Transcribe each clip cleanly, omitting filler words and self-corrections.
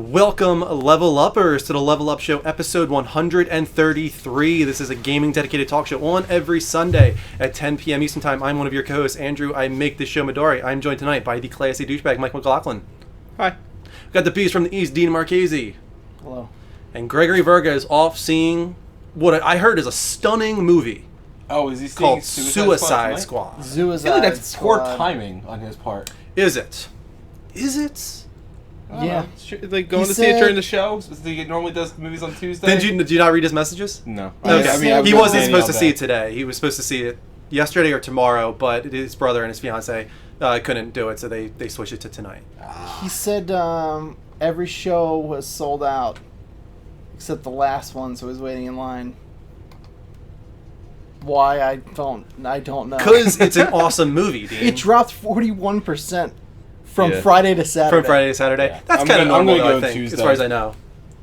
Welcome, Level Uppers, to the Level Up Show, episode 133. This is a gaming dedicated talk show on every Sunday at 10 p.m. Eastern Time. I'm one of your co-hosts, Andrew. I make this show Midori. I'm joined tonight by the classy douchebag, Mike McLaughlin. Hi. We've got the beast from the East, Dean Marchese. Hello. And Gregory Verga is off seeing what I heard is a stunning movie Oh, is he seeing called Suicide Squad. I feel like that's poor timing on his part. Is it? Is it? Yeah. Like going He to see it said- during the show? He normally does movies on Tuesday? Did you not read his messages? No. Okay. He was wasn't Danielle supposed to see it back. today. He was supposed to see it yesterday or tomorrow, but his brother and his fiance couldn't do it, so they switched it to tonight. He said every show was sold out except the last one, so he's waiting in line. Why I don't know. Because it's an awesome movie, Dean. It dropped 41% from Yeah. Friday to Saturday. From Friday to Saturday. Yeah. That's I'm kind of gonna- I'm normal, gonna though, go I think, Tuesday. as far as I know.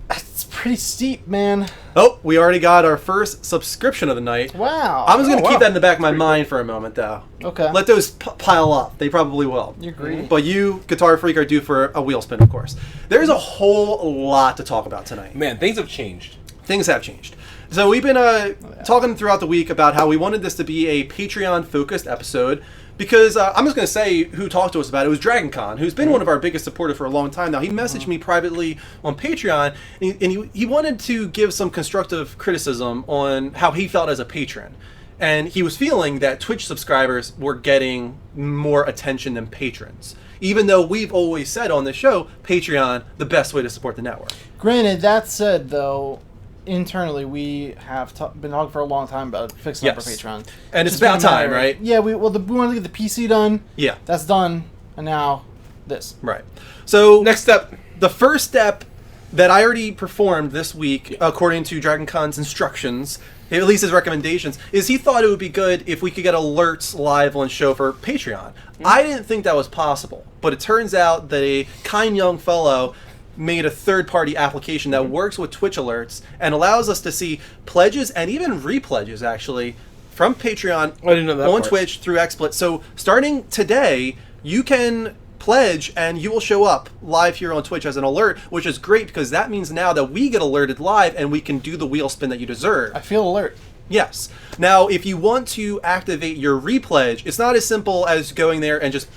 That's pretty steep, man. Oh, we already got our first subscription of the night. Wow. I'm just going to wow. keep that in the back of my mind for a moment, though. Okay. Let those pile up. They probably will. You're greedy. But you, Guitar Freak, are due for a wheel spin, of course. There's a whole lot to talk about tonight. Man, things have changed. Things have changed. So we've been talking throughout the week about how we wanted this to be a Patreon-focused episode because I'm just going to say who talked to us about it. It was Dragon Con, who's been one of our biggest supporters for a long time now. He messaged me privately on Patreon, and he wanted to give some constructive criticism on how he felt as a patron. And he was feeling that Twitch subscribers were getting more attention than patrons. Even though we've always said on the show, Patreon, the best way to support the network. Granted, that said, though, internally we have been talking for a long time about fixing up our Yes. Patreon. And it's Just been about a matter time, of- right? Yeah, we wanted to get the PC done. Yeah, That's done, and now this. right. So Next step. the first step that I already performed this week, according to Dragon Con's instructions, at least his recommendations, is he thought it would be good if we could get alerts live on show for Patreon. I didn't think that was possible, but it turns out that a kind young fellow made a third-party application that works with Twitch alerts and allows us to see pledges and even repledges, actually, from Patreon I didn't know that on part. Twitch through XSplit. So starting today, you can pledge and you will show up live here on Twitch as an alert, which is great because that means now that we get alerted live and we can do the wheel spin that you deserve. I feel alert. Yes. Now, if you want to activate your repledge, it's not as simple as going there and just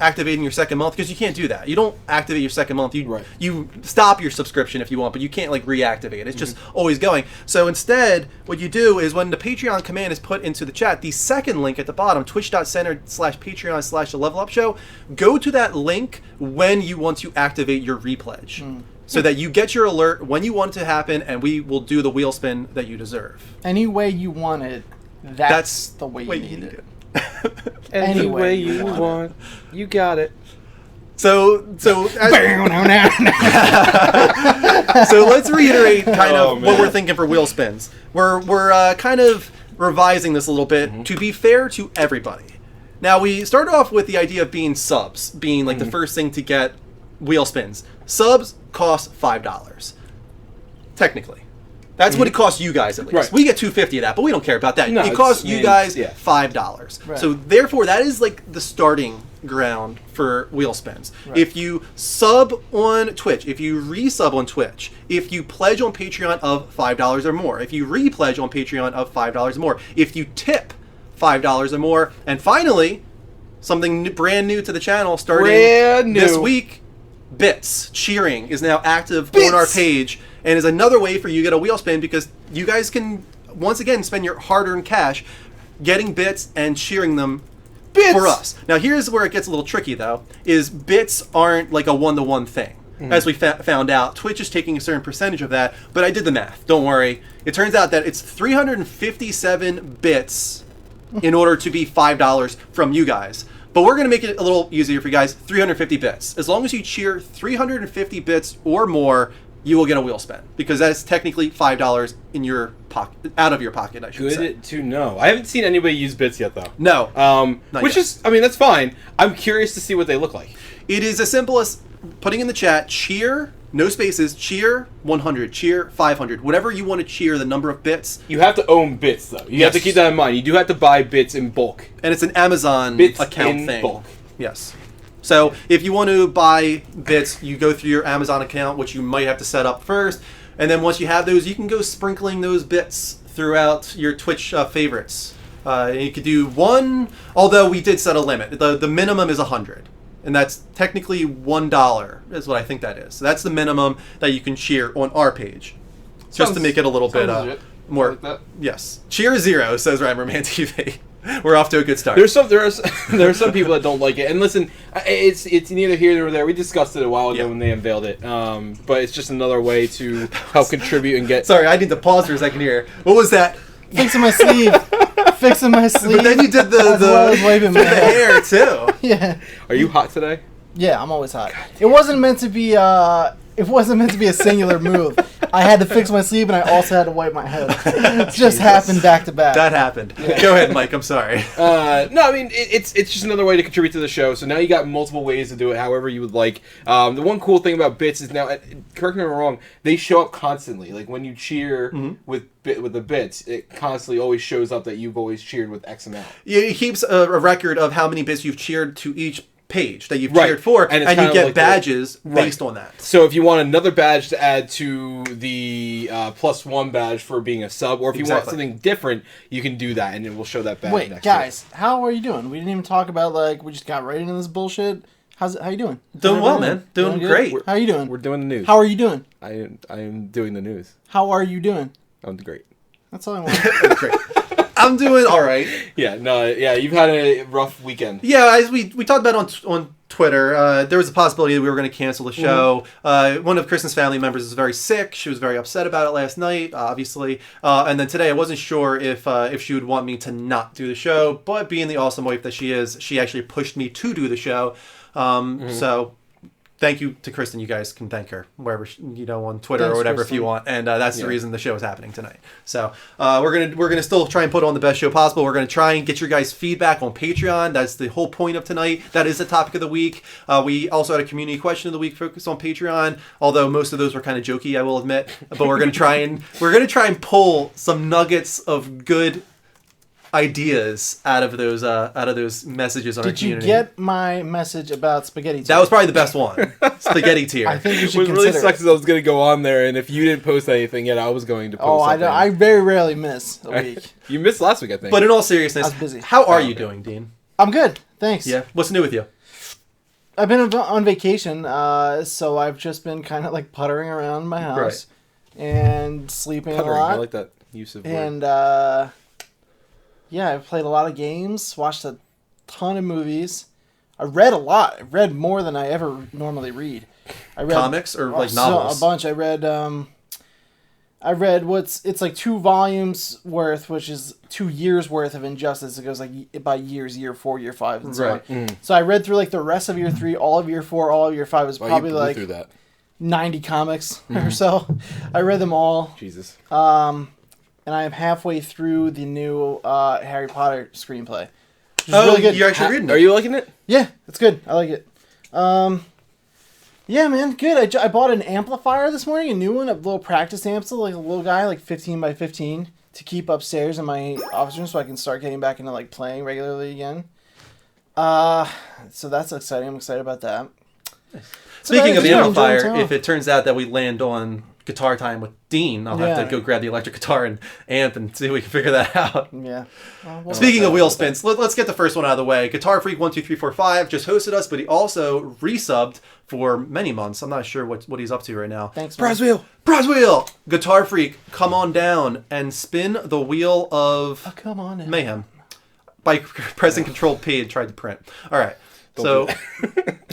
activating your second month, because you can't do that. You don't activate your second month. Right. You stop your subscription if you want, but you can't like reactivate it. It's just always going. So instead, what you do is when the Patreon command is put into the chat, the second link at the bottom, twitch.center/Patreon/The Level Up Show, go to that link when you want to activate your repledge. So that you get your alert when you want it to happen, and we will do the wheel spin that you deserve. Any way you want it, that's the way you need it. Any Anyway, way you you want want. You got it. So let's reiterate kind Oh, of man. what we're thinking for wheel spins. We're kind of revising this a little bit to be fair to everybody. Now, we started off with the idea of being subs, being like the first thing to get wheel spins. Subs cost $5, technically. That's what it costs you guys, at least. Right. We get $2.50 of that, but we don't care about that. No, it costs you guys yeah. $5. Right. So therefore, that is like the starting ground for wheel spins. Right. If you sub on Twitch, if you resub on Twitch, if you pledge on Patreon of $5 or more, if you repledge on Patreon of $5 or more, if you tip $5 or more, and finally, something brand new to the channel starting Brand new. this week, Bits cheering is now active Bits. on our page, and is another way for you to get a wheel spin, because you guys can once again spend your hard-earned cash getting bits and cheering them for us. Now here's where it gets a little tricky, though, is bits aren't like a one-to-one thing. As we found out, Twitch is taking a certain percentage of that, but I did the math, don't worry. It turns out that it's 357 bits in order to be $5 from you guys. But we're going to make it a little easier for you guys, 350 bits. As long as you cheer 350 bits or more, you will get a wheel spin, because that's technically $5 in your pocket, out of your pocket, I should say. Good to know. I haven't seen anybody use bits yet, though. No. Not Which yet. is, I mean, that's fine. I'm curious to see what they look like. It is as simple as putting in the chat, cheer, no spaces, cheer 100, cheer 500, whatever you want to cheer, the number of bits. You have to own bits, though. You have to Yes. keep that in mind. You do have to buy bits in bulk. And it's an Amazon Bits account in thing. bulk. Yes. So if you want to buy bits, you go through your Amazon account, which you might have to set up first, and then once you have those, you can go sprinkling those bits throughout your Twitch favorites. You could do one, although we did set a limit. The minimum is 100. And that's technically $1 is what I think that is. So that's the minimum that you can cheer on our page. Just to make it a little bit more. Like that. Yes. Cheer 0, says Rammerman TV. We're off to a good start. There are some people that don't like it, and listen, it's neither here nor there. We discussed it a while ago when they unveiled it, but it's just another way to help contribute and get. Sorry, I need to pause for a second here. What was that? Fixing my sleeve. Fixing my sleeve. But then you did the hair too. Yeah. Are you hot today? Yeah, I'm always hot. It wasn't meant to be. It wasn't meant to be a singular move. I had to fix my sleeve, and I also had to wipe my head. It just happened back to back. That happened. Yeah. Go ahead, Mike. I'm sorry. No, I mean it's just another way to contribute to the show. So now you got multiple ways to do it, however you would like. The one cool thing about bits is now, correct me if I'm wrong, they show up constantly. Like when you cheer with the bits, it constantly always shows up that you've always cheered with X amount. Yeah, it keeps a record of how many bits you've cheered to each page that you've cheered for, and you get like badges based on that. So if you want another badge to add to the +1 badge for being a sub, or if you want something different, you can do that, and it will show that badge. Wait, guys, how are you doing? We didn't even talk about, like, we just got right into this bullshit. How you doing? Doing well, man. Doing great. How are you doing? We're doing the news. How are you doing? I am doing the news. How are you doing? I'm great. That's all I want. Great. I'm doing all right. Yeah, you've had a rough weekend. Yeah, as we talked about on Twitter, there was a possibility that we were going to cancel the show. One of Kristen's family members is very sick. She was very upset about it last night, obviously. And then today I wasn't sure if she would want me to not do the show, but being the awesome wife that she is, she actually pushed me to do the show. So thank you to Kristen. You guys can thank her wherever, on Twitter or whatever, Kristen, if you want. And that's the reason the show is happening tonight. So we're gonna still try and put on the best show possible. We're gonna try and get your guys' feedback on Patreon. That's the whole point of tonight. That is the topic of the week. We also had a community question of the week focused on Patreon. Although most of those were kind of jokey, I will admit. But we're gonna try and pull some nuggets of good ideas out of those messages on our community. Did you get my message about spaghetti tier? That was probably the best one. Spaghetti tier. I think you should What consider really sucks is I was going to go on there, and if you didn't post anything yet, I was going to post something. I very rarely miss a week. You missed last week, I think. But in all seriousness, I was busy. How are you doing, Dean? I'm good, thanks. Yeah. What's new with you? I've been on vacation, so I've just been kind of like puttering around my house and sleeping a lot. I like that use of word. And yeah, I've played a lot of games, watched a ton of movies. I read a lot. I read more than I ever normally read. I read comics or like novels? A bunch. I read it's like 2 volumes worth, which is 2 years worth of Injustice. It goes like by years, year 4, year 5, and so on. So I read through like the rest of year 3, all of year 4, all of year 5. It was probably like through that. 90 comics or so. I read them all. Jesus. And I am halfway through the new Harry Potter screenplay. Which is really good. You're actually reading it? Are you liking it? Yeah, it's good. I like it. Yeah, man, good. I bought an amplifier this morning, a new one, a little practice amp, like a little guy, like 15 by 15, to keep upstairs in my office room so I can start getting back into like playing regularly again. So that's exciting. I'm excited about that. Speaking of the amplifier, if it turns out that we land on guitar time with Dean, I'll have to go grab the electric guitar and amp and see if we can figure that out. Yeah. Speaking of wheel spins, let's get the first one out of the way. Guitar Freak 12345 just hosted us, but he also resubbed for many months. I'm not sure what he's up to right now. Thanks, Prize wheel. Prize wheel. Guitar Freak, come on down and spin the wheel of come on in. mayhem by pressing Control P and tried to print. All right,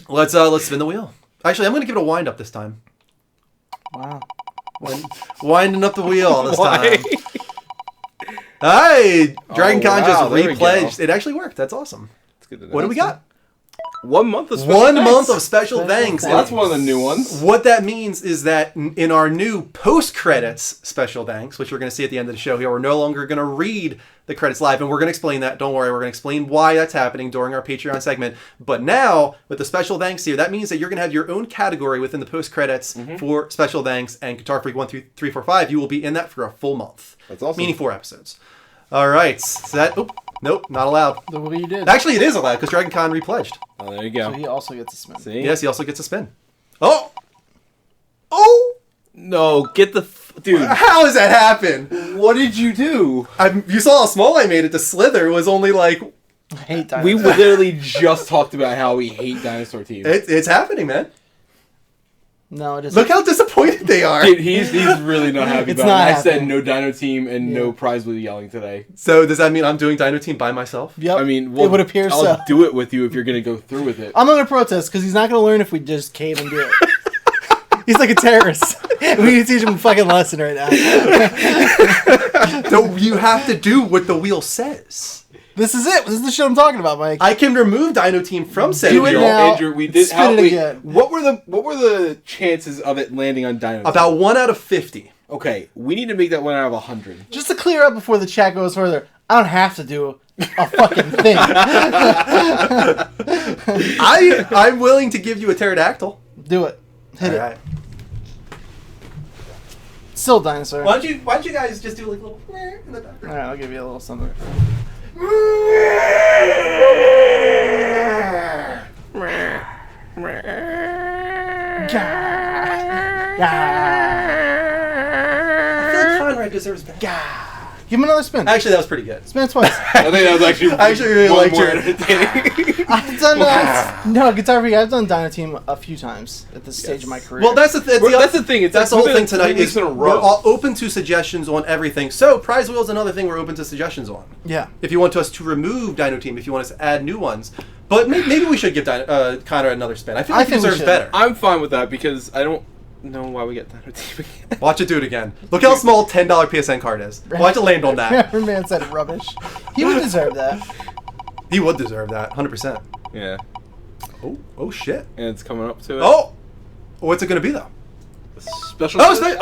let's spin the wheel. Actually, I'm going to give it a wind up this time. Wow. Winding up the wheel this time. Hi! Dragon Con just repledged. It actually worked. That's awesome. That's good to know. What do we got? 1 month of special thanks. Month of special thanks. Well, that's one of the new ones. What that means is that in our new post-credits special thanks, which we're going to see at the end of the show here, we're no longer going to read the credits live, and we're going to explain that. Don't worry, we're going to explain why that's happening during our Patreon segment. But now, with the special thanks here, that means that you're going to have your own category within the post-credits for special thanks, and Guitar Freak 12345, you will be in that for a full month. That's awesome. Meaning 4 episodes. All right. So that, Nope, not allowed. Look what you did. Actually, it is allowed because Dragon Con repledged. Oh, there you go. So he also gets a spin. See? Yes, he also gets a spin. Oh! Oh! No, get the dude. How does that happen? What did you do? You saw how small I made it to slither. It was only like... I hate dinosaurs. We literally just talked about how we hate dinosaur teams. It's happening, man. No, it isn't. Look how disappointed they are. Dude, he's really not happy It's about not it. I said happening. no dino team and no Yeah. prize blue yelling today. So does that mean I'm doing Dino Team by myself? Yep. I mean, it would appear I'll so. do it with you if you're gonna go through with it. I'm going to protest because he's not going to learn if we just cave and do it. He's like a terrorist. We need to teach him a fucking lesson right now. No, you have to do what the wheel says. This is it. This is the shit I'm talking about, Mike. I can remove Dino Team from said Do it wheel now. Andrew, we did. Spin it again. What were the chances of it landing on dino? about 1 out of 50. Okay, we need to make that 1 out of 100. Just to clear up before the chat goes further, I don't have to do a fucking thing. I'm willing to give you a pterodactyl. Do it. Hit it. Alright. Still dinosaur. Why don't you guys just do like a little in the background? Alright, I'll give you a little something. I feel like Conrad deserves better. Give him another spin. Actually, that was pretty good. Spin it twice. I think that was actually. I actually really one liked more your- entertaining. I've done no Guitar Freak. I've done Dino Team a few times at this stage of my career. Well, that's the thing. That's the thing. It's That's like the whole thing within tonight. 3 weeks Is in a we're row. all open to suggestions on everything. So, prize wheel is another thing we're open to suggestions on. yeah. If you want us to remove Dino Team, if you want us to add new ones, but maybe we should give Conrad another spin. I feel I like he think we deserves should. better. I'm fine with that because I don't know why we get dino team again. Watch it do it again. Look how small $10 PSN card is. Watch it land on that. Man said rubbish. He would deserve that. He would deserve that, 100%. Yeah, Oh shit. and it's coming up to it. Oh, what's it gonna be though? Special.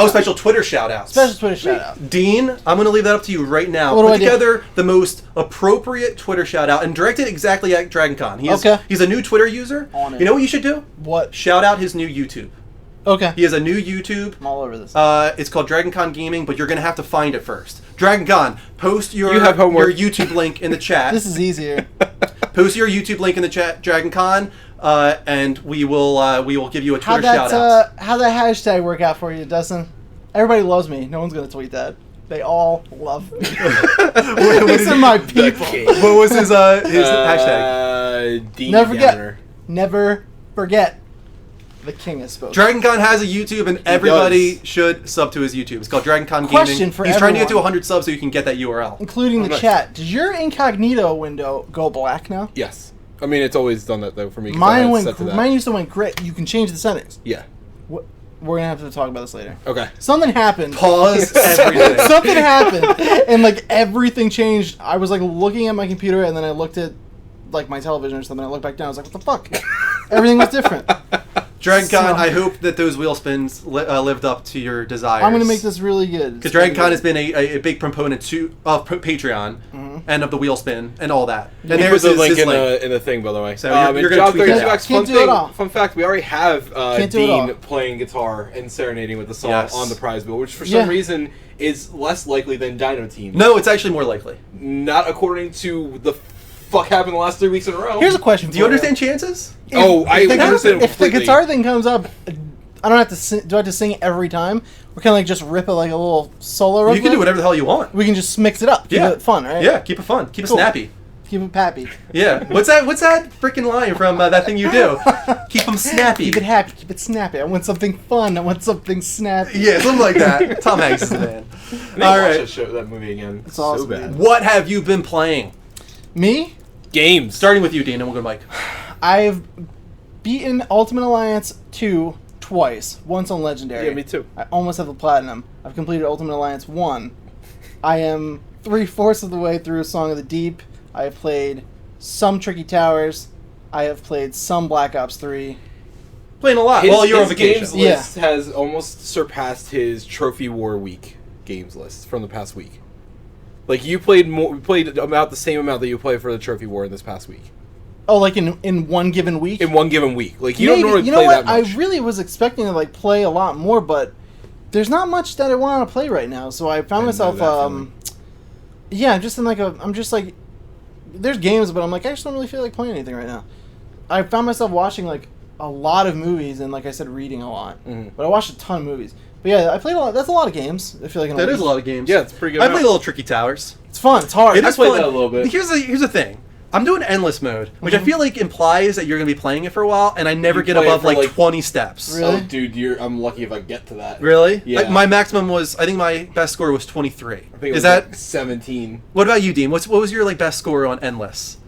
Special Twitter shout outs. Special Twitter shout out. Dean, I'm going to leave that up to you right now. What do Put I do? together the most appropriate Twitter shout out and direct it exactly at Dragon Con. Okay. He's a new Twitter user. On it. You know what you should do? What? Shout out his new YouTube. Okay. He has a new YouTube. I'm all over this. It's called Dragon Con Gaming, but you're going to have to find it first. Dragon Con, post your You have homework. your YouTube link in the chat. This is easier. Post your YouTube link in the chat, Dragon Con, and we will give you a Twitter shout out. How'd that hashtag work out for you, Dustin? Everybody loves me. No one's gonna tweet that. They all love me. These are my people. What was his hashtag? Dean Never forget. Downer. Never forget. The king has spoken. Dragon Con has a YouTube, and everybody should sub to his YouTube. It's called Dragon Con Gaming. Question for He's trying to get to everyone. 100 subs so you can get that URL. Including the nice. chat. Does your incognito window go black now? Yes. I mean, it's always done that though for me. 'cause I Mine had went. set to that. Mine used to went gray. You can change the settings. Yeah. We're gonna have to talk about this later. Okay. Something happened. Pause everything. Something happened, and like everything changed. I was like looking at my computer, and then I looked at like my television or something. I looked back down. I was like, "What the fuck?" Everything was different. Dragon Con, So- I hope that those wheel spins lived up to your desires. I'm gonna make this really good. Because Dragon Con has been a big proponent of Patreon and of the wheel spin and all that. And You put there's the his link link. in the thing, by the way. So you're and gonna Job tweet that 32 out. X, Can't do it all. fun fact, we already have Can't do it all. Dean playing guitar and serenading with the song Yes. on the prize wheel, which for Yeah. some reason is less likely than Dino Team. No, it's actually more likely. Not according to the fuck happened the last 3 weeks in a row. Here's a question. Do you understand chances? Oh, I If the understand completely. guitar thing comes up, I don't have to. Do I have to sing it every time? Or can I like just rip it like a little solo? You real can do quick? whatever the hell you want. We can just mix it up. Keep Yeah. it fun, right? Yeah, keep it fun. Keep it Cool. snappy. Keep it pappy. Yeah. What's that freaking line from that thing you do? Keep them snappy. Keep it happy. Keep it snappy. I want something fun. I want something snappy. Yeah, something like that. Tom Hanks is the man. I need to All watch right. that movie again. It's so awesome, bad. dude. What have you been playing? Me? Games. Starting with you, Dean, and we'll go to Mike. I've beaten Ultimate Alliance 2 twice. Once on Legendary. Yeah, me too. I almost have the Platinum. I've completed Ultimate Alliance 1. I am 3/4 of the way through Song of the Deep. I have played some Tricky Towers. I have played some Black Ops 3. Playing a lot. His, Well, you're on his vacation. games Yeah. list has almost surpassed his Trophy War week games list from the past week. Like you played about the same amount that you played for the Trophy War in this past week. Oh, like in one given week? In one given week. Like you Maybe. don't normally You know play what? that much. I really was expecting to like play a lot more, but there's not much that I want to play right now. So I found I know myself, that feeling. yeah, I'm just in like I'm just like there's games, but I'm like, I just don't really feel like playing anything right now. I found myself watching like a lot of movies and, like I said, reading a lot. But I watched a ton of movies. But yeah, I played a lot. That's a lot of games. I feel like That is a lot of games. Yeah, it's pretty good. I play Little Tricky Towers. It's fun. It's hard. It I is played fun. that a little bit. Here's the thing. I'm doing endless mode, which I feel like implies that you're going to be playing it for a while, and I never You get play it above for, like like- 20 steps. Really? Oh, dude, I'm lucky if I get to that. Really? Yeah. Like, my maximum was, I think my best score was 23. I think it Is was that? like 17. What about you, Dean? What was your like best score on endless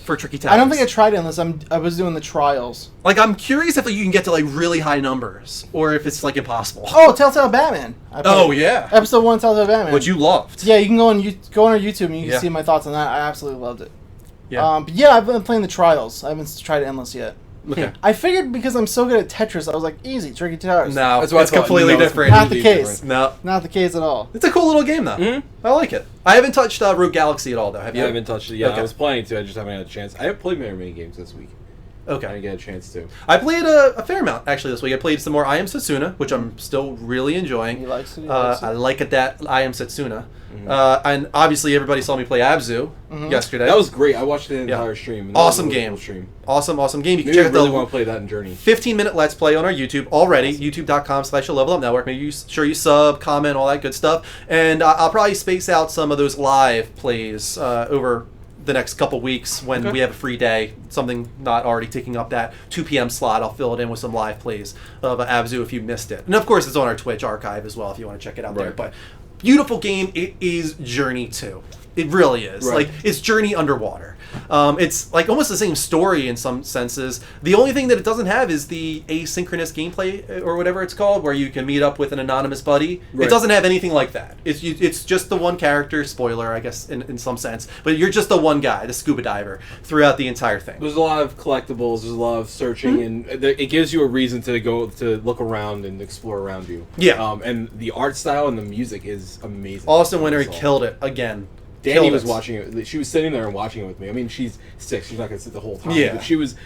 for Tricky Towers? I don't think I tried it unless I was doing the trials. Like, I'm curious if you can get to like really high numbers, or if it's like impossible. Oh, Telltale Batman. I played Oh, yeah. Episode 1 Telltale Batman. Which you loved. Yeah, you can go on our YouTube and you can Yeah. see my thoughts on that. I absolutely loved it. Yeah. But yeah, I've been playing the trials. I haven't tried endless yet. Okay. I figured because I'm so good at Tetris, I was like, easy, Tricky Towers. No, That's what I it's thought. completely No, it's different. Not the completely case. different. No. Not the case at all. It's a cool little game, though. Mhm. I like it. I haven't touched Rogue Galaxy at all, though. Have you? I haven't touched it yet. Okay. I was planning to. I just haven't had a chance. I haven't played very many games this week. I Okay. didn't get a chance to. I played a fair amount, actually, this week. I played some more I Am Setsuna, which I'm still really enjoying. He likes it. He likes it. I like it that I Am Setsuna. And obviously, everybody saw me play Abzu yesterday. That was great. I watched the Yeah. entire stream. and that was Awesome a really game. cool stream. Awesome game. You can Maybe I check out really the want to play that in Journey. 15-minute Let's Play on our YouTube already, youtube.com/Level Up Network. Make sure you sub, comment, all that good stuff. And I'll probably space out some of those live plays over the next couple weeks when Okay. we have a free day, something not already taking up that 2 p.m. slot. I'll fill it in with some live plays of Abzu if you missed it. And of course, it's on our Twitch archive as well if you want to check it out there. Right. But beautiful game. It is Journey 2. It really is. Right. Like, it's Journey underwater. It's like almost the same story in some senses. The only thing that it doesn't have is the asynchronous gameplay or whatever it's called, where you can meet up with an anonymous buddy. Right. It doesn't have anything like that. It's just the one character, spoiler, I guess, in some sense. But you're just the one guy, the scuba diver, throughout the entire thing. There's a lot of collectibles. There's a lot of searching, and it gives you a reason to go to look around and explore around you. Yeah. And the art style and the music is amazing. Austin Wintory That's all. killed it again. Danny Killed was it. watching it. She was sitting there and watching it with me. I mean, she's 6. She's not gonna sit the whole time. Yeah. But she was,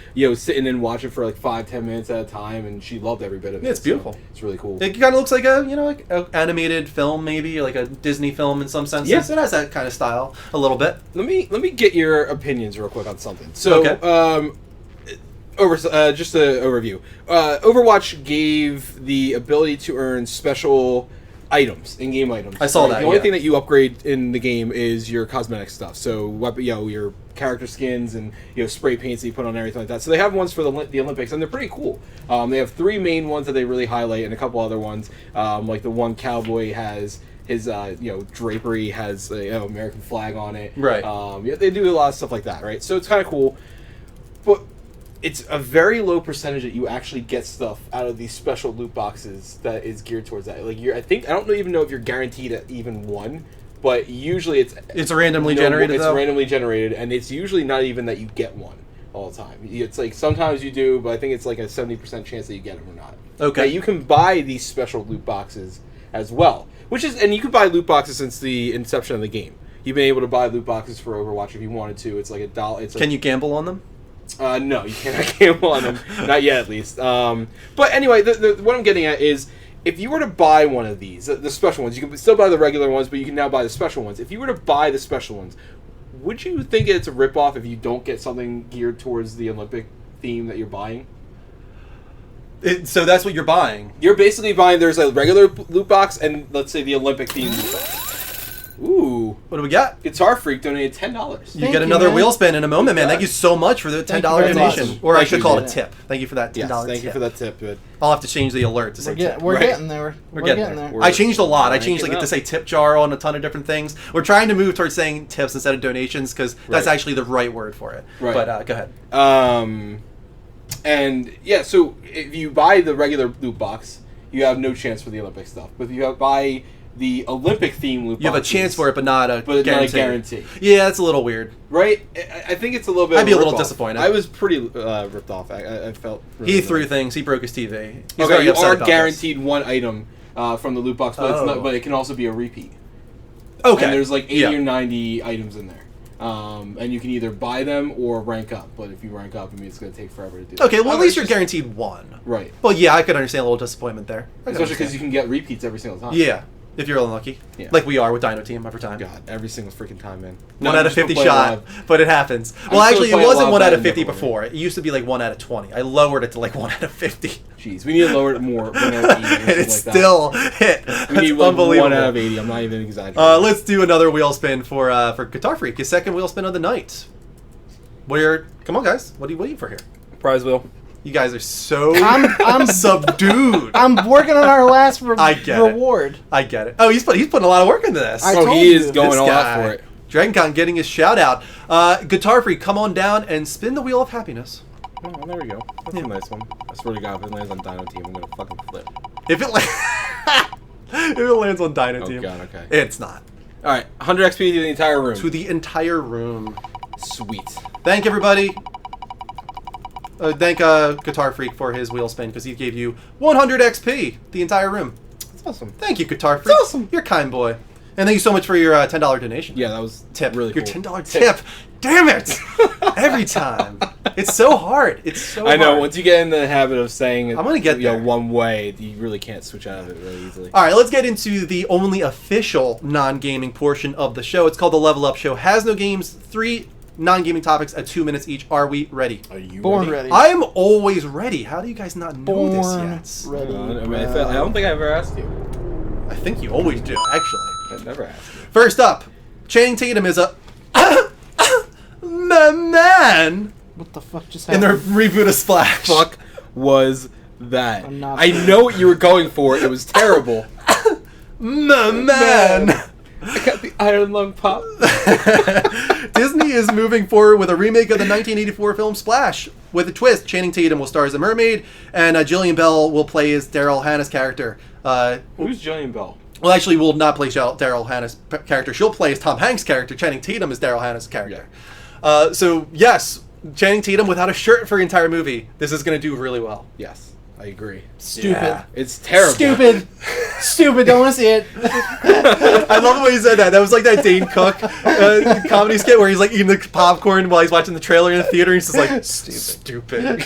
sitting and watching for like 5-10 minutes at a time, and she loved every bit of it. Yeah, it's beautiful. So it's really cool. It kind of looks like like an animated film, maybe like a Disney film in some sense. Yeah. It has that kind of style a little bit. Let me get your opinions real quick on something. So, Okay. just an overview. Overwatch gave the ability to earn special items, in-game items. I saw that, The only yeah. thing that you upgrade in the game is your cosmetic stuff. So, your character skins and spray paints that you put on everything like that. So they have ones for the Olympics, and they're pretty cool. They have 3 main ones that they really highlight, and a couple other ones. Like the one cowboy has his drapery has a American flag on it. Right. They do a lot of stuff like that, right? So it's kind of cool, but it's a very low percentage that you actually get stuff out of these special loot boxes that is geared towards that. Like I don't even know if you're guaranteed at even one, but usually It's randomly generated, It's though? randomly generated, and it's usually not even that you get one all the time. It's like sometimes you do, but I think it's like a 70% chance that you get them or not. Okay. Now, you can buy these special loot boxes as well, and you can buy loot boxes since the inception of the game. You've been able to buy loot boxes for Overwatch if you wanted to. It's like $1. Can you gamble on them? No, you cannot gamble on them. Not yet, at least. But anyway, what I'm getting at is, if you were to buy one of these, the special ones, you can still buy the regular ones, but you can now buy the special ones. If you were to buy the special ones, would you think it's a ripoff if you don't get something geared towards the Olympic theme that you're buying? So that's what you're buying. You're basically buying, there's a regular loot box and, let's say, the Olympic theme loot box. Ooh. What do we got? Guitar Freak donated $10. You Thank get you, another man. wheel spin in a moment, man. God. Thank you so much for the $10 Thank you very donation. much. Or I Thank should you, call it man. a tip. Thank you for that $10 Yes, thank tip. you for that tip, dude. I'll have to change the alert to say tip. We're Right. getting there. We're getting there. We're- I changed a lot. I changed Rank it to up. say tip jar on a ton of different things. We're trying to move towards saying tips instead of donations because that's Right. actually the right word for it. Right. But go ahead. And yeah, so if you buy the regular loot box, you have no chance for the Olympic stuff. But if you buy the Olympic theme loot box, You have a chance for it, but not a but guarantee. not a guarantee, Yeah, that's a little weird. right? I think it's a little bit. I'd be a of little rip-off. disappointed. I was pretty ripped off. I felt. Really He annoyed. threw things. He broke his TV. He's Okay, very you upset are about guaranteed one item from the loot box, but it's Oh. not. But it can also be a repeat. This. Okay. And there's like 80 Yeah. or 90 items in there. And you can either buy them or rank up. But if you rank up, I mean, it's going to take forever to do that. Okay, well, at It's least you're just- guaranteed one. Right. Well, yeah, I could understand a little disappointment there. I could Especially because understand. you can get repeats every single time. Yeah. if you're unlucky. Yeah. Like we are with Dino Team every time. God, every single freaking time, man. 1 out of 50 shot, but it happens. Well, still actually, it playing a wasn't lot 1 out of better 50 than before. It used to be like 1 out of 20. I lowered it to like 1 out of 50. Jeez, we need to lower it more. 1 out of 80 or something And it's like that. still hit. That's We need like unbelievable. 1 out of 80. I'm not even exaggerating. Let's do another wheel spin for Guitar Freak. His second wheel spin of the night. Come on, guys. What are you waiting for here? Prize wheel. You guys are so I'm subdued. I'm working on our last I get it. reward. I get it. Oh, he's putting a lot of work into this. I Oh, told he is you. going This all guy. out for it. DragonCon getting his shout out. Guitar Freak, come on down and spin the wheel of happiness. Oh, there we go. That's a nice one. I swear to God, if it lands on Dino Team, I'm gonna fucking flip. If it if it lands on Dino Oh, Team, God, okay. it's not. All right, 100 XP to the entire room. To the entire room. Sweet. Thank everybody. Thank Guitar Freak for his wheel spin because he gave you 100 XP the entire room. That's awesome. Thank you, Guitar Freak. awesome. You're a kind boy. And thank you so much for your $10 donation. Yeah, that was Tip. really Your cool. $10 tip. Damn it! Every time. It's so hard. It's so I know. hard. Once you get in the habit of saying it, I'm gonna get there. one way, you really can't switch out of it really easily. All right, let's get into the only official non-gaming portion of the show. It's called the Level Up Show. Has no games, 3 non-gaming topics at 2 minutes each. Are we ready? Are you Born ready. I'm always ready. How do you guys not know Born this yet? ready. I don't think I ever asked you. I think you always do, actually. I've never asked you. First up, Channing Tatum is a man What the fuck just in happened? their reboot of Splash. Fuck was that? I'm not- I know what you were going for. It was terrible. Man. I got the iron lung pop. Disney is moving forward with a remake of the 1984 film Splash. With a twist, Channing Tatum will star as a mermaid, and Jillian Bell will play as Daryl Hannah's character. Who's Jillian Bell? Well, actually, will not play Daryl Hannah's character. She'll play as Tom Hanks' character. Channing Tatum is Daryl Hannah's character. So, yes, Channing Tatum without a shirt for the entire movie. This is going to do really well. Yes, I agree. Stupid. Yeah. It's terrible. Stupid. Stupid. Don't want to see it. I love the way he said that. That was like that Dane Cook comedy skit where he's like eating the popcorn while he's watching the trailer in the theater. And he's just like, stupid.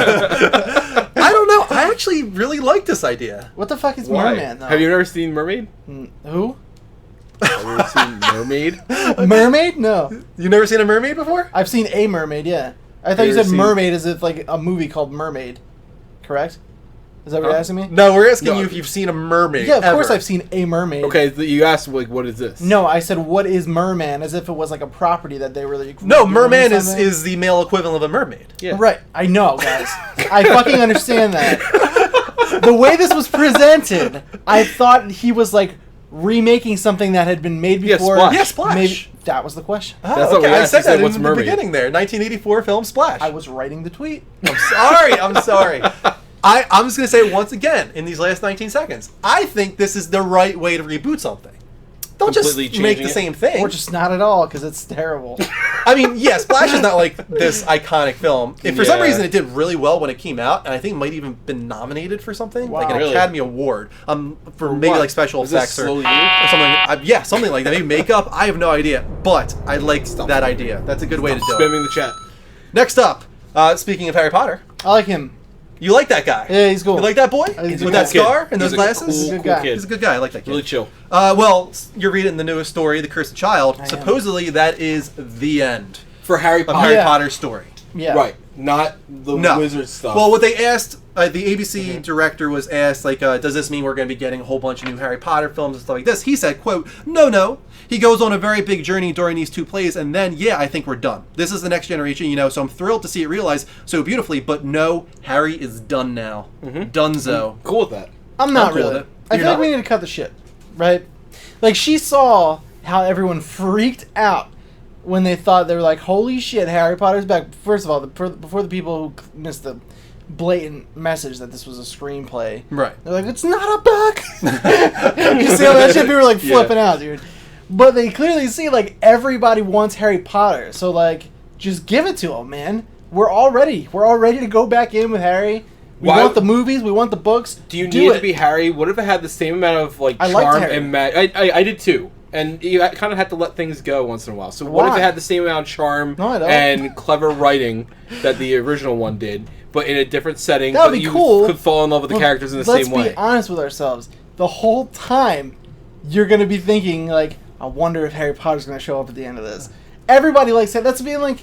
I don't know. I actually really like this idea. What the fuck is Why? Merman though? Have you ever seen Mermaid? Who? Have you ever seen Mermaid? Mermaid? No. You never seen a mermaid before? I've seen a mermaid. Yeah. I thought You you ever said seen- mermaid as if like a movie called Mermaid. Correct? Is that what you're Huh? asking me? No, we're asking No. you if you've seen a mermaid. Yeah, of course ever. I've seen a mermaid. Okay, you asked like, what is this? No, I said what is Merman as if it was like a property that they really. No, doing merman something. is the male equivalent of a mermaid. Yeah. Right, I know, guys. I fucking understand that. The way this was presented, I thought he was like remaking something that had been made Yeah, before. Splash. Yeah, Splash. Maybe that was the question. Oh, That's what we I asked. said You said, that "What's in the mermaid?" beginning there. 1984 film Splash. I was writing the tweet. I'm sorry. I'm sorry. I'm just going to say it once again in these last 19 seconds. I think this is the right way to reboot something. Don't just Completely make changing the it? same thing. Or just not at all, because it's terrible. I mean, yeah, Splash is not like this iconic film. If for some Yeah. reason it did really well when it came out, and I think it might even been nominated for something, like an Wow. Really? Academy Award, for maybe what? like special Is this effects or Slow You? something. Yeah, something like that. Maybe makeup. I have no idea, but I like Stop that spamming. idea. That's a good way to do it. Spamming the chat. Next up, speaking of Harry Potter, I like him. you like that guy? Yeah, he's cool. You like that boy He's a with cool that scar kid. and those He's a glasses? He's a Cool, good cool guy. kid. He's a good guy. I like that kid. Really chill. Well, you're reading the newest story, The Cursed Child. I am. Supposedly, that is the end For Harry of Potter. Harry Yeah. Potter's story. Yeah. Right. Not the No. wizard stuff. Well, what they asked, the ABC director was asked, like, does this mean we're going to be getting a whole bunch of new Harry Potter films and stuff like this? He said, quote, no. He goes on a very big journey during these 2 plays, and then, yeah, I think we're done. This is the next generation, so I'm thrilled to see it realized so beautifully, but no, Harry is done now. Dunzo. cool with that. I'm not I'm cool with really. it. I You're feel like not? we need to cut the shit, right? Like she saw how everyone freaked out when they thought they were like, "Holy shit, Harry Potter's back!" First of all, before the people who missed the blatant message that this was a screenplay, Right. they're like, "It's not a book." You see all that shit? People were like Yeah. flipping out, dude. But they clearly see like everybody wants Harry Potter, so like just give it to them, man. We're all ready. We're all ready to go back in with Harry. We Why- want the movies. We want the books. Do you need it. to be Harry? What if it had the same amount of like I liked charm Harry. and I did too. And you kind of had to let things go once in a while. So what if Why? it had the same amount of charm No, I don't. and clever writing that the original one did, but in a different setting? That would but be you cool. could fall in love with the Well, characters in the let's same way. be honest with ourselves. the whole time you're going to be thinking, like, I wonder if Harry Potter's going to show up at the end of this. Everybody likes that. That's being like,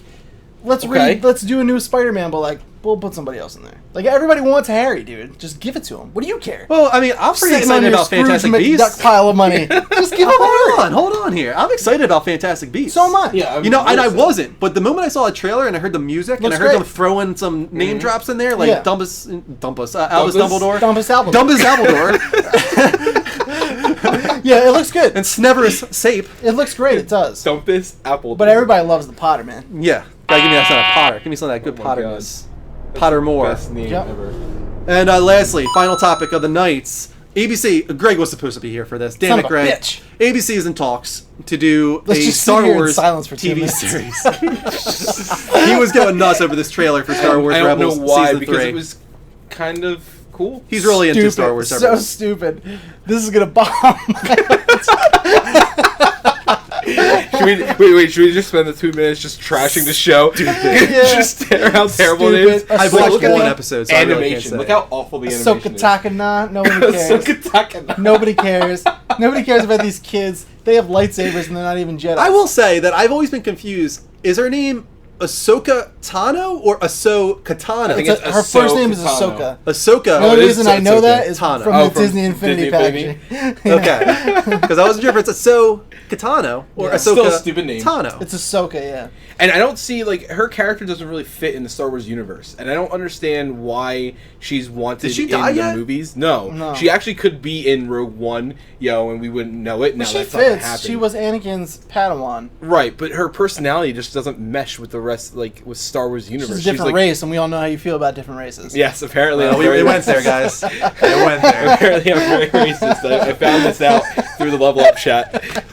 let's do a new Spider-Man, but like, we'll put somebody else in there. Like, everybody wants Harry, dude. Just give it to him. What do you care? Well, I mean, I'm pretty Sitting on excited your about Fantastic Scrooge Beasts. McDuck pile of money. Just give it Hold on here. I'm excited about Fantastic Beasts. So am I. Yeah, I'm You know, and I really wasn't, but the moment I saw a trailer and I heard the music and I Looks heard great. them throwing some name drops in there, like Yeah. Albus Dumbus? Dumbledore, Dumbus album. Dumbus Dumbledore, Yeah, it looks good. and Sneverus Sape. It looks great. It does. Dumpus Apple. But everybody loves the Potter, man. Yeah, gotta give me that son of Potter. Give me some of that good Oh my Potterness. Pottermore. Best name Yep. ever. And lastly, final topic of the night. ABC. Greg was supposed to be here for this. Damn Son it, of a Greg. bitch. ABC is in talks to do Let's a just sit Star here in Wars silence for 2 TV minutes. series. He was going nuts over this trailer for Star Wars I don't Rebels know why, season because 3. it was kind of cool. He's really into Star Wars. So Rebels. stupid. This is gonna bomb. Should we just spend the 2 minutes just trashing the show? Just how terrible it is. Stupid. I've Ahsoka. watched one episode, so I really can't Animation. say. Look how awful the animation Ahsoka is. Takana. Nobody cares. Ahsoka Takana. Nobody cares. Nobody cares about these kids. They have lightsabers and they're not even Jedi. I will say that I've always been confused. Is her name Ahsoka Tano or Ahsoka Tano? I think It's it's her first name is Ahsoka Ahsoka. Ahsoka. The it only is reason I know Ahsoka. that is Tano. from Oh, the from Disney Infinity Disney packaging. Okay, because I wasn't sure if it's Ahsoka Tano or Yeah. Ahsoka Still a stupid name. Tano. It's Ahsoka, yeah. And I don't see, like, her character doesn't really fit in the Star Wars universe. And I don't understand why she's wanted Did she in die the yet? movies. No. No. She actually could be in Rogue One, and we wouldn't know it. Now But she that's not gonna fits. happen. She was Anakin's Padawan. Right, but her personality just doesn't mesh with the rest, like, with Star Wars universe. She's a different like, race, and we all know how you feel about different races. Yes, apparently. Well, I'm we very went there, guys. We went there. Apparently, I'm very racist. I found this out through the Level Up chat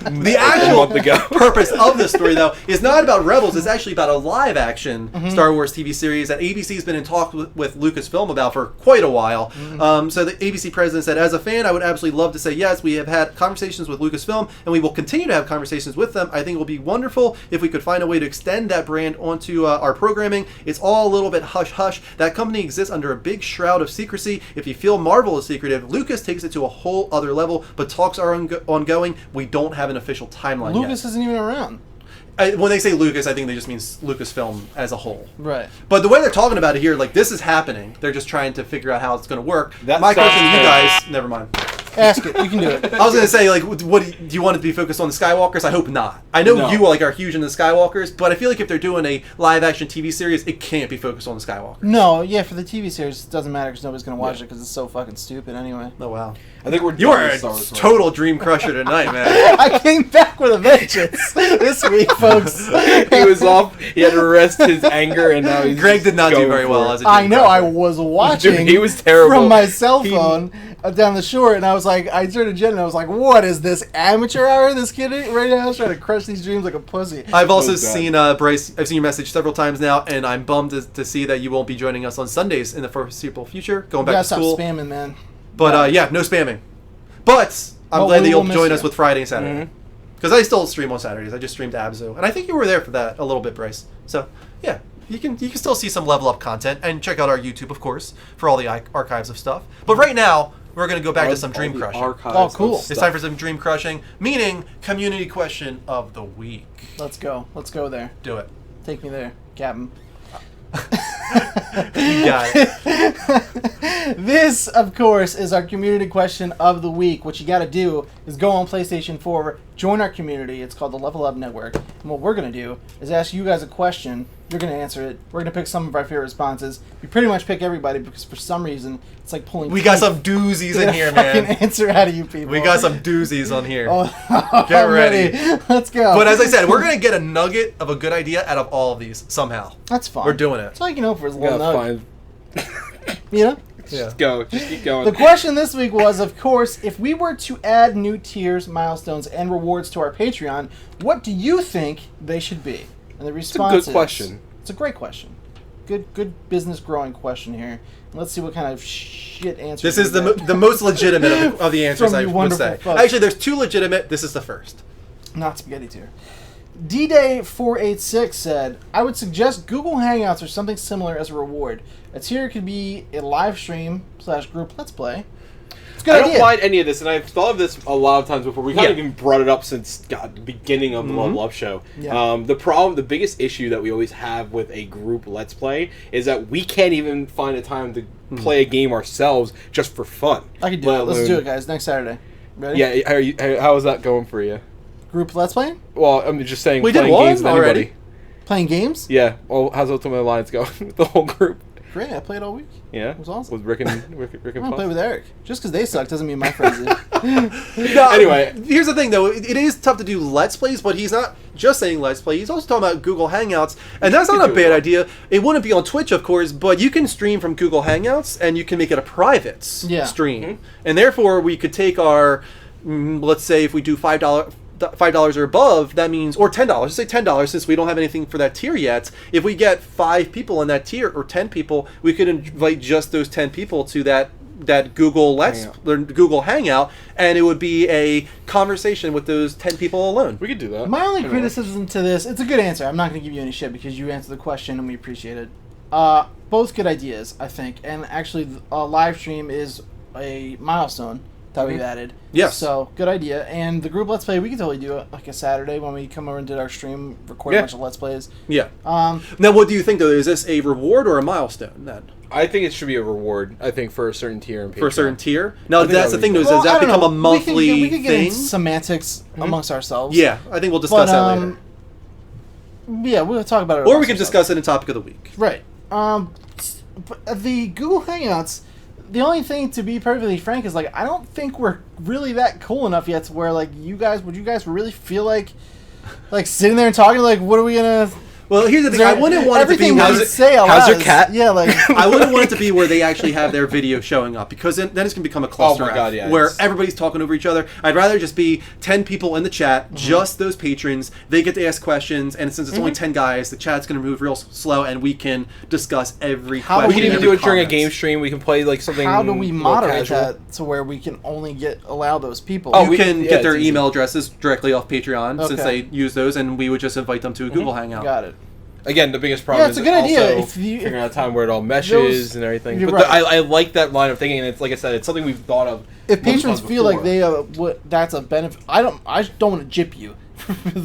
The a actual month ago. purpose of this story, though, is not about Rebels. It's actually about a live-action Star Wars TV series that ABC's been in talks with Lucasfilm about for quite a while. So the ABC president said, as a fan, I would absolutely love to say yes. We have had conversations with Lucasfilm, and we will continue to have conversations with them. I think it will be wonderful if we could find a way to extend that brand onto our programming. It's all a little bit hush-hush. That company exists under a big shroud of secrecy. If you feel Marvel is secretive, Lucas takes it to a whole other level, but talks are ongoing. We don't have an official timeline yet. Lucas isn't even around. When they say Lucas, I think they just mean Lucasfilm as a whole. Right. But the way they're talking about it here, like, this is happening. They're just trying to figure out how it's going to work. That My sounds question to you terrible. guys, never mind. Ask it. You can do it. I was going to say, like, what do you want it to be focused on the Skywalkers? I hope not. I know No. you like are huge into the Skywalkers, but I feel like if they're doing a live-action TV series, it can't be focused on the Skywalkers. No, yeah, for the TV series, it doesn't matter because nobody's going to watch it because it's so fucking stupid anyway. Oh, wow. I think we're You done are with a Star Wars. total dream crusher tonight, man. I came back with a vengeance this week, folks. He was off. He had to rest his anger, and now he's Greg did not do going very for well it. as a dream I know, I crusher. was watching Dude, he was terrible. from my cell He- phone down the shore, and I was like, I turned to Jen and I was like, what is this amateur hour this kid right now is trying to crush these dreams like a pussy. I've also So bad. seen Bryce. I've seen your message several times now, and I'm bummed to see that you won't be joining us on Sundays in the foreseeable future, going You back gotta to stop school. spamming, man. But yeah, no spamming. But I'm Well, glad that we will you'll miss join you. us with Friday and Saturday, because I still stream on Saturdays. I just streamed Abzu, and I think you were there for that a little bit, Bryce. So yeah, you can still see some level up content, and check out our YouTube, of course, for all the archives of stuff. But right now, we're gonna go back to some dream the crushing. archives Oh, of cool. stuff. It's time for some dream crushing, meaning community question of the week. Let's go. Let's go there. Do it. Take me there, Captain. You got it. This, of course, is our community question of the week. What you got to do is go on PlayStation 4, join our community. It's called the Level Up Network. And what we're going to do is ask you guys a question. You're going to answer it. We're going to pick some of our favorite responses. We pretty much pick everybody because for some reason it's like pulling. We got teeth some doozies to get in a here, fucking man. answer out of you people. We got some doozies on here. Oh, Get I'm ready. Let's go. But as I said, we're gonna get a nugget of a good idea out of all of these somehow. that's fun. We're doing it. That's all you can hope for is a You little gotta nugget. find. You know. Yeah. Just go. Just keep going. The question this week was, of course, if we were to add new tiers, milestones, and rewards to our Patreon, what do you think they should be? And the response good is, question. It's a great question. Good business growing question here. Let's see what kind of shit answers. This is we get. the most legitimate of the answers From I you would wonderful say. folks. Actually, there's two legitimate. This is the first. Not spaghetti tier. D-Day486 said, I would suggest Google Hangouts or something similar as a reward. A tier could be a live stream / group let's play. It's a good I don't idea. mind any of this, and I've thought of this a lot of times before. We haven't Yeah. even brought it up since the beginning of the Level Up show. Yeah. The biggest issue that we always have with a group Let's Play is that we can't even find a time to play a game ourselves just for fun. I can do Let it. Let's alone- do it, guys. Next Saturday. Ready? Yeah, how is that going for you? Group Let's Play? Well, I'm just saying We did playing one games with already. anybody. Playing games? Yeah. Well, how's Ultimate Alliance going with the whole group? Great. I played all week. Yeah. It was awesome. With Rick and I Puff? play with Eric. Just because they suck doesn't mean my friends do. No, Anyway. here's the thing, though. It is tough to do Let's Plays, but he's not just saying Let's Play. He's also talking about Google Hangouts, and that's not a do bad it. idea. It wouldn't be on Twitch, of course, but you can stream from Google Hangouts, and you can make it a private stream. And therefore, we could take our, let's say, if we do $5 or above, that means, or $10. Let's say $10, since we don't have anything for that tier yet. If we get 5 people in that tier, or 10 people, we could invite just those 10 people to that Google Google Hangout, and it would be a conversation with those 10 people alone. We could do that. My only Anyway. criticism to this, it's a good answer. I'm not going to give you any shit because you answered the question and we appreciate it. Both good ideas, I think. And actually, a live stream is a milestone that we've added. Yes. So, good idea. And the group Let's Play, we could totally do it like a Saturday when we come over and did our stream, record a bunch of Let's Plays. Yeah. Um, Now, what do you think, though? Is this a reward or a milestone, then? I think it should be a reward. I think for a certain tier in Patreon. For a certain tier? Now, think that's that the would thing, be though, is well, does that I don't become know. a monthly we can get thing? into semantics amongst ourselves. Yeah, I think we'll discuss that later. Yeah, we'll talk about it. Or we amongst can ourselves. discuss it in Topic of the Week. Right. But the Google Hangouts, the only thing, to be perfectly frank, is like I don't think we're really that cool enough yet to where like would you guys really feel like sitting there and talking like what are we gonna? Well, here's the thing. I wouldn't want it to be everything where we say out how's your loud is- cat? Yeah, like I wouldn't want it to be where they actually have their video showing up, because then it's going to become a cluster Oh my God, yeah, where it's- everybody's talking over each other. I'd rather just be 10 people in the chat, just those patrons. They get to ask questions, and since it's only 10 guys, the chat's going to move real slow, and we can discuss every How do question. We can even every do it during a comment. game stream. We can play like something. how do we more moderate casual. that to where we can only allow those people? Oh, You we- can yeah, get their it's easy. email addresses directly off Patreon, since Okay. they use those, and we would just invite them to a Google Hangout. got it. Again, the biggest problem it's is a good idea. also If you- figuring out a time where it all meshes Those- and everything. you're But right. I like that line of thinking, and it's like I said, it's something we've thought of. If multiple patrons times feel like before. that's a benefit, I just don't want to jip you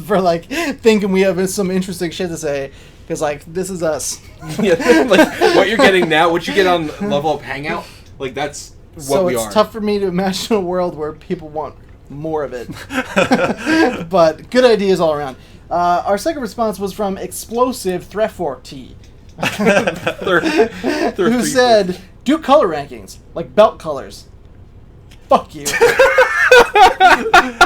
for like thinking we have some interesting shit to say because like this is us. Yeah, like what you're getting now, what you get on Level Up Hangout, like that's what So we it's are. tough for me to imagine a world where people want more of it. But good ideas all around. Our second response was from Explosive Threfork T, who said, "Do color rankings like belt colors." Fuck you.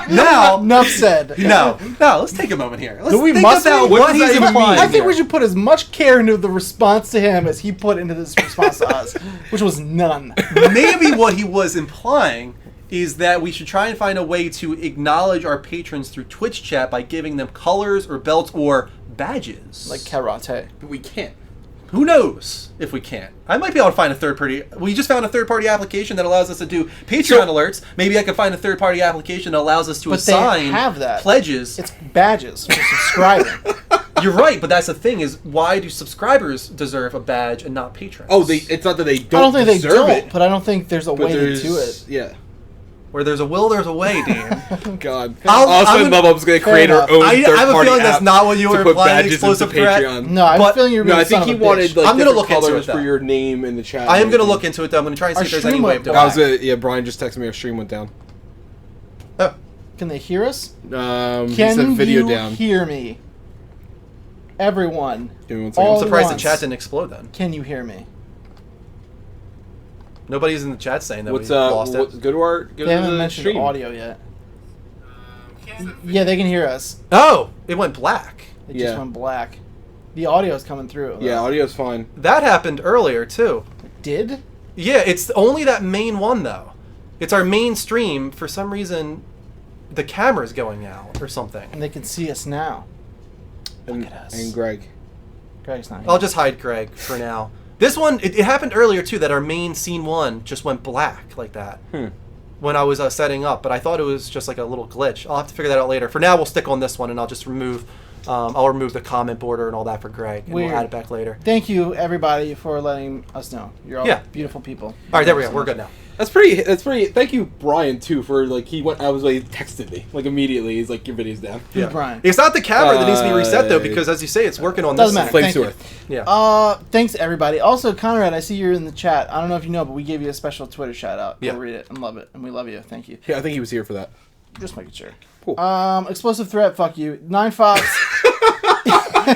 Now, Enough said. no, let's take a moment here. Let's Do we think must- about what what does that he's even implying mean? I think we here. should put as much care into the response to him as he put into this response to us, which was none. Maybe what he was implying is that we should try and find a way to acknowledge our patrons through Twitch chat by giving them colors or belts or badges. Like karate. But we can't. Who knows if we can? I might be able to find a third party. We just found a third party application that allows us to do Patreon alerts. Maybe I can find a third party application that allows us to But they assign have that. pledges. It's badges for subscribing. You're right, but that's the thing: is why do subscribers deserve a badge and not patrons? Oh, it's not that they I don't don't think they deserve don't, it, but I don't think there's a but way to there's do it. Yeah. Where there's a will, there's a way, Dan. God. I'm Also, gonna- Level Up's going to Fair create our enough. own I third have a party feeling that's app not what you to were put implying, badges into Explosive Threat. Patreon. No, I'm But- feeling you're No, being I a son think he of a wanted bitch. like I'm gonna different look into colors it, though. for your name in the chat. I am and going to everything. look into it, though. I'm going to try and see Our if there's stream any way went of doing black. it. Brian just texted me our stream went down. Oh. Can they hear us? He Can said video you down. hear me? Everyone, Give me 1 second. all I'm surprised the once. chat didn't explode then. Can you hear me? Nobody's in the chat saying that What's we lost it. go to our go They to haven't the mentioned stream. audio yet. Yeah, they can hear us. Oh, it went black. It Yeah. just went black. The audio's coming through. Yeah, audio's fine. That happened earlier, too. It did? Yeah, it's only that main one, though. It's our main stream. For some reason, the camera's going out or something. And they can see us now. And, at us. and Greg. Greg's not here. I'll just hide Greg for now. This one, it happened earlier, too, that our main scene one just went black like that. When I was setting up, but I thought it was just like a little glitch. I'll have to figure that out later. For now, we'll stick on this one, and I'll just remove I'll remove the comment border and all that for Greg, and Weird. we'll add it back later. Thank you, everybody, for letting us know. You're all beautiful people. All right, there we go. We're good now. That's pretty. Thank you, Brian, too, for like he texted me like immediately. He's like, your video's down. Yeah, Brian. It's not the camera that needs to be reset though, because as you say, it's working on Doesn't this. matter. Flame Thank you. Sword. Yeah. Thanks everybody. Also, Conrad, I see you're in the chat. I don't know if you know, but we gave you a special Twitter shout out. Yeah. We'll read it and love it, and we love you. Thank you. Yeah, I think he was here for that. Just making sure. Cool. Explosive threat. Fuck you. 9Fox.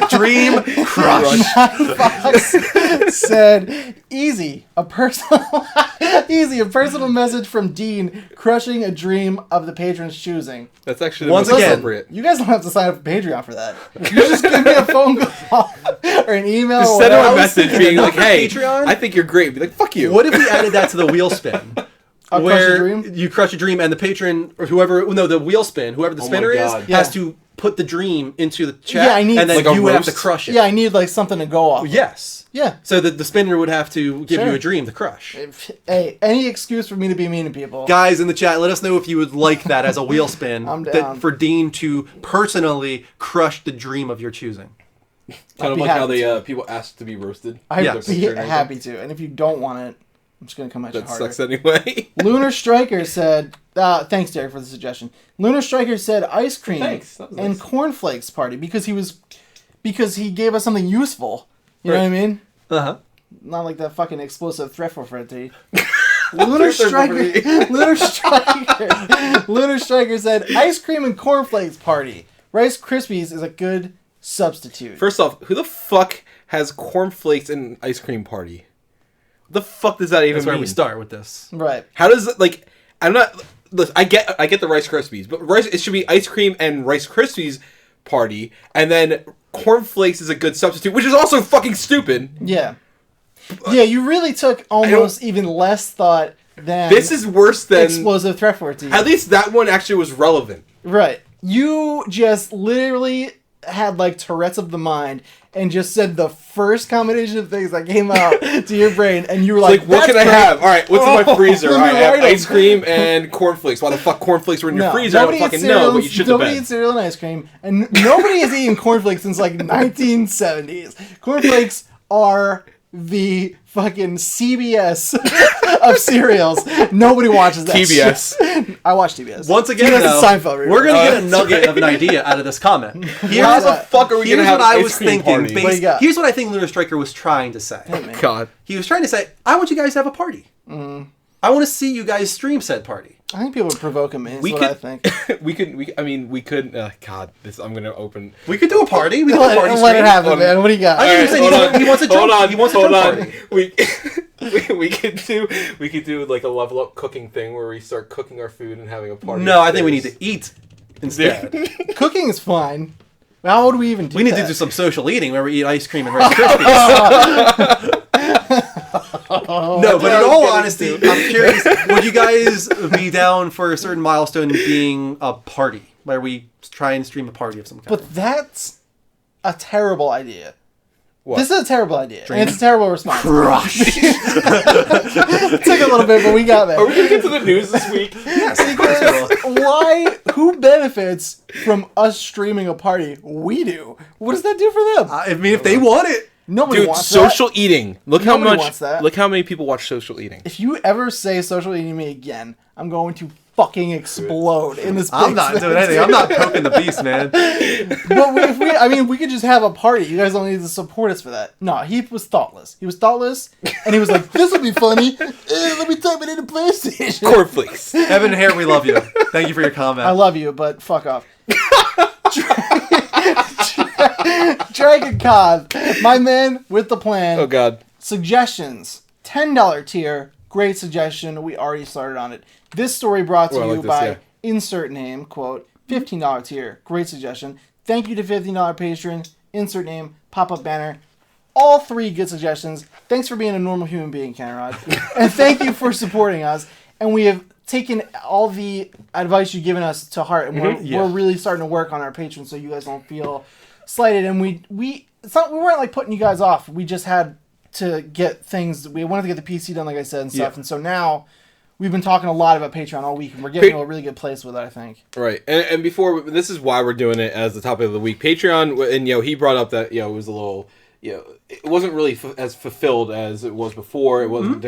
Dream crush. 9Fox said, "Easy, a personal message from Dean, crushing a dream of the patron's choosing." That's actually Once the most again, appropriate. You guys don't have to sign up for Patreon for that. You just give me a phone call or an email. Just or send him whatever. a message being like, "Hey, Patreon? I think you're great." Be like, "Fuck you." What if we added that to the wheel spin? I'll crush where a dream? you crush a dream and the patron or whoever, no, the wheel spin, whoever the Oh my spinner is, God. has Yeah. to put the dream into the chat, Yeah, I need- and then Like a you would have to roast? crush it. Yeah, I need like something to go off. Yes. Yeah. So that the spinner would have to give Sure. you a dream to crush. Hey, any excuse for me to be mean to people. Guys in the chat, let us know if you would like that as a wheel spin. I'm down. For Dean to personally crush the dream of your choosing. Kind of be like how happy they people ask to be roasted. I'd Yeah. be Picture and everything. happy to. And if you don't want it, I'm just going to come at you That harder. sucks anyway. Lunar Striker said, thanks, Derek, for the suggestion. Lunar Striker said ice cream Thanks, that was and nice. cornflakes party because he gave us something useful. You know what I mean? Uh-huh. Not like that fucking explosive threat for Freddy. Lunar Striker, Lunar Striker said ice cream and cornflakes party. Rice Krispies is a good substitute. First off, who the fuck has cornflakes and ice cream party? What the fuck does that even That's where mean? we start with this. Right. How does it like? I'm not. Listen, I get the Rice Krispies, but it should be ice cream and Rice Krispies party, and then cornflakes is a good substitute, which is also fucking stupid. Yeah. Yeah, you really took almost even less thought than This is worse than. explosive threat for it. At least that one actually was relevant. Right. You just literally had like Tourette's of the mind and just said the first combination of things that came out to your brain, and you were like, What can I "That's have? All right, what's in my Oh, freezer? let All me right, I have write 'em. ice cream and cornflakes. Why the fuck cornflakes were in your No, freezer? I don't nobody eats fucking know, cereal. but you should have Nobody been. eats cereal and ice cream, and nobody has eaten cornflakes since like 1970s. Cornflakes are the fucking CBS of cereals. Nobody watches that TBS. shit. I watch TBS. Once again, TBS is though, Seinfeld reboot. we're going to get a that's nugget right. of an idea out of this comment. How Here's, the fuck are we here's gonna have what I an was ice cream thinking. party? What do you got? Here's what I think Lunar Striker was trying to say. Hey, man. God. He was trying to say, I want you guys to have a party. I want to see you guys stream said party. I think people would provoke him. Is We what could- I think. we could. God, I'm gonna open. We could do a party. We could do a Let, party let it stream. happen, man. What do you got? I think you're saying he wants a hold joke. on, He wants a hold joke on. party. We could do like a level up cooking thing where we start cooking our food and having a party. No, I think we need upstairs. to eat instead. Cooking is fine. How would we even do We need that? to do some social eating where we eat ice cream and Rice Krispies. No, but in all honesty, I'm curious, would you guys be down for a certain milestone being a party where we try and stream a party of some kind? But that's a terrible idea. What? This is a terrible idea. Dream. And it's a terrible response. Crush. It took a little bit, but we got there. Are we gonna get to the news this week? Yes, of course we will. Why? Who benefits from us streaming a party? We do. What does that do for them? I mean, if they want it. Nobody Dude, wants social that. eating. Look Nobody how much. wants that. Look how many people watch social eating. If you ever say social eating to me again, I'm going to fucking explode in this. I'm not basement. doing anything. I'm not poking the beast, man. But we could just have a party. You guys don't need to support us for that. No, he was thoughtless. He was thoughtless, and he was like, "This will be funny. Let me type it into PlayStation." Cornflakes. Evan Hare, we love you. Thank you for your comment. I love you, but fuck off. Dragon Cod, my man with the plan. Oh God. Suggestions. $10 tier. Great suggestion. We already started on it. This story brought to Oh, I you like this, by yeah. insert name, quote, $15 tier. Great suggestion. Thank you to $15 patron, insert name, pop-up banner. All three good suggestions. Thanks for being a normal human being, Kenrod. And thank you for supporting us. And we have taken all the advice you've given us to heart, and we're really starting to work on our patrons so you guys don't feel slighted. And we weren't like putting you guys off. We just had to get things. We wanted to get the PC done, like I said, and stuff. Yeah. And so now we've been talking a lot about Patreon all week, and we're getting to a really good place with it, I think. Right, and before this is why we're doing it as the topic of the week. Patreon, and he brought up that it was a little, it wasn't really as fulfilled as it was before. It wasn't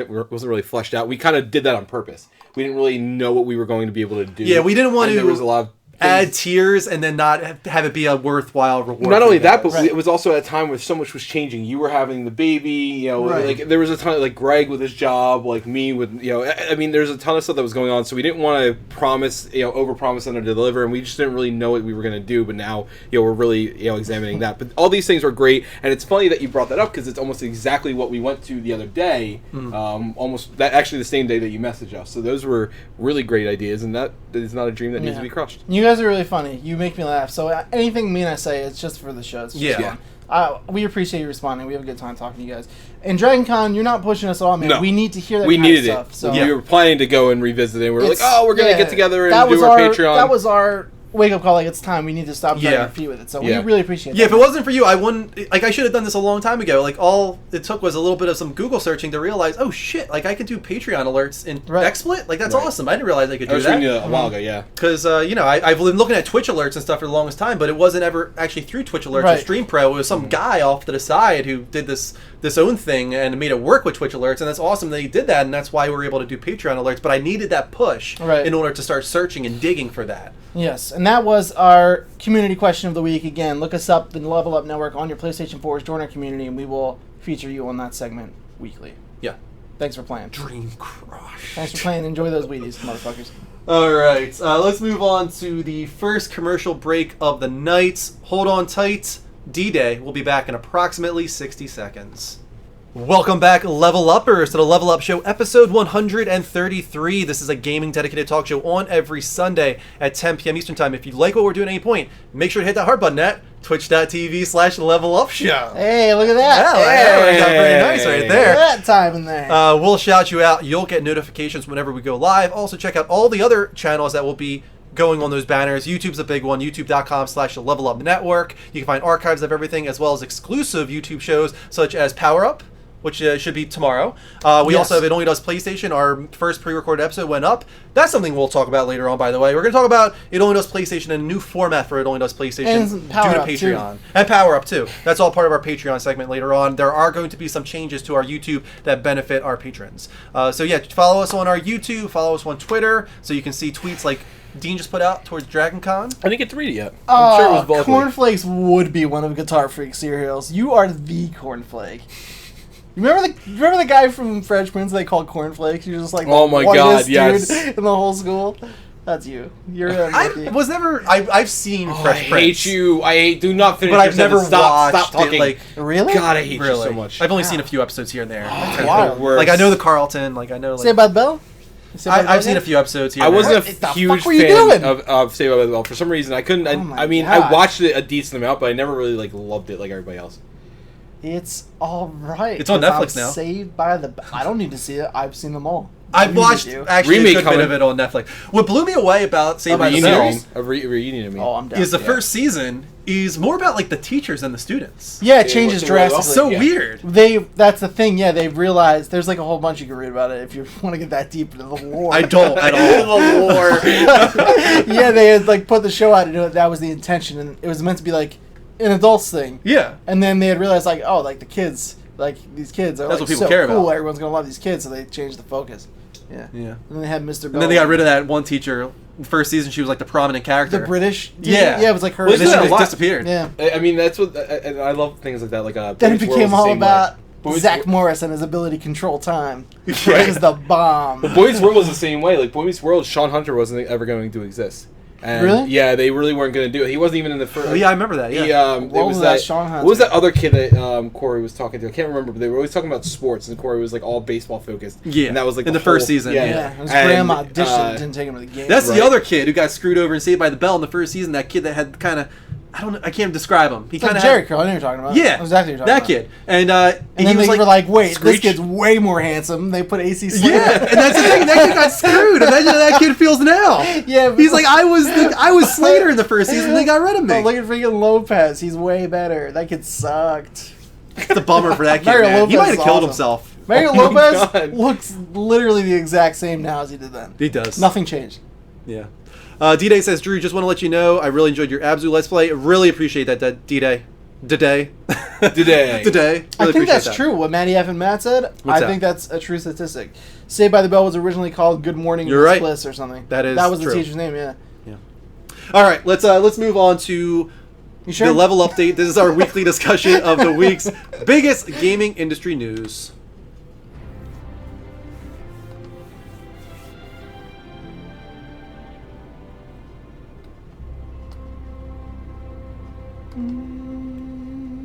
really fleshed out. We kind of did that on purpose. We didn't really know what we were going to be able to do. Yeah, we didn't want to. There was a lot of add tiers and then not have it be a worthwhile reward. Not only that, but Right. it was also at a time where so much was changing. You were having the baby, Right. like there was a ton of like Greg with his job, like me with I mean, there's a ton of stuff that was going on. So we didn't want to promise, overpromise and underdeliver, and we just didn't really know what we were going to do. But now, we're really examining that. But all these things were great, and it's funny that you brought that up because it's almost exactly what we went to the other day. Almost that actually the same day that you messaged us. So those were really great ideas, and that is not a dream that needs to be crushed. You guys are really funny. You make me laugh. So anything me and I say, it's just for the show. It's just Yeah. fun. We appreciate you responding. We have a good time talking to you guys. And Dragon Con, you're not pushing us at all, man. No. We need to hear that We kind needed of stuff. So it. We were planning to go and revisit it. We were like, we're going to get together and do our Patreon. That was our wake-up call. Like, it's time. We need to stop dragging Yeah. our feet with it. So Yeah. we really appreciate Yeah, that. if it wasn't for you, I wouldn't. Like, I should have done this a long time ago. Like, all it took was a little bit of some Google searching to realize, oh shit, like I can do Patreon alerts in Right. XSplit. Like, that's Right. awesome. I didn't realize I could I do was that. reading it a while ago, yeah. Because I've been looking at Twitch alerts and stuff for the longest time, but it wasn't ever actually through Twitch alerts or Right. Stream Pro. It was some guy off to the side who did this own thing and made it work with Twitch alerts, and that's awesome that he did that, and that's why we were able to do Patreon alerts. But I needed that push Right. in order to start searching and digging for that. Yes, and that was our community question of the week. Again, look us up, the Level Up Network, on your PlayStation 4s, join our community, and we will feature you on that segment weekly. Yeah. Thanks for playing. Dream Crush. Thanks for playing. Enjoy those Wheaties, motherfuckers. All right, let's move on to the first commercial break of the night. Hold on tight. D-Day will be back in approximately 60 seconds. Welcome back, Level Uppers, to the Level Up Show, episode 133. This is a gaming dedicated talk show on every Sunday at 10 p.m. Eastern Time. If you like what we're doing at any point, make sure to hit that heart button at twitch.tv/Level Up Show. Hey, look at that. That got pretty nice right Look there. at that time in there. We'll shout you out. You'll get notifications whenever we go live. Also, check out all the other channels that will be going on those banners. YouTube's a big one, youtube.com/levelupnetwork. You can find archives of everything as well as exclusive YouTube shows such as Power Up, which should be tomorrow. We Yes. also have It Only Does PlayStation. Our first pre-recorded episode went up. That's something we'll talk about later on, by the way. We're going to talk about It Only Does PlayStation and a new format for It Only Does PlayStation And Power due to Up, Patreon. too. And Power Up, too. That's all part of our Patreon segment later on. There are going to be some changes to our YouTube that benefit our patrons. So yeah, follow us on our YouTube. Follow us on Twitter so you can see tweets like Dean just put out towards Dragon Con. I didn't get to read it yet. I'm sure it was lovely. Cornflakes would be one of Guitar Freak cereals. You are the cornflake. You remember the guy from Fresh Prince they called Cornflakes? You're just like Oh my the God, whitest yes. dude in the whole school. That's you. You're unlucky. I was never. I've seen Oh, I Fresh hate Prince, you. do not finish but your I've never sentence. Stop watched talking. it. Like Really? God, I hate you really, so much. I've only seen a few episodes here and there. wow. Like I know the Carlton. Like I know. Say Like, about Bell? Say About Bell I've seen yet? a few episodes here. I and there. wasn't What a the huge fuck were you fan doing? of Saved by the Bell. For some reason, I couldn't. Oh my I mean, God. I watched it a decent amount, but I never really loved it like everybody else. It's all right. It's on 'cause Netflix I'm now. Saved by the Bell. I don't need to see it. I've seen them all. I've You watched do. actually Remake a good bit coming. of it on Netflix. What blew me away about Saved by the Reunion, Bell I mean. A reunion, I mean. Oh, I'm down. is the Yeah. first season is more about like the teachers and the students. Yeah, it changes what's the really drastically. So Yeah. weird. That's the thing. Yeah, they've realized there's like a whole bunch you can read about it if you want to get that deep into the lore. I don't at all. The lore. Yeah, they had like put the show out and that was the intention, and it was meant to be like an adults thing. Yeah. And then they had realized like, oh, like the kids, like these kids are That's like what people so care cool. about. Everyone's gonna love these kids, so they changed the focus. Yeah. Yeah. And then they had Mr. Bell. And then they got rid of that one teacher. First season, she was like the prominent character. the British. Yeah. Yeah, it was like her. Well, And then isn't she that a just lot? disappeared. Yeah. I mean, that's what. And I love things like that. Like Then it Boy Meets World became was the all same way. about Boy Meets Zach World- Morris and his ability to control time. Yeah. Which is the bomb. Boy Meets World was the same way. Like Boy Meets World, Sean Hunter wasn't ever going to exist. And Really? Yeah, they really weren't going to do it. He wasn't even in the first. Oh, yeah, I remember that. Yeah. He, it What was was that that. Sean Hunter? What was that other kid that Corey was talking to? I can't remember, but they were always talking about sports, and Corey was like all baseball focused. Yeah, and that was like in the whole- first season, yeah. Yeah, his And, grandma ditched him and didn't take him to the game. That's Right. the other kid who got screwed over and Saved by the Bell in the first season. That kid that had kind of, I don't know, I can't describe him. He It's like kind of Jericho. I know what you're talking about. Yeah, I know exactly what you're talking that about. kid. And And he then was they were like, wait, Screech? this kid's way more handsome. They put AC Slater. Yeah, and that's the thing. That kid got screwed. Imagine how that kid feels now. Yeah, but- He's like, I was Slater in the first season. They got rid of me. But look at freaking Lopez. He's way better. That kid sucked. It's a bummer for that kid. Mario Man. He Lopez might have is killed awesome. himself. Mario Oh my Lopez God. looks literally the exact same now as he did then. He does. Nothing changed. Yeah. D-Day says, Drew, just want to let you know, I really enjoyed your Abzu Let's Play. Really appreciate that, D-Day. Today. Today. Really I think appreciate that's that. true. What Matty F and Matt said, What's I that? think that's a true statistic. Saved by the Bell was originally called Good Morning You're right. Bliss or something. That is That was the true. teacher's name, yeah. All right, let's move on to You sure? the level update. This is our weekly discussion of the week's biggest gaming industry news.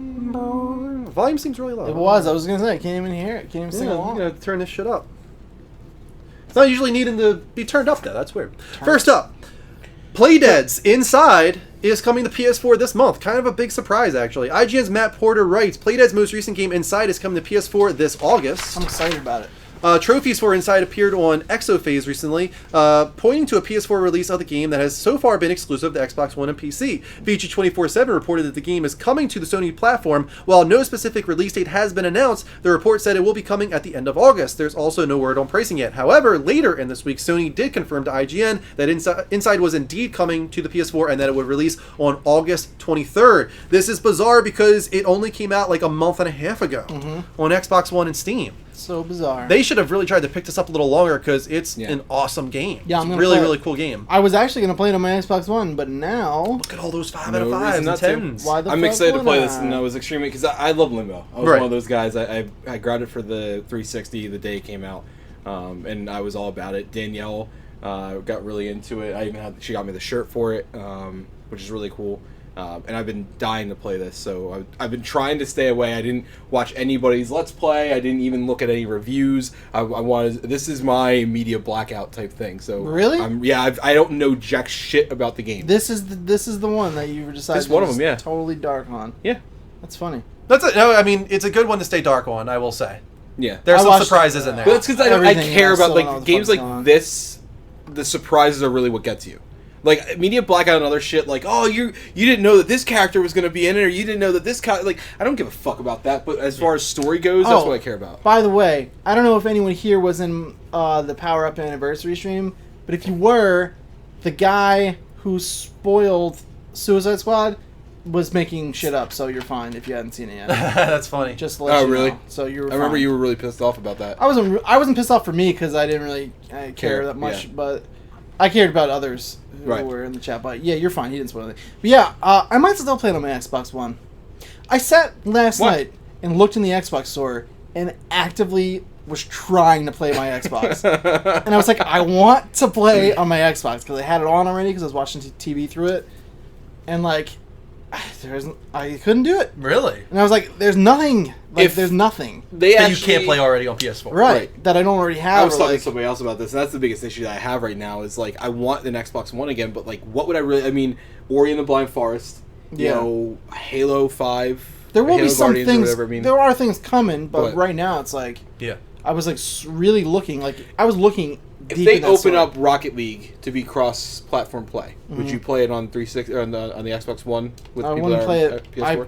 Volume seems really low. It was. I was going to say, I can't even hear it. Can't even sing Yeah, I'm along. gonna turn this shit up. It's not usually needing to be turned up though. That's weird. First up, Playdead's Inside is coming to PS4 this month. Kind of a big surprise, actually. IGN's Matt Porter writes, Playdead's most recent game, Inside, is coming to PS4 this August. I'm excited about it. Trophies for Inside appeared on Exophase recently, pointing to a PS4 release of the game that has so far been exclusive to Xbox One and PC. VG247 reported that the game is coming to the Sony platform. While no specific release date has been announced, the report said it will be coming at the end of August. There's also no word on pricing yet. However, later in this week, Sony did confirm to IGN that Inside was indeed coming to the PS4 and that it would release on August 23rd. This is bizarre because it only came out like a month and a half ago on Xbox One and Steam. So bizarre. They should have really tried to pick this up a little longer because it's Yeah. an awesome game. Yeah, it's I'm a gonna really, play it. really cool game. I was actually going to play it on my Xbox One, but now... Look at all those 5 No out of 5s reason and not to. 10s. Why the I'm fuck excited to play would this, I? and I was extremely because I love Limbo. I was Right. one of those guys. I grabbed it for the 360 the day it came out, and I was all about it. Danielle got really into it. She got me the shirt for it, which is really cool. And I've been dying to play this, so I've been trying to stay away. I didn't watch anybody's Let's Play. I didn't even look at any reviews. I wanted. This is my media blackout type thing. So Really? I don't know jack shit about the game. This is the one that you decided This is one to of them, just yeah. totally dark on. Yeah, That's funny. That's it. No, I mean, it's a good one to stay dark on, I will say. yeah. There's I some watched- surprises in there. But that's because I Everything, care yeah, about still don't know like what the games fuck's like going on. this. The surprises are really what gets you. Like media blackout and other shit. Like, oh, you didn't know that this character was going to be in it, or you didn't know that this like I don't give a fuck about that. But as far as story goes, that's Oh. what I care about. By the way, I don't know if anyone here was in the Power Up anniversary stream, but if you were, the guy who spoiled Suicide Squad was making shit up, so you're fine if you hadn't seen it yet. That's funny. Just to let Oh, you really? know. So you were I remember fine. you were really pissed off about that. I wasn't pissed off for me because I didn't really care Care, that much, yeah. but I cared about others who Right. were in the chat. But yeah, you're fine. He didn't spoil it. But yeah, I might still play it on my Xbox One. I sat last What? night and looked in the Xbox store and actively was trying to play my Xbox. And I was like, I want to play on my Xbox because I had it on already because I was watching TV through it. And like, I couldn't do it. Really? And I was like, there's nothing. Like, If- there's nothing. They That actually, you can't play already on PS4. Right. That I don't already have. I was or, talking like, to somebody else about this, and that's the biggest issue that I have right now. Is like I want an Xbox One again, but like, what would I really? I mean, Ori and the Blind Forest. You Yeah. know, Halo 5. There will be Halo some Guardians or things. whatever, I mean, There are things coming, but What? right now it's like Yeah. I was like really looking. Like I was looking. if deep they in that open story. up Rocket League to be cross-platform play, would Mhm. you play it on 360 or on the Xbox One with I people want that to are play at it. PS4? I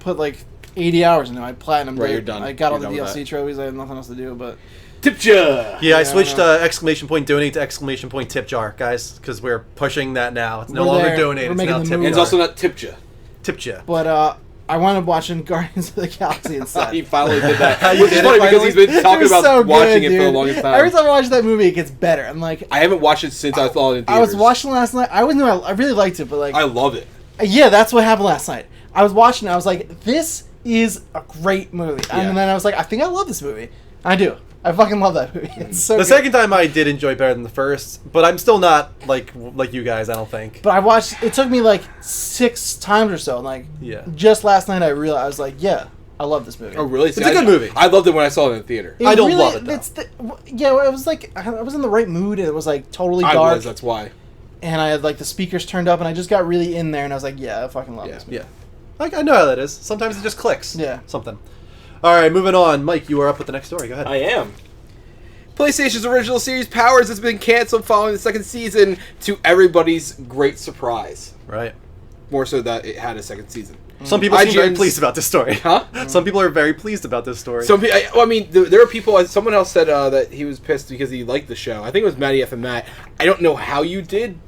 put like 80 hours into it. I platinum. Right, you're done. I got all You're the done with DLC that. trophies. I have nothing else to do. But Tipja. Yeah, I I switched know. exclamation point donate to exclamation point tip jar, guys, because we're pushing that now. It's no We're longer there. donate. We're It's making now the tip move. And it's jar. also not Tipja. tip jar. but I wanted watching Guardians of the Galaxy instead. He finally did that. You Which is did funny it because he's been It talking was about so watching good, it for the dude. longest time. Every time I watch that movie, it gets better. I'm like, I haven't watched it since I saw it in I theaters. was watching last night. I really liked it, but like, I love it. yeah, that's what happened last night. I was watching. I was like, this is a great movie, Yeah. and then I was like, I think I love this movie. I do. I fucking love that movie. It's so The good. second time I did enjoy better than the first, but I'm still not like you guys. I don't think. But I watched. It took me like 6 times or so. And like, Yeah. just last night I realized I was like, yeah, I love this movie. Oh, really? It's a good movie. I loved it when I saw it in the theater. It I don't love it, though. It's yeah, it was like I was in the right mood, and it was like totally I dark, was, that's why. and I had like the speakers turned up, and I just got really in there, and I was like, yeah, I fucking love Yeah. this movie. Yeah. I know how that is. Sometimes it just clicks. Yeah. Something. All right, moving on. Mike, you are up with the next story. Go ahead. I am. PlayStation's original series Powers has been canceled following the second season to everybody's great surprise. Right. More so that it had a second season. Some people seem very IGN's pleased about this story. Huh? Some people are very pleased about this story. I mean, there are people. Someone else said that he was pissed because he liked the show. I think it was Matty F and Matt. I don't know how you did.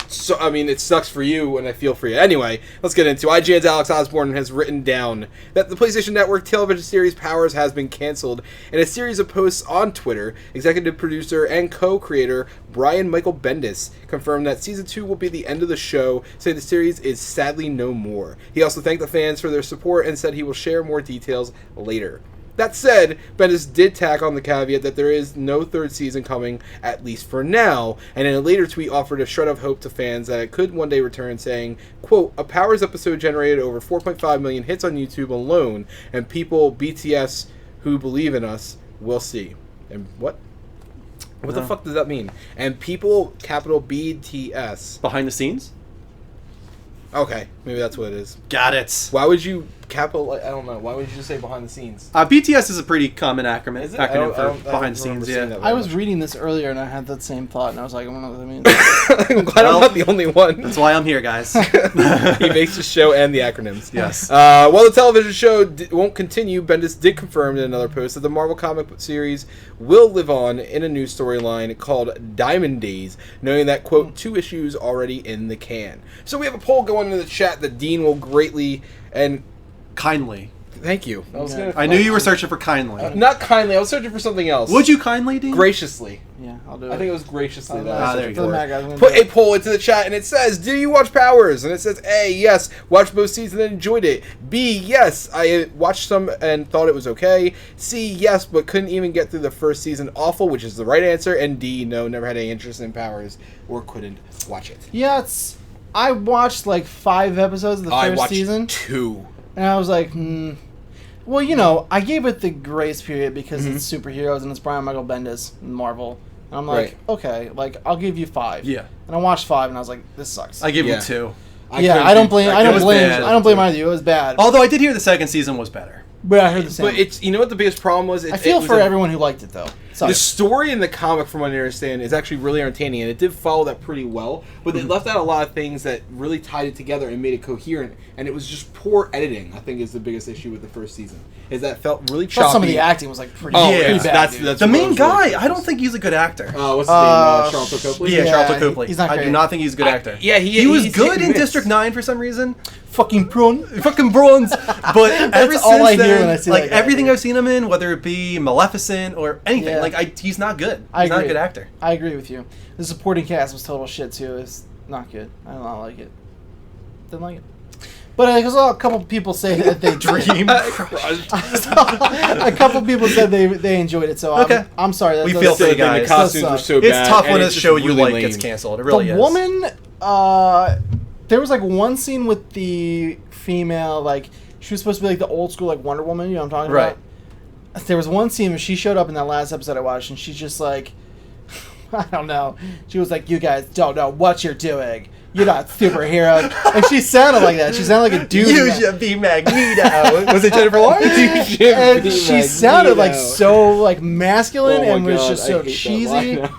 So I mean, it sucks for you, and I feel for you. Anyway, let's get into IGN's Alex Osborne has written down that the PlayStation Network television series Powers has been canceled. In a series of posts on Twitter, executive producer and co-creator Brian Michael Bendis confirmed that season 2 will be the end of the show, saying the series is sadly no more. He also thanked the fans for their support and said he will share more details later. That said, Bendis did tack on the caveat that there is no third season coming, at least for now, and in a later tweet offered a shred of hope to fans that it could one day return, saying, quote, a Powers episode generated over 4.5 million hits on YouTube alone, and people, BTS, who believe in us, will see. And what? What the fuck does that mean? And people, capital BTS. Behind the scenes? Okay, maybe that's what it is. Got it. Why would you capital? I don't know. Why would you just say behind the scenes? BTS is a pretty common acronym, Is it? I don't for behind the remember scenes, seeing yeah. that I was reading this earlier and I had that same thought, and I was like, I don't know what that means. I'm glad I'm not the only one. That's why I'm here, guys. He makes the show and the acronyms. Yes. While the television show won't continue, Bendis did confirm in another post that the Marvel comic book series will live on in a new storyline called Diamond Days, knowing that, quote, 2 issues already in the can. So we have a poll going in the chat that Dean will greatly and... Kindly. Thank you. I knew you were searching for kindly. Not kindly. I was searching for something else. Would you kindly, Dean? Graciously. Yeah, I'll do it. I think it was graciously that I was there you searching go. for. Guys, I'm gonna Put do a it. poll into the chat, and it says, do you watch Powers? And it says A, yes, watched both seasons and enjoyed it. B, yes, I watched some and thought it was okay. C, yes, but couldn't even get through the first season. Awful, which is the right answer. And D, no, never had any interest in Powers or couldn't watch it. Yeah, I watched like 5 episodes of the I first watched season, 2. and I was like, Well, you know, I gave it the grace period because Mm-hmm. it's superheroes and it's Brian Michael Bendis and Marvel. And I'm like, Right. okay, like I'll give you 5. Yeah. And I watched 5 and I was like, this sucks. I give Yeah. you 2. I don't blame. I It don't was blame. bad. I don't blame either of you. It was bad. Although I did hear the second season was better. But I heard the same. But it's, you know what the biggest problem was? I feel for everyone who liked it though. Sorry. The story in the comic, from what I understand, is actually really entertaining, and it did follow that pretty well. But they left out a lot of things that really tied it together and made it coherent. And it was just poor editing. I think is the biggest issue with the first season. Is that it felt really I choppy. thought some of the acting was like pretty, Oh, Yeah. pretty yeah, bad. that's dude. that's The what main was really guy, I confusing. don't think he's a good actor. What's his name? Charlton Copley. Yeah, Yeah, Charlton Copley. he's not I do great. not think he's a good actor. yeah, he was he's good hit in and miss. District 9 for some reason. Fucking prawn. Fucking bronze. But ever all since I hear then, when I see like that guy, everything dude. I've seen him in, whether it be Maleficent or anything, Yeah. like he's not good. I He's not a agree. good actor. I agree with you. The supporting cast was total shit too. It's not good. I don't like it. Didn't like it. But because a couple people say that they Dream. a couple people said they enjoyed it. So Okay. I'm sorry. That We does- feel for you Said that guys. the costumes Does were suck. so It's bad. tough and when a it's just show you really like lame. gets canceled. It really the is. woman, there was like one scene with the female, like she was supposed to be like the old school like Wonder Woman. You know what I'm talking Right. about? There was one scene where she showed up in that last episode I watched, and she's just like, I don't know. She was like, "You guys don't know what you're doing. You're not superheroes." And she sounded like that. She sounded like a dude. You should be Magneto. Was it Jennifer Lawrence? And she sounded like Magneto. so like masculine Oh my and was God, just I so hate that cheesy. line now.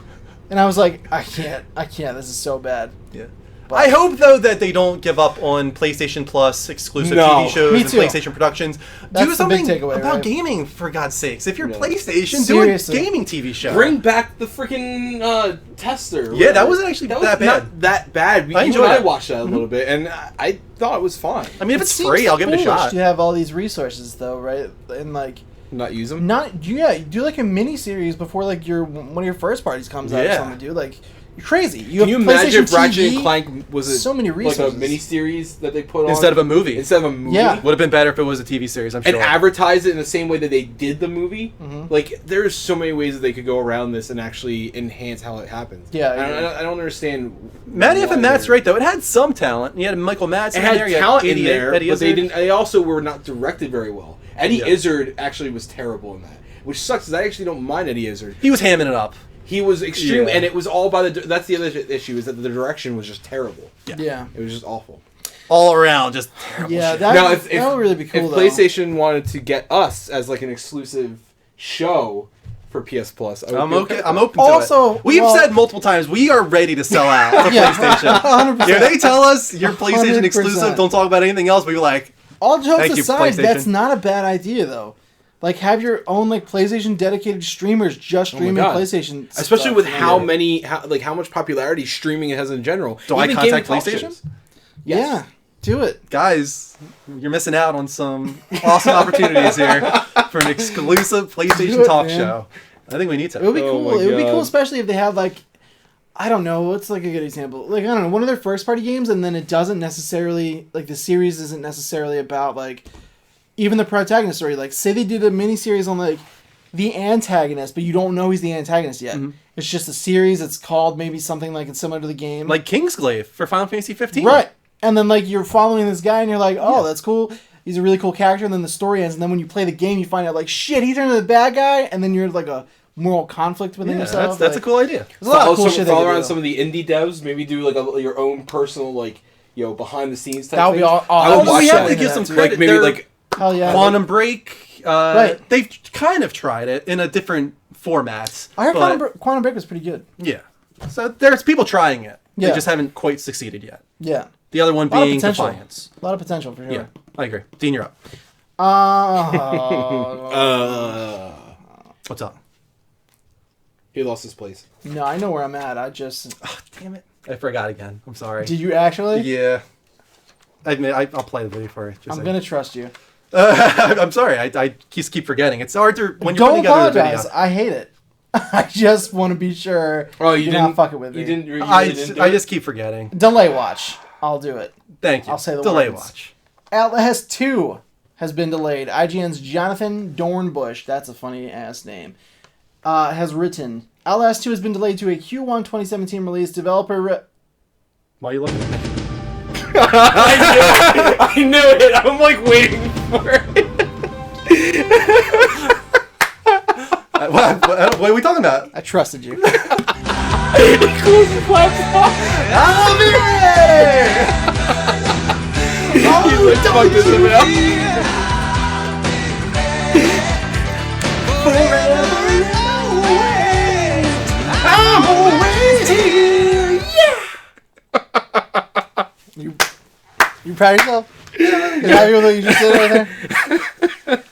And I was like, I can't. This is so bad. Yeah. I hope though that they don't give up on PlayStation Plus exclusive No. TV shows Me and too. PlayStation productions. That's Do the something big takeaway, about right? gaming, for God's sakes. If you're No. PlayStation, Seriously. do a gaming TV show. Bring back the freaking tester. Yeah, that wasn't actually that bad. Not that bad. I enjoyed I it. watched that a little bit, and I thought it was fine. I mean, if It it's seems free, I'll give it a foolish shot. to have all these resources though, right? And like Not use them. you do like a mini series before like one of your first parties comes out or Yeah. something, dude. Like you're crazy. Can you have imagine if PlayStation Ratchet TV, and Clank was so many like a resources. miniseries that they put on Instead of a movie. Instead of a movie, Yeah. Would have been better if it was a TV series, I'm sure. and advertise it in the same way that they did the movie. Mhm. Like there's so many ways that they could go around this and actually enhance how it happens. Yeah, I don't understand. Matty F why and Matt's they're- right, though. It had some talent. You had Michael Madsen It in had there. You had talent in 88, there, Eddie but they Izzard. didn't. They also were not directed very well. Eddie Yeah. Izzard actually was terrible in that, which sucks. Because I actually don't mind Eddie Izzard. He was hamming it up. He was extreme, Yeah. and it was all by the. That's the other issue is that the direction was just terrible. Yeah. It was just awful. All around, just terrible Yeah, shit. that, Now, that would really be cool if though. PlayStation wanted to get us as like an exclusive show for PS Plus, I would I'm be okay. with I'm that. open to Also, it. We've well- said multiple times we are ready to sell out for Yeah, PlayStation. 100%. If they tell us you're PlayStation 100%. exclusive, don't talk about anything else, we'll be like, All jokes Thank you, aside, that's PlayStation. not a bad idea though. Like, have your own like PlayStation dedicated streamers just streaming God. PlayStation, Especially stuff. with how much popularity streaming has in general. Do I Even contact gaming talk PlayStation? shows. Yeah, do it. Guys, you're missing out on some awesome opportunities here for an exclusive PlayStation Do it, talk man. show. I think we need It would to. be Oh cool. my It would be cool, God. especially if they have like, I don't know, what's like a good example? Like, I don't know, one of their first party games, and then it doesn't necessarily like the series isn't necessarily about like even the protagonist story. Like, say they did a mini series on like the antagonist, but you don't know he's the antagonist yet. Mm-hmm. It's just a series. It's called maybe something like it's similar to the game, Like Kingsglaive for Final Fantasy 15. right. And then like you're following this guy, and you're like, oh, that's cool. He's a really cool character, and then the story ends. And then when you play the game, you find out like shit, he turned into the bad guy, and then you're like a moral conflict within Yeah, yourself. that's a like, cool idea. There's a lot Follow, of cool shit they follow could around do. some of the indie devs. Maybe do like your own personal behind the scenes type. That would be things. all. I Oh, would we watch have that. to give some too. credit. Like maybe They're- like Hell yeah. Quantum Break. Right. They've kind of tried it in a different formats. I heard but, Quantum Break was pretty good. Yeah. So there's people trying it. Yeah. They just haven't quite succeeded yet. Yeah. The other one A lot of being potential. Defiance. A lot of potential for sure. Yeah, I agree. Dean, you're up. What's up? he lost his place. No, I know where I'm at. I just. Oh, damn it. I forgot again. I'm sorry. Did you actually? Yeah. I'll play the video for you. Just I'm like- gonna trust you. I'm sorry. I just keep forgetting. It's hard to when you're Don't putting together the apologize. video. I hate it. I just want to be sure. Oh, you you're didn't not fucking with me. You didn't. You I really didn't do I it? just keep forgetting. Delay watch. I'll do it. Thank you. I'll say the delay words. watch. Outlast 2 has been delayed. IGN's Jonathan Dornbush, that's a funny ass name, has written Outlast 2 has been delayed to a Q1 2017 release. Developer. Why are you looking at me? I knew it. I'm like waiting for it. What are we talking about? I trusted you. Close the laptop. I'm here! He's like, fuck this about. You proud of yourself? You happy with what you just did right there?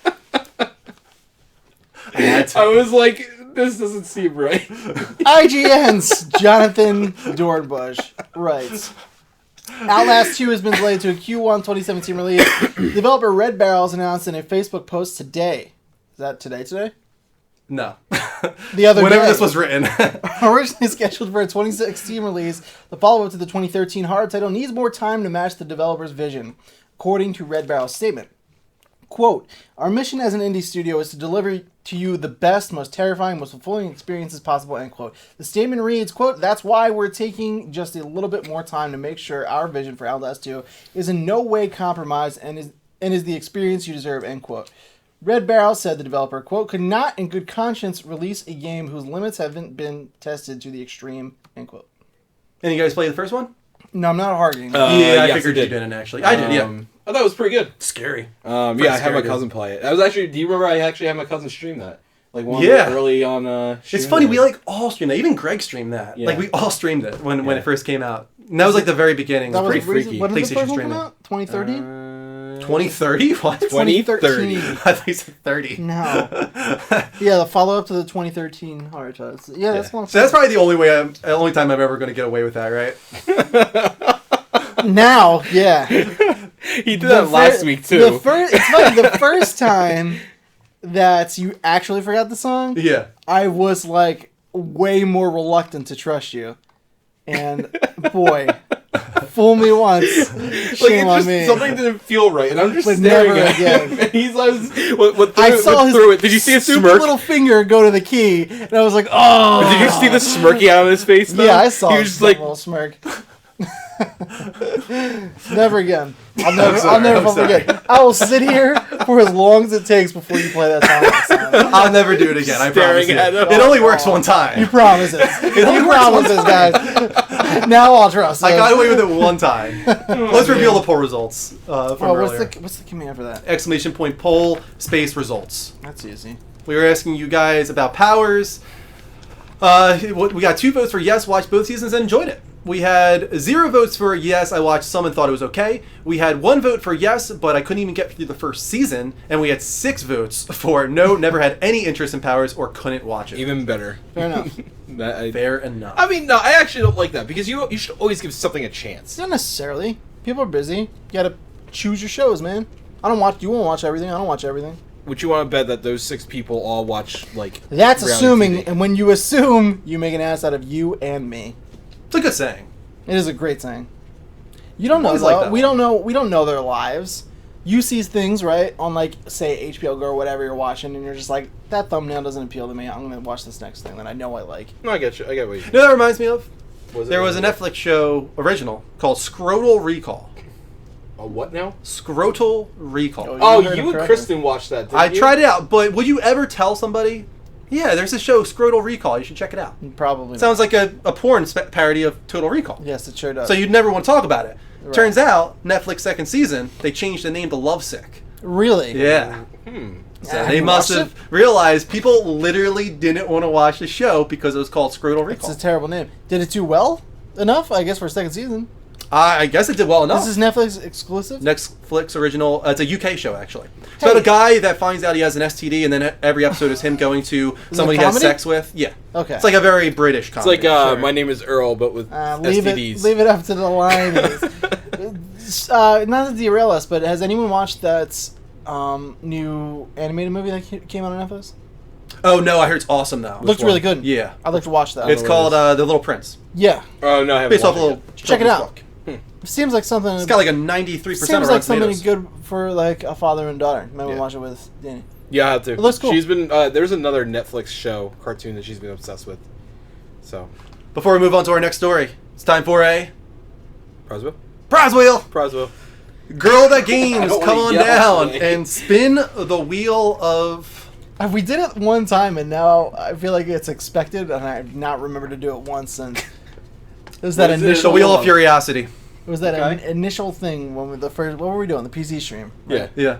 I was like, this doesn't seem right. IGN's Jonathan Dornbush writes, Outlast 2 has been delayed to a Q1 2017 release. Developer Red Barrels announced in a Facebook post today. Is that today? No. The other Whenever day. this was written. Originally scheduled for a 2016 release, the follow-up to the 2013 horror title needs more time to match the developer's vision, according to Red Barrel's statement. Quote, our mission as an indie studio is to deliver to you the best, most terrifying, most fulfilling experiences possible, end quote. The statement reads, quote, that's why we're taking just a little bit more time to make sure our vision for Outlast 2 is in no way compromised and is the experience you deserve, end quote. Red Barrel said the developer, quote, could not in good conscience release a game whose limits haven't been tested to the extreme, end quote. And you guys play the first one? No, I'm not a hard game. Yeah, I yes, figured I you did. didn't actually. I did, yeah. I thought it was pretty good. Scary. Yeah, I had scary, my dude. cousin play it. I was actually. Do you remember? I actually had my cousin stream that. Like one Yeah. early on. It's streaming funny, it. we like all streamed that. Even Greg streamed that. Yeah. Like we all streamed it when Yeah. it first came out. And that was like the very beginning. that was pretty the reason- freaky. When did the PlayStation first one come streaming. out? 2030? 2030? What? 2030. I thought you said 30. No. Yeah, the follow-up to the 2013 horror title. Yeah, that's one. So that's probably the only time I'm ever going to get away with that, right? Now, yeah. He did that last week too. It's funny, the first time that you actually forgot the song, Yeah. I was like way more reluctant to trust you. And boy, fool me once, Like shame it on just me. something didn't feel right, and I'm just But staring never at again. him. And he's like, what threw, I saw what his threw it? Did you see a stupid smirk? little finger go to the key, and I was like, oh. Did you see the smirky out of his face? Though? Yeah, I saw He his was just like, little smirk. Never again. I'll never I'm sorry. forget. I will sit here for as long as it takes before you play that song. I'll never do it again. I promise Staring you. at him. It only works one time. You promises. You promises, guys. Now I'll trust. I him. got away with it one time. Let's reveal the poll results from Oh, earlier. what's the command for that? Exclamation point poll space results. That's easy. We were asking you guys about powers. We got 2 votes for yes, watched both seasons and enjoyed it. We had 0 votes for yes, I watched some and thought it was okay. We had 1 vote for yes, but I couldn't even get through the first season. And we had 6 votes for no, never had any interest in Powers or couldn't watch it. Even better. Fair enough. Fair enough. I mean, no, I actually don't like that because you should always give something a chance. Not necessarily. People are busy. You gotta choose your shows, man. I don't watch. You won't watch everything. I don't watch everything. Would you want to bet that those 6 people all watch like? That's reality assuming, TV? and when you assume, you make an ass out of you and me. It's a good saying. It is a great saying. You don't know Always though. like that We one. don't know. We don't know their lives. You see things right on like say HBO Go or whatever you're watching, and you're just like, that thumbnail doesn't appeal to me. I'm gonna watch this next thing that I know I like. No, I get you. I get what you. You know what that reminds me of? Was it- There was a Netflix show original called Scrotal Recall. A what now? Scrotal Recall. Oh, heard it you and correctly. Kristen watched that. Didn't I you? tried it out, but would you ever tell somebody, yeah, there's a show, Scrotal Recall, you should check it out? Probably. Sounds like a porn parody of Total Recall. Yes, it sure does. So you'd never want to talk about it. Right. Turns out, Netflix second season, they changed the name to Lovesick. Really? Yeah. Hmm. So Have they you must watched have realized people literally didn't want to watch the show because it was called Scrotal It's Recall. a terrible name. Did it do well enough? I guess for a second season. I guess it did well enough. This is Netflix exclusive. Netflix original. It's a UK show, actually. It's about Hey. a guy that finds out he has an STD, and then every episode is him going to someone he has comedy? sex with. Yeah. Okay. It's like a very British It's comedy. like Sure. My Name is Earl, but with STDs. Leave it up to the lionies. Not to derail us, but has anyone watched that new animated movie that came out on Netflix? Oh, no, I heard it's awesome, though. Looked really good. Yeah. I'd like to watch that. It's called The Little Prince. Yeah. Oh no, I haven't Based off a watched it little yet. Check it children's out. book. Seems like something. It's got like a 93% seems of like Rotten something Tomatoes. good for like a father and daughter. Maybe Yeah. watch it with Danny. Yeah, I have to. It looks cool. She's been. There's another Netflix show cartoon that she's been obsessed with. So, Before we move on to our next story, it's time for a Proswell. prize wheel. Proswell. Girl that games, don't come wanna on yell down today. and spin the wheel of... We did it one time, and now I feel like it's expected, and I not remember to do it once. And it was that What is it? The initial. wheel of curiosity. It was that Okay. initial thing when we the first. What were we doing? The PC stream. Yeah. Yeah.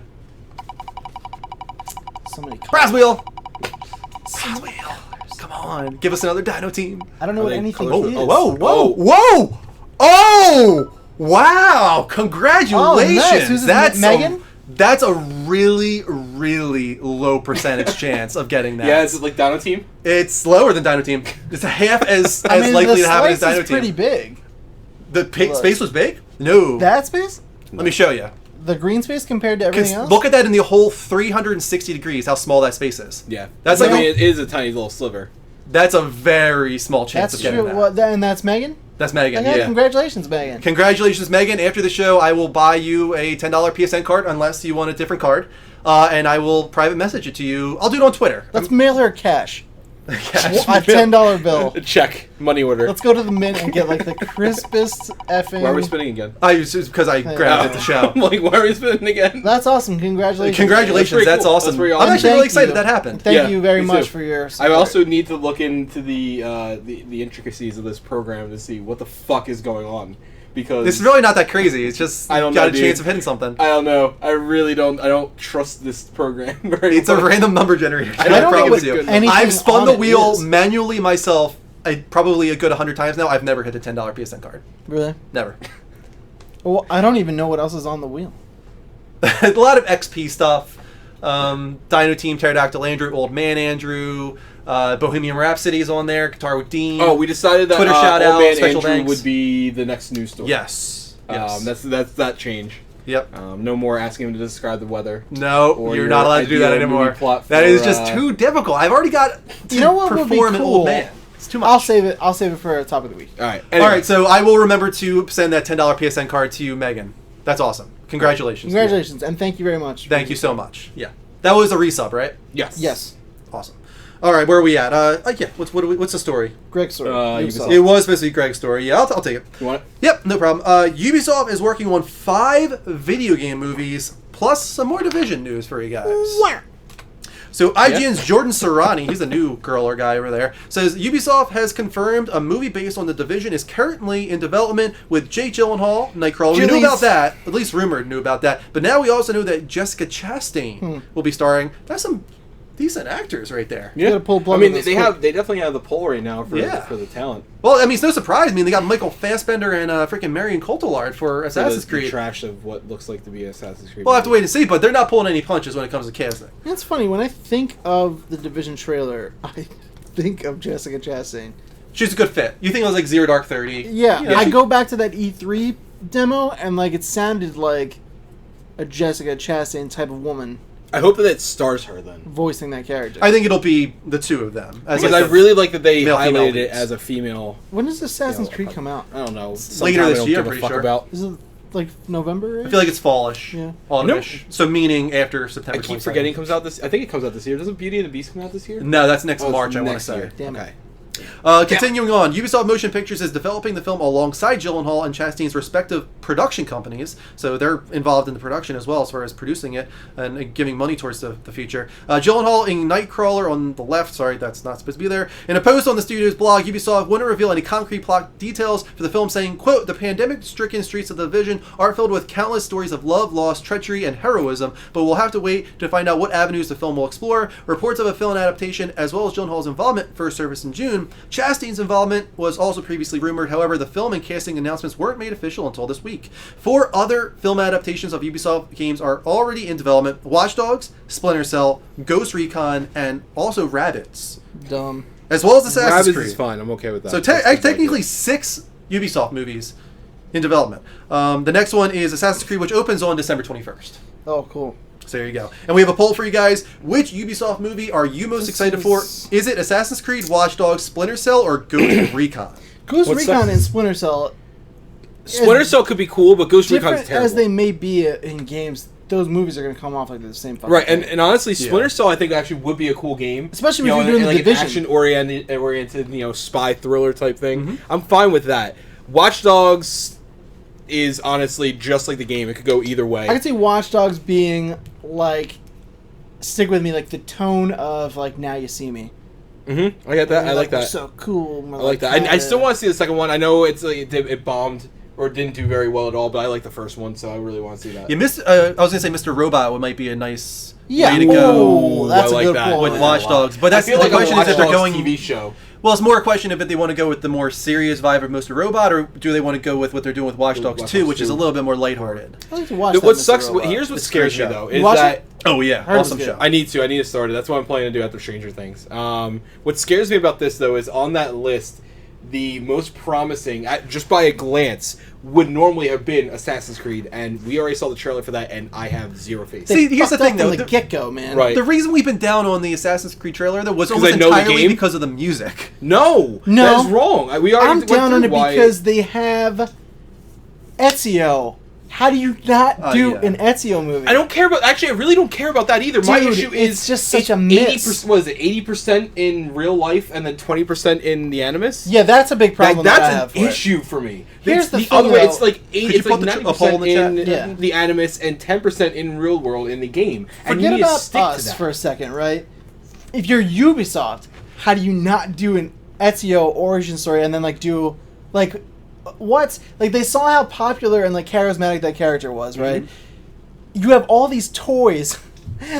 Somebody. Prize wheel. Prize wheel. Come on, give us another Dino Team. I don't know Are what they anything colorful? is. Oh, whoa, whoa, Oh. whoa! Oh! Wow! Congratulations! Oh, nice. Who's this, That's Megan? that's a really, really low percentage chance of getting that. Yeah, is it like Dino Team? It's lower than Dino Team. It's a half as I mean, likely the to happen as slice Dino is Team. pretty big. The Look. space was big? No. That space, Let me show you. the green space compared to everything else. Look at that in the whole 360 degrees. How small that space is. Yeah. That's I like mean, a- it is a tiny little sliver. That's a very small chance That's of getting true. that. And that's Megan. That's Megan. Okay, Yeah. congratulations, Megan. Congratulations, Megan. After the show, I will buy you a $10 PSN card unless you want a different card. And I will private message it to you. I'll do it on Twitter. Let's mail her cash. Cash. A $10 bill. Check. Money order. Let's go to the mint and get like the crispest effing. Why are we spinning again? Just because I grabbed it at the show. I'm like, why are we spinning again? That's awesome. Congratulations. Congratulations. pretty That's cool. awesome. That's pretty I'm awesome. actually really Thank excited you. that happened. Thank Yeah, you very me much too. for your I support. also need to look into the intricacies of this program to see what the fuck is going on, because It's really not that crazy. It's just I don't got know, a dude. chance of hitting something. I don't know. I really don't. I don't trust this program very It's a much. random number generator. I don't know promise what's you. good. Anything I've spun on the it wheel is. manually myself probably a good 100 times now. I've never hit a $10 PSN card. Really? Never. Well, I don't even know what else is on the wheel. A lot of XP stuff. Dino Team, Pterodactyl Andrew, Old Man Andrew, Bohemian Rhapsody's on there, Guitar with Dean. Oh, we decided that Twitter shout out, Old Man special Andrew thanks. would be the next news story. Yes. Yes. That's that change. Yep. No more asking him to describe the weather. No, Or you're your not allowed to do that ideal movie anymore. plot That for, is just too difficult. I've already got to You know what would be perform an cool? Old Man. It's too much. I'll save it. I'll save it for top of the week. All right. All right, so I will remember to send that $10 PSN card to you, Megan. That's awesome. Congratulations. Congratulations and thank you very much. Thank you so much. Yeah. That was a resub, right? Yes. Yes, Awesome. All right, where are we at? Yeah, what's the story? Greg's story. Ubisoft. It was supposed to be Greg's story. Yeah, I'll take it. You want it? Yep, no problem. Ubisoft is working on 5 video game movies, plus some more Division news for you guys. So IGN's Jordan Serrani, he's a new girler guy over there, says Ubisoft has confirmed a movie based on The Division is currently in development with Jake Gyllenhaal, Nightcrawler. We knew Jillies. about that, at least rumored knew about that. But now we also know that Jessica Chastain will be starring. That's some decent actors right there. You gotta pull plug I mean, on this they quick. they definitely have the pull right now for Yeah. for the talent. Well, I mean, it's no surprise. I mean, they got Michael Fassbender and freaking Marion Cotillard for Assassin's The Creed. trash of what looks like to be Assassin's Creed. We'll have to wait and see, but they're not pulling any punches when it comes to casting. It's funny when I think of the Division trailer, I think of Jessica Chastain. She's a good fit. You think it was like Zero Dark 30? Yeah, You know, I she- go back to that E3 demo and like it sounded like a Jessica Chastain type of woman I hope that it stars her then. voicing that character. I think it'll be the two of them. As Because like I the- really like that they male-female highlighted it leads. as a female. When does Assassin's Creed come out? I don't know. Later sometime I this don't year, give I'm a pretty fuck sure. about. Is it like November? I feel like it's fallish, Yeah. autumnish. So meaning after September. I keep 27th. forgetting it comes out this. I think it comes out this year. Doesn't Beauty and the Beast come out this year? No, that's next Oh, it's March. I want to next say. year. Damn it. Okay. Continuing on, Ubisoft Motion Pictures is developing the film alongside Gyllenhaal and Chastain's respective production companies, so they're involved in the production as well as far as producing it and giving money towards the feature. Gyllenhaal in Nightcrawler on the left, sorry, that's not supposed to be there. In a post on the studio's blog, Ubisoft wouldn't reveal any concrete plot details for the film, saying, quote, "The pandemic-stricken streets of the Division are filled with countless stories of love, loss, treachery, and heroism, but we'll have to wait to find out what avenues the film will explore." Reports of a film adaptation, as well as Gyllenhaal's involvement, first surfaced in June. Chastain's involvement was also previously rumored. However, the film and casting announcements weren't made official until this week. 4 other film adaptations of Ubisoft games are already in development: Watch Dogs, Splinter Cell, Ghost Recon, and also Rabbids, Dumb. as well as Assassin's Rabbids Creed. is fine. I'm okay with that. So That's technically 6 Ubisoft movies in development. The next one is Assassin's Creed, which opens on December 21st. Oh, cool. So there you go. And we have a poll for you guys. Which Ubisoft movie are you most excited for? Is it Assassin's Creed, Watch Dogs, Splinter Cell, or Ghost Recon? Ghost What's Recon that? and Splinter Cell, Splinter Cell could be cool, but Ghost Recon's different terrible. as they may be in games, those movies are going to come off like they're the same fucking Right, thing. and honestly, Splinter Yeah. Cell I think actually would be a cool game, Especially you if know, you're doing and the like Division. an action-oriented, spy thriller type thing. Mm-hmm. I'm fine with that. Watch Dogs is honestly just like the game; it could go either way. I could see Watch Dogs being like, stick with me, like the tone of like Now You See Me. I get that. I like We're that. so cool. We're I like that. I still want to see the second one. I know it's like it bombed or didn't do very well at all, but I like the first one, so I really want to see that. You missed. I was gonna say Mr. Robot might be a nice Yeah. way to go Ooh, that's I a like good that. point. with Yeah. Watch Dogs. But that's I feel the like question a is if Watch they're Dogs going. TV show. Well, it's more a question if they want to go with the more serious vibe of Mr. Robot, or do they want to go with what they're doing with Watch Dogs Watch 2, Dogs which is 2. a little bit more lighthearted. I like to watch What that Mr. sucks? Robot. Here's what It's a great scares me show. though You is watch that. it? Oh yeah, Heard it was awesome good. show. I need to start it. That's what I'm planning to do after Stranger Things. What scares me about this, though, is on that list, the most promising, just by a glance, would normally have been Assassin's Creed, and we already saw the trailer for that, and I have zero faith. See, here's the Fucked up thing, though. From the get-go, man. Right. The reson we've been down on the Assassin's Creed trailer though was 'Cause almost I know the entirely game? because of the music. No, No. that is wrong. We already I'm went down on through it why- because they have Ezio. How do you not do yeah. an Ezio movie? I don't care about. Actually, I really don't care about that either. My Dude, issue it's is just such a 80%. miss. What is it? 80% in real life, and then 20% in the Animus. Yeah, that's a big problem that I have That's for an it. issue for me. Here's It's the the thing, other way. though. It's like Could you it's like put a 90% poll in the chat? in Yeah. the Animus and 10% in real world in the game. And you Forget need to about stick to us that. for a second, right? If you're Ubisoft, how do you not do an Ezio origin story and then like do like what? Like they saw how popular and like charismatic that character was, right? You have all these toys.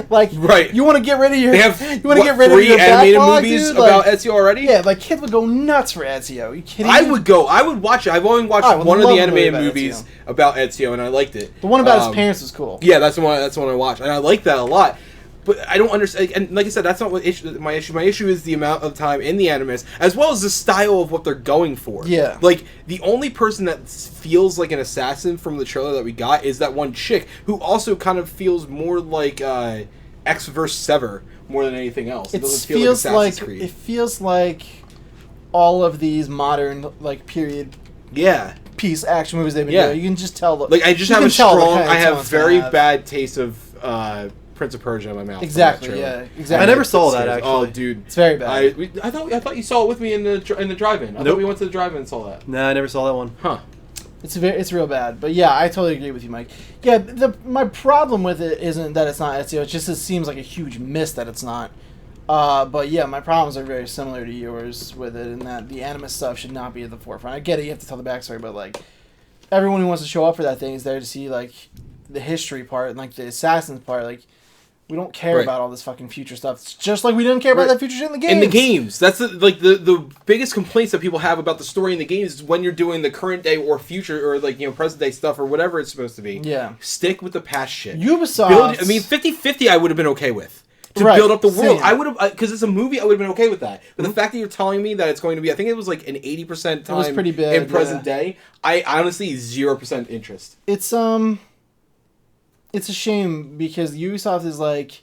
Like Right. you want to get rid of your They have you want to get rid of 3 your animated backlog, movies dude? about Like, Ezio already. yeah, like kids would go nuts for Ezio. You kidding I me? would go. I would watch it. I've only watched I would one of love the a movie animated about movies about Ezio, and I liked it. The one about his Um, parents was cool. Yeah, that's the one. That's the one I watched, and I like that a lot. But I don't understand. And like I said, that's not what my issue. My issue is the amount of time in the Animus, as well as the style of what they're going for. Yeah. Like the only person that feels like an assassin from the trailer that we got is that one chick who also kind of feels more like X vs. Sever more than anything else. It It doesn't feel feels like like Assassin's Creed. it feels like all of these modern like period Yeah. piece action movies they've been Yeah. doing. You can just tell. Like I just you have can a tell the strong. kind of I have tone it's gonna very have. bad taste of Prince of Persia in my mouth. from that Exactly. trailer. Yeah. Exactly. I never saw that Scares- actually. Oh, dude. It's very bad. I thought you saw it with me in the drive-in. I Nope. thought we went to the drive-in and saw that. Nah, I never saw that one. Huh. It's real bad. But yeah, I totally agree with you, Mike. Yeah, my problem with it isn't that it's not Ezio. It just seems like a huge miss that it's not. But yeah, my problems are very similar to yours with it, in that the Animus stuff should not be at the forefront. I get it, you have to tell the backstory, but like everyone who wants to show up for that thing is there to see like the history part and like the assassins part. Like We don't care Right. about all this fucking future stuff. It's just like we didn't care about Right. that future shit in the games. In the games, that's the biggest complaints that people have about the story in the games is when you're doing the current day or future or present day stuff or whatever it's supposed to be. Yeah. Stick with the past shit. Ubisoft. 50-50 I would have been okay with. To Right, build up the world, same. I would have because it's a movie. I would have been okay with that. But the fact that you're telling me that it's going to be, I think it was like an 80% time was pretty bad, in present yeah. day. I honestly 0% interest. It's a shame because Ubisoft is like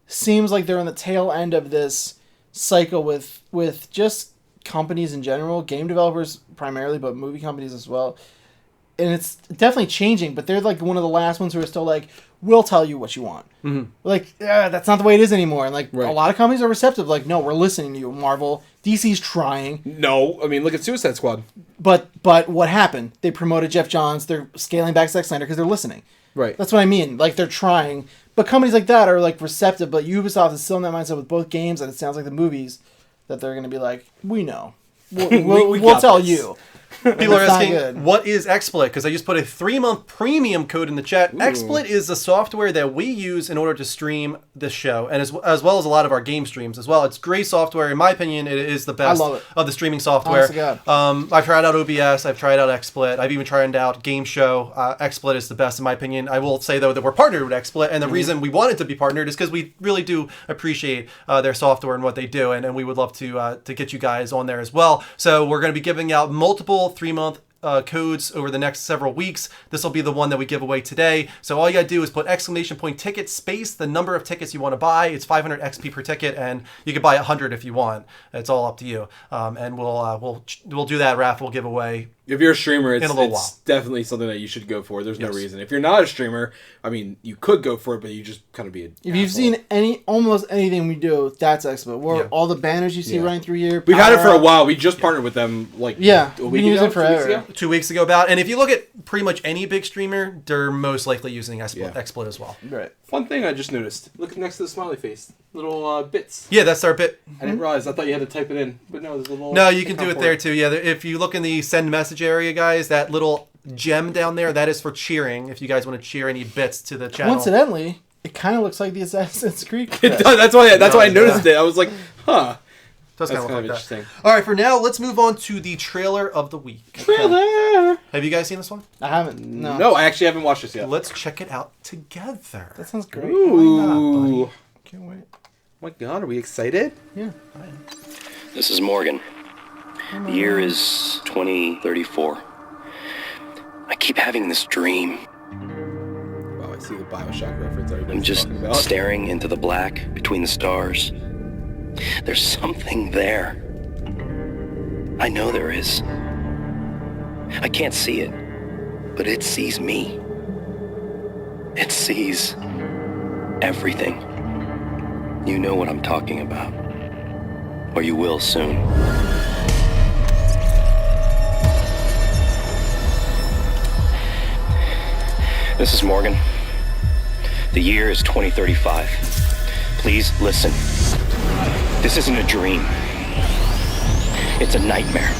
seems like they're on the tail end of this cycle with just companies in general, game developers primarily, but movie companies as well. And it's definitely changing, but they're like one of the last ones who are still like, we'll tell you what you want. Mm-hmm. Like, that's not the way it is anymore. And like Right. a lot of companies are receptive. Like, no, we're listening to you, Marvel. DC's trying. No, I mean look at Suicide Squad. But what happened? They promoted Jeff Johns. They're scaling back Zack Snyder because they're listening. Right. That's what I mean. Like, they're trying. But companies like that are, like, receptive. But Ubisoft is still in that mindset with both games, and it sounds like the movies, that they're going to be like, we know. We'll got tell this. you. People are That's not asking, good. what is XSplit? Because I just put a 3-month premium code in the chat. XSplit is the software that we use in order to stream this show, and as well as a lot of our game streams as well. It's great software. In my opinion, it is the best love it. of the streaming software. Honest to God. I've tried out OBS. I've tried out XSplit. I've even tried out Game Show. XSplit is the best in my opinion. I will say, though, that we're partnered with XSplit, and the reason we wanted to be partnered is because we really do appreciate their software and what they do, and we would love to get you guys on there as well. So we're going to be giving out multiple 3-month codes over the next several weeks. This will be the one that we give away today. So all you gotta do is put !ticket space the number of tickets you want to buy. It's 500 XP per ticket, and you can buy 100 if you want. It's all up to you. And we'll do that raffle giveaway. If you're a streamer, it's In a little while. definitely something that you should go for. There's no Yes. reason. If you're not a streamer, I mean, you could go for it, but you just kind of be a If you've seen almost anything we do, that's XSplit. Yeah. All the banners you see Yeah. running through here. We've had it for a Power Up. while. We just partnered with them like Yeah, a we've week been ago, using it 2 weeks forever. ago. 2 weeks ago about, and if you look at pretty much any big streamer, they're most likely using XSplit, Yeah. XSplit as well. Right. Fun thing I just noticed. Look next to the smiley face. Little bits. Yeah, that's our bit. I didn't realize. I thought you had to type it in. But no, there's a little... No, you can do icon it for there too. Yeah, if you look in the send message area, guys, that little gem down there, that is for cheering. If you guys want to cheer any bits to the channel. Coincidentally, it kind of looks like the Assassin's Creed. It crest. does. That's why I does, noticed it. I was like, huh. Does That's kind of kind look of like that. interesting. All right, for now, let's move on to the trailer of the week. Trailer. Have you guys seen this one? I haven't. No. No, I actually haven't watched this yet. Let's check it out together. That sounds great. Ooh. buddy? Can't wait. Oh my god, are we excited? Yeah. This is Morgan. The year is 2034. I keep having this dream. Wow, I see the Bioshock reference everybody's I'm just talking about. staring into the black between the stars. There's something there. I know there is. I can't see it, but it sees me. It sees everything. You know what I'm talking about. Or you will soon. This is Morgan. The year is 2035. Please listen. This isn't a dream. It's a nightmare.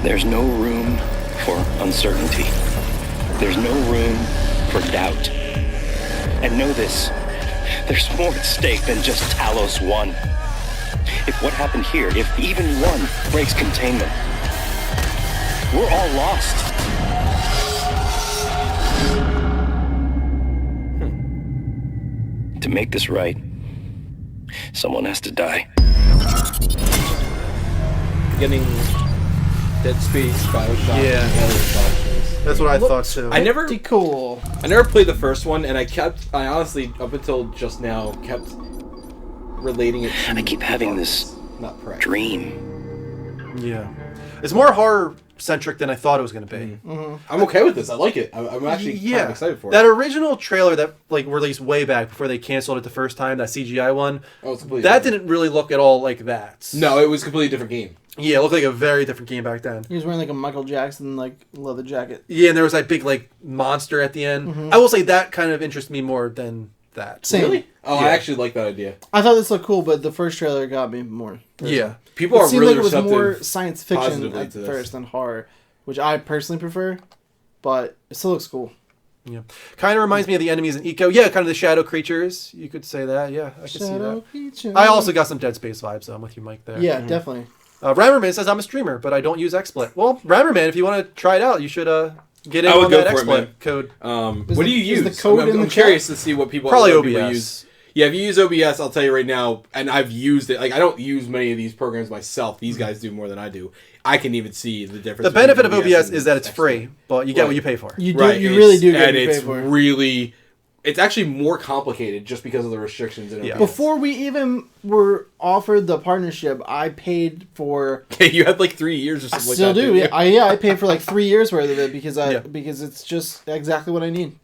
There's no room for uncertainty. There's no room for doubt. And know this, there's more at stake than just Talos 1. If what happened here, if even one breaks containment, we're all lost. To make this right, someone has to die. Getting Dead Space, Bioshock. Yeah. and other Bioshocks. That's what I thought too. I never, Pretty cool. I never played the first one, and I honestly, up until just now, kept relating it to... I keep having this Not Prey. dream. Yeah. It's more horror centric than I thought it was going to be. I'm okay with this. I like it. I'm actually kind of excited for That it. original trailer that like released way back before they canceled it the first time, that CGI one, Oh, it's completely that different. didn't really look at all like that. No, it was a completely different game. Yeah, it looked like a very different game back then. He was wearing like a Michael Jackson like leather jacket. Yeah, and there was that big like monster at the end. I will say that kind of interests me more than that. Same. Really? Oh, Yeah. I actually like that idea. I thought this looked cool, but the first trailer got me more. Yeah. People It are seemed really like it was receptive. more science fiction positively at to this. first than horror, which I personally prefer, but it still looks cool. Yeah. Kind of reminds me of the enemies in Eco. Yeah, kind of the shadow creatures. You could say that. Yeah, I could see that. Creature. I also got some Dead Space vibes, so I'm with you, Mike, there. Yeah, definitely. Rammerman says, I'm a streamer, but I don't use XSplit. Well, Rammerman, if you want to try it out, you should get in I would on go that for it, XSplit man. code. What do you is use? the code in I'm the curious chat? to see what people Probably what people OBS. use. Yeah, if you use OBS, I'll tell you right now, and I've used it. Like, I don't use many of these programs myself. These guys do more than I do. I can even see the difference. The benefit of between OBS is that it's and free, but you get what Right. you pay for. You do. Right, You really do get and what you pay it's for. really, it's actually more complicated just because of the restrictions in Yeah. OBS. Before we even were offered the partnership, I paid for. You had like 3 years or I something like still that. do. didn't you? I paid for like 3 years worth of it because Yeah. because it's just exactly what I need.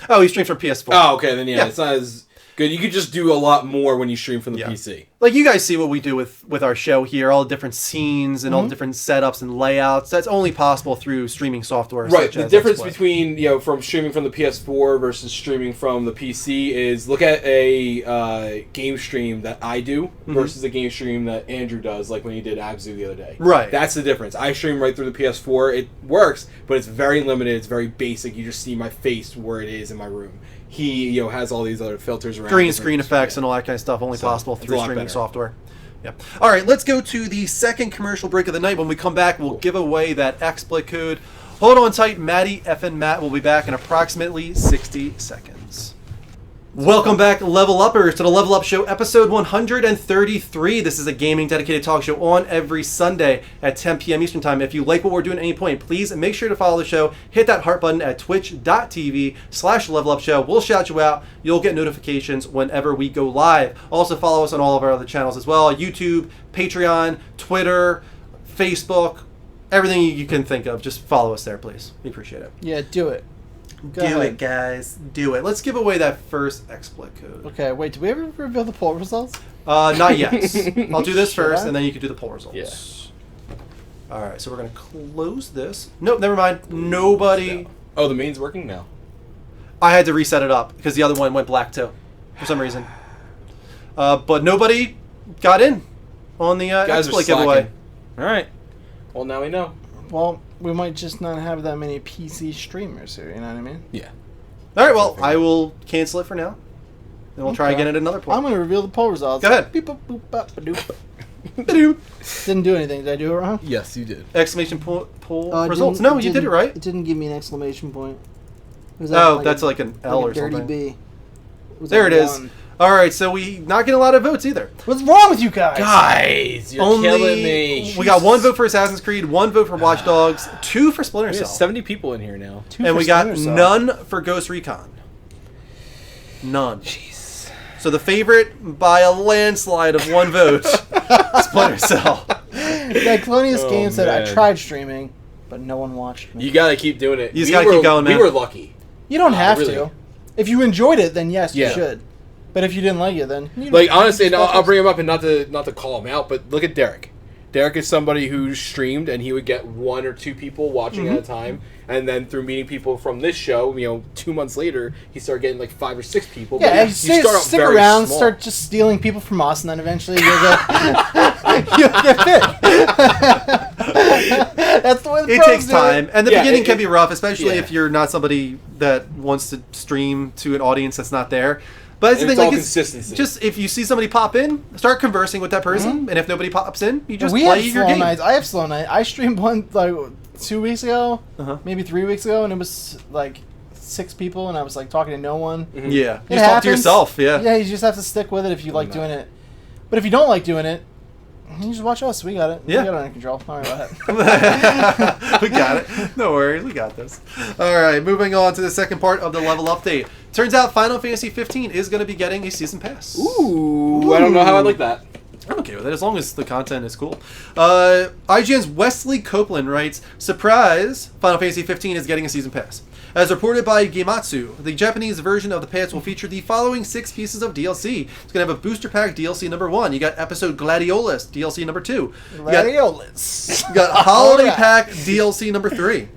Oh, he streams from PS4. Oh, okay, then yeah, Yeah. it's not as good. You could just do a lot more when you stream from the Yeah. PC. Like, you guys see what we do with our show here, all the different scenes and all the different setups and layouts. That's only possible through streaming software. Right. Such The as difference XSplit. between from streaming from the PS4 versus streaming from the PC is look at a game stream that I do Mm-hmm. versus a game stream that Andrew does, like when he did Abzu the other day. Right. That's the difference. I stream right through the PS4. It works, but it's very limited. It's very basic. You just see my face where it is in my room. He has all these other filters around. green different- screen effects yeah. and all that kind of stuff, only So, possible it's a through lot streaming better. software. Yeah. All right, let's go to the second commercial break of the night. When we come back, we'll give away that XSplit code. Hold on tight. Maddie, F, and Matt will be back in approximately 60 seconds. Welcome back, Level Uppers, to the Level Up Show, episode 133. This is a gaming dedicated talk show on every Sunday at 10 p.m. Eastern Time. If you like what we're doing at any point, please make sure to follow the show. Hit that heart button at twitch.tv/Level Up Show. We'll shout you out. You'll get notifications whenever we go live. Also, follow us on all of our other channels as well. YouTube, Patreon, Twitter, Facebook, everything you can think of. Just follow us there, please. We appreciate it. Yeah, do it. Go Do ahead. it, guys. Do it. Let's give away that first XSplit code. Okay, wait. Did we ever reveal the poll results? Not yet. I'll do this Should first, I? and then you can do the poll results. Yeah. All right, so we're going to close this. Nope, never mind. Nobody. Oh, the main's working now. I had to reset it up because the other one went black too, for some reason. But nobody got in on the Guys are XSplit giveaway. slacking. All right. Well, now we know. Well, we might just not have that many PC streamers here. You know what I mean? Yeah. All right, well, I will cancel it for now, and we'll try Okay. again at another point. I'm going to reveal the poll results. Go ahead. Beep, boop, boop, bop, ba-doop. Ba-doop. Didn't do anything. Did I do it wrong? Yes, you did. Exclamation poll It results. didn't- No, you did it right. It didn't give me an exclamation point. Was Oh, that's like an L or dirty something. B. Was There like it is. one. All right, so we not getting a lot of votes either. What's wrong with you guys? Guys, you're Only killing me. we got one vote for Assassin's Creed, one vote for Watch Dogs, two for Splinter We have Cell, 70 people in here now. Two and for we got Splinter Cell. none for Ghost Recon. None. Jeez. So the favorite by a landslide of one vote, Splinter Cell. Yeah, Colonius Oh, Game said, I man. tried streaming, but no one watched me. You gotta keep doing it. You just gotta keep going, man. We were lucky. You don't have really. to. If you enjoyed it, then yes, Yeah. you should. But if you didn't like it, then you Like don't- honestly, and you just I'll bring him up and not to call him out, but look at Derek. Derek is somebody who streamed and he would get 1 or 2 people watching at a time, and then through meeting people from this show, 2 months later, he started getting like 5 or 6 people. But Yeah, you stick very around, small. start just stealing people from us, and then eventually you'll get, you'll get big. That's the way the It pros takes do time, and the Yeah, beginning it- can be rough, especially yeah. if you're not somebody that wants to stream to an audience that's not there. But that's the And thing, it's all like, consistency. just if you see somebody pop in, start conversing with that person, and if nobody pops in, you just we play have your slow game. nights. I have slow night. I streamed one like 2 weeks ago, Uh-huh. maybe 3 weeks ago, and it was like 6 people, and I was like talking to no one. Yeah, you It just talk to happens. yourself. Yeah. Yeah, you just have to stick with it if you like doing it. But if you don't like doing it, you just watch us. We got it. Yeah. We got it under control. All right, go ahead. We got it. No worries, we got this. All right, moving on to the second part of the level update. Turns out Final Fantasy 15 is going to be getting a season pass. Ooh, I don't know how I like that. I'm okay with it as long as the content is cool. IGN's Wesley Copeland writes, "Surprise! Final Fantasy 15 is getting a season pass." As reported by Gematsu, the Japanese version of the pass will feature the following 6 pieces of DLC. It's going to have a booster pack DLC number 1. You got episode Gladiolus DLC number 2. You got Gladiolus. You got Holiday Alright. Pack DLC number 3. You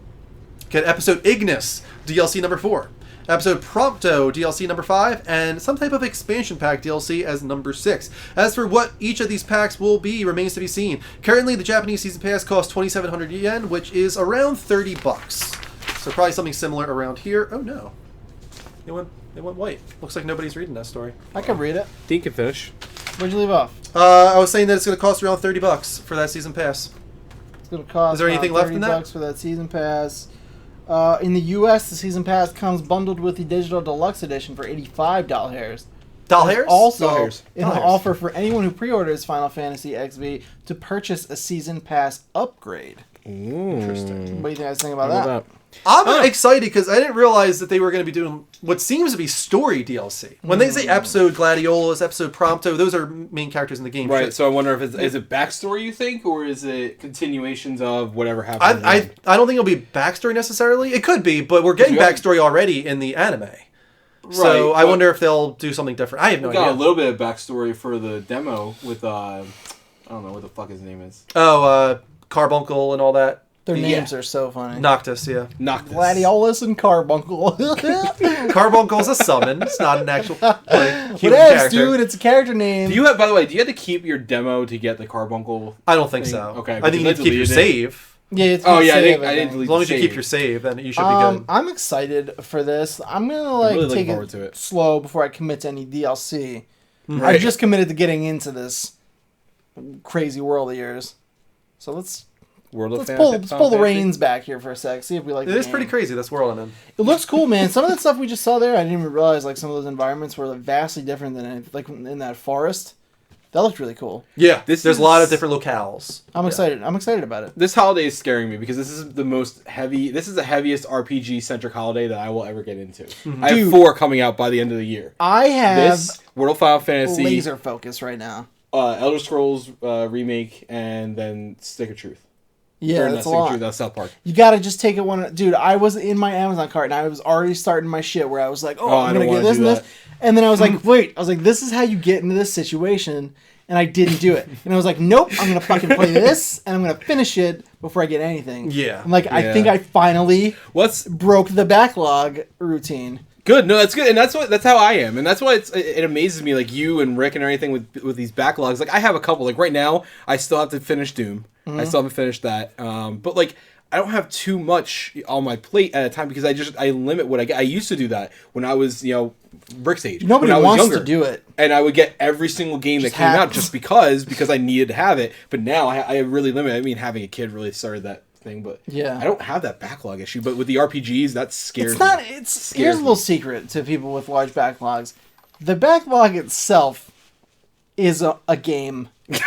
got episode Ignis DLC number 4. Episode Prompto DLC number 5. And some type of expansion pack DLC as number 6. As for what each of these packs will be remains to be seen. Currently, the Japanese season pass costs 2,700 yen, which is around $30. So probably something similar around here. Oh no, it went white. Looks like nobody's reading that story. I can read it. Dean can finish. Where'd you leave off? I was saying that it's going to cost around $30 for that season pass. It's going to cost Is there anything around left in that? $30 for that season pass. In the U.S., the season pass comes bundled with the digital deluxe edition for $85. Doll hairs? Also, Doll hairs. it'll Doll hairs. offer for anyone who pre-orders Final Fantasy XV to purchase a season pass upgrade. Interesting. What do you guys think about that? I'm excited because I didn't realize that they were going to be doing what seems to be story DLC. When they say episode Gladiolus, episode Prompto, those are main characters in the game. Right, Shit. so I wonder if is it backstory you think, or is it continuations of whatever happened? I don't think it'll be backstory necessarily. It could be, but we're getting You got- backstory already in the anime. So I but wonder if they'll do something different. I have no we got a idea. little bit of backstory for the demo with I don't know what the fuck his name is. Carbuncle and all that. Their Yeah. names are so funny. Noctis, yeah. Noctis. Gladiolus and Carbuncle. Carbuncle's a summon. It's not an actual human Whatevs, character. dude. It's a character name. Do you have? By the way, do you have to keep your demo to get the Carbuncle? I don't think thing? so. Okay, I think you need to keep your deleted it. save. Yeah, it's Oh gonna yeah, save, I didn't delete. As long as you the keep save. your save, then you should be good. I'm excited for this. I'm gonna like really looking take forward it, to it. slow before I commit to any DLC. Right. I'm just committed to getting into this crazy world of yours. So let's World of pull Fantasy? the reins back here for a sec. See if we like. It the is pretty game. crazy, this world I'm in. It looks cool, man. Some of that stuff we just saw there, I didn't even realize. Like some of those environments were like, vastly different than like in that forest. That looked really cool. Yeah, This there's a lot of is- different locales. I'm excited. I'm excited about it. This holiday is scaring me because this is the most heavy. This is the heaviest RPG centric holiday that I will ever get into. I have Dude. 4 coming out by the end of the year. I have This World of Final Fantasy, laser focus right now. Elder Scrolls remake, and then Stick of Truth. Yeah, Or not that's a Stick of lot. Truth, South Park. You gotta just take it one. Dude, I was in my Amazon cart and I was already starting my shit where I was like, Oh, I I'm don't gonna get wanna this do and this. that. And then I was like, wait. I was like, this is how you get into this situation. And I didn't do it. And I was like, nope, I'm gonna fucking play this and I'm gonna finish it before I get anything. Yeah. And like, I Yeah. think I finally What's broke the backlog routine. good? No, that's good, and that's how I am, and that's why it amazes me, like you and Rick and everything with these backlogs. Like I have a couple. Like right now, I still have to finish Doom. I still haven't finished that. But like I don't have too much on my plate at a time because I limit what I get. I used to do that when I was Rick's age. Nobody when I was wants younger. to do it. And I would get every single game Just that came out have- just because I needed to have it. But now I really limit. I mean, having a kid really started that thing. But Yeah. I don't have that backlog issue. But with the RPGs, that scares It's not. me. It's Scares here's a me. little secret to people with large backlogs. The backlog itself is a game. You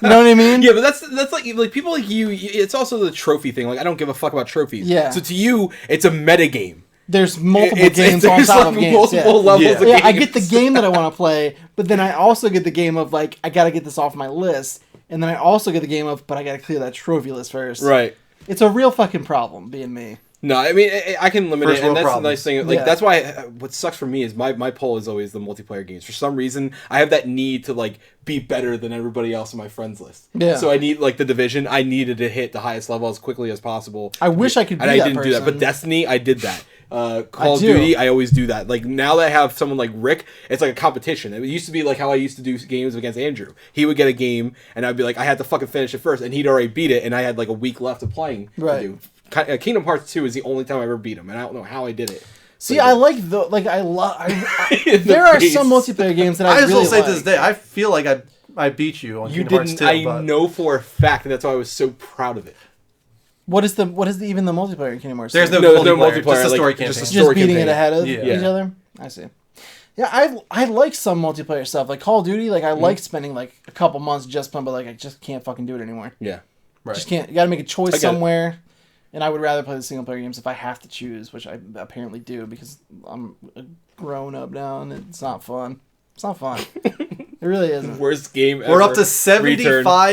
know what I mean? Yeah, but that's like people like you. It's also the trophy thing. Like I don't give a fuck about trophies. Yeah. So to you, it's a meta game. There's multiple It's- games on there's top like of games. multiple yeah. levels Yeah. of Yeah, games. I get the game that I want to play, but then I also get the game of like I gotta get this off my list, and then I also get the game of but I gotta clear that trophy list first. Right. It's a real fucking problem being me. No, I mean I can limit First it, and world that's the problems. nice thing. Like Yeah. that's why what sucks for me is my pull is always the multiplayer games. For some reason, I have that need to like be better than everybody else on my friends list. Yeah. So I need like the Division. I needed to hit the highest level as quickly as possible. I wish I could be and I that didn't do that. But person. Destiny, I did that. Call of do. Duty, I always do that. Like now that I have someone like Rick, it's like a competition. It used to be like how I used to do games against Andrew. He would get a game, and I'd be like, I had to fucking finish it first, and he'd already beat it, and I had like a week left of playing. Right. To do. Kingdom Hearts 2 is the only time I ever beat him, and I don't know how I did it. See, But I like the like I love. The There are face. some multiplayer games that I I just really will say like. to this day, I feel like I beat you on You Kingdom Hearts didn't. 2. I but know for a fact, and that's why I was so proud of it. What is even the multiplayer in Kingdom Hearts? There's 2? no No, multiplayer, multiplayer, just a like, story just a campaign. just story beating campaign. it ahead of Yeah. each other. I see. Yeah, I like some multiplayer stuff like Call of Duty. Like I like spending like a couple months just playing, but like I just can't fucking do it anymore. Yeah. Right. Just can't. You got to make a choice I get it. somewhere. And I would rather play the single player games if I have to choose, which I apparently do because I'm a grown up now and it's not fun. It's not fun. It really isn't. Worst game ever. We're up to 75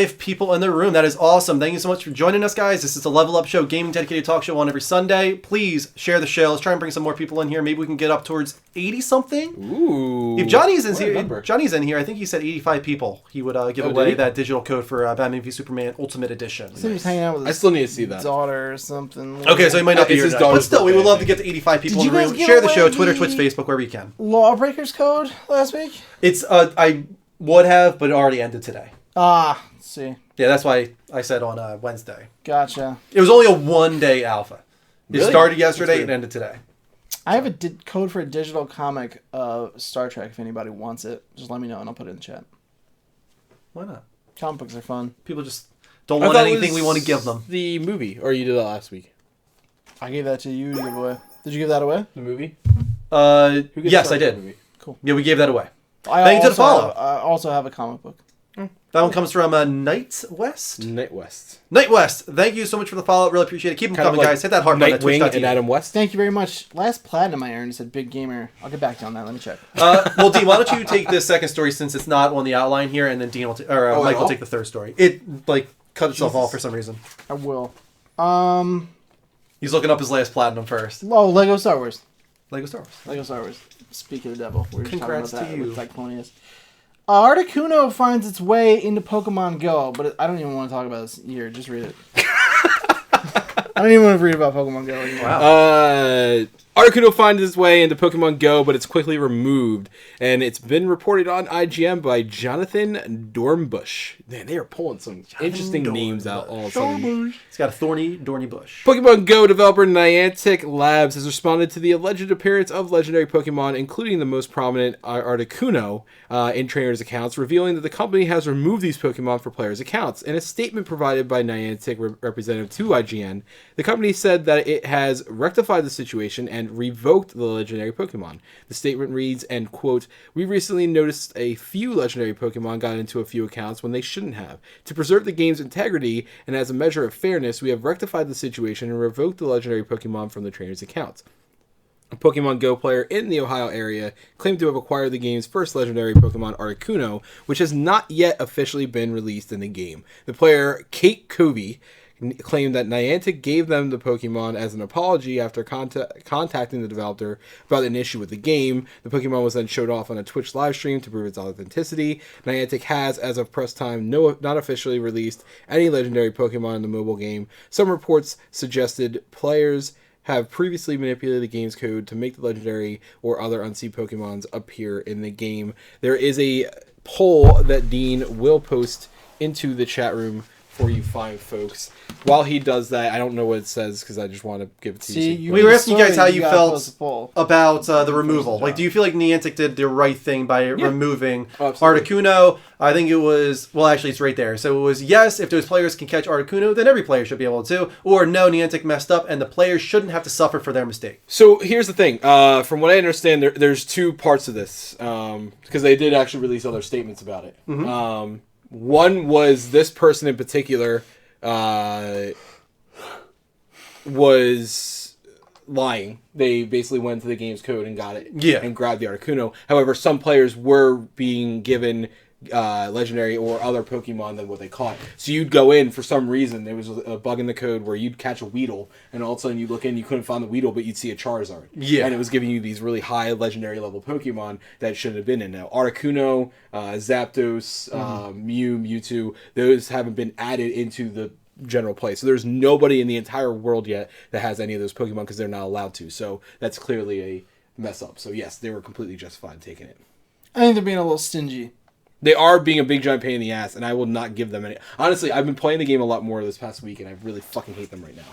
Return. people in the room. That is awesome. Thank you so much for joining us, guys. This is the Level Up Show, gaming dedicated talk show on every Sunday. Please share the show. Let's try and bring some more people in here. Maybe we can get up towards 80-something. Ooh. If Johnny's in What a here, number. Johnny's in here. I think he said 85 people. He would give Oh, did away he? that digital code for Batman v Superman Ultimate Edition. So he's hanging out with I his still need to see that. daughter or something. Okay, so he might not be It's here his tonight. But daughter's still, we would birthday, love I to think. get to 85 people Did in the you guys room. give Share the show, away Twitter, the- Twitch, Facebook, wherever you can. Lawbreakers code last week. It's I would have, but it already ended today. Ah, let's see. Yeah, that's why I said on Wednesday. Gotcha. It was only a 1-day alpha. It Really? started yesterday That's and ended today. I have a code for a digital comic of Star Trek. If anybody wants it, just let me know and I'll put it in the chat. Why not? Comic books are fun. People just don't I want thought it anything was we want to give them. The movie, or you did that last week? I gave that to you to give away. Did you give that away? The movie? Who gets Yes, Star I Trek did. movie? Yeah, we gave that away. I Thank you to the also follow. I also have a comic book. That one comes from Night West. Night West. Night West, thank you so much for the follow. Really appreciate it. Keep them Kind of coming, like guys. Hit that heart button at Nightwing twitch.tv. and Adam West. Thank you very much. Last platinum I earned said Big Gamer. I'll get back to you on that. Let me check. Well, Dean, why don't you take this second story since it's not on the outline here, and then Dean will Mike will all? take the third story. It cut itself off for some reason. I will. He's looking up his last platinum first. Oh, Lego Star Wars. Lego Star Wars. Lego Star Wars. Speak of the devil. We were just Congrats talking about to that you. with Cyclonius. Articuno finds its way into Pokemon Go, but I don't even want to talk about this here. Just read it. I don't even want to read about Pokemon Go anymore. Wow. Articuno finds its way into Pokemon Go, but it's quickly removed. And it's been reported on IGN by Jonathan Dornbush. Man, they are pulling some interesting names out all of a sudden. He's got a thorny bush. Pokemon Go developer Niantic Labs has responded to the alleged appearance of legendary Pokemon, including the most prominent Articuno, in trainers' accounts, revealing that the company has removed these Pokemon for players' accounts. In a statement provided by Niantic representative to IGN, the company said that it has rectified the situation and revoked the legendary Pokemon. The statement reads, and quote, "We recently noticed a few legendary Pokemon got into a few accounts when they shouldn't have. To preserve the game's integrity and as a measure of fairness, we have rectified the situation and revoked the legendary Pokemon from the trainers' accounts." A Pokemon Go player in the Ohio area claimed to have acquired the game's first legendary Pokemon, Articuno, which has not yet officially been released in the game. The player, Kate Covey, claimed that Niantic gave them the Pokemon as an apology after contacting the developer about an issue with the game. The Pokemon was then showed off on a Twitch live stream to prove its authenticity. Niantic has, as of press time, not officially released any legendary Pokemon in the mobile game. Some reports suggested players have previously manipulated the game's code to make the legendary or other unseen Pokemons appear in the game. There is a poll that Dean will post into the chat room for you fine folks. While he does that, I don't know what it says because I just want to give it to you. We were asking you guys how you gotta felt close the poll. about the removal. Like, do you feel like Niantic did the right thing by removing Absolutely. Articuno? I think it was, well, actually, it's right there. So it was yes, if those players can catch Articuno, then every player should be able to. Or no, Niantic messed up, and the players shouldn't have to suffer for their mistake. So here's the thing. From what I understand, there's two parts of this because they did actually release other statements about it. One was this person in particular was lying. They basically went to the game's code and got it and grabbed the Articuno. However, some players were being given legendary or other Pokemon than what they caught. So you'd go in for some reason. There was a bug in the code where you'd catch a Weedle, and all of a sudden you look in, you couldn't find the Weedle, but you'd see a Charizard. Yeah. And it was giving you these really high legendary level Pokemon that shouldn't have been in. Now, Articuno, Zapdos, Mew, Mewtwo, those haven't been added into the general play. So there's nobody in the entire world yet that has any of those Pokemon because they're not allowed to. So that's clearly a mess up. So yes, they were completely justified taking it. I think they're being a little stingy. They are being a big giant pain in the ass, and I will not give them any. Honestly, I've been playing the game a lot more this past week, and I really fucking hate them right now.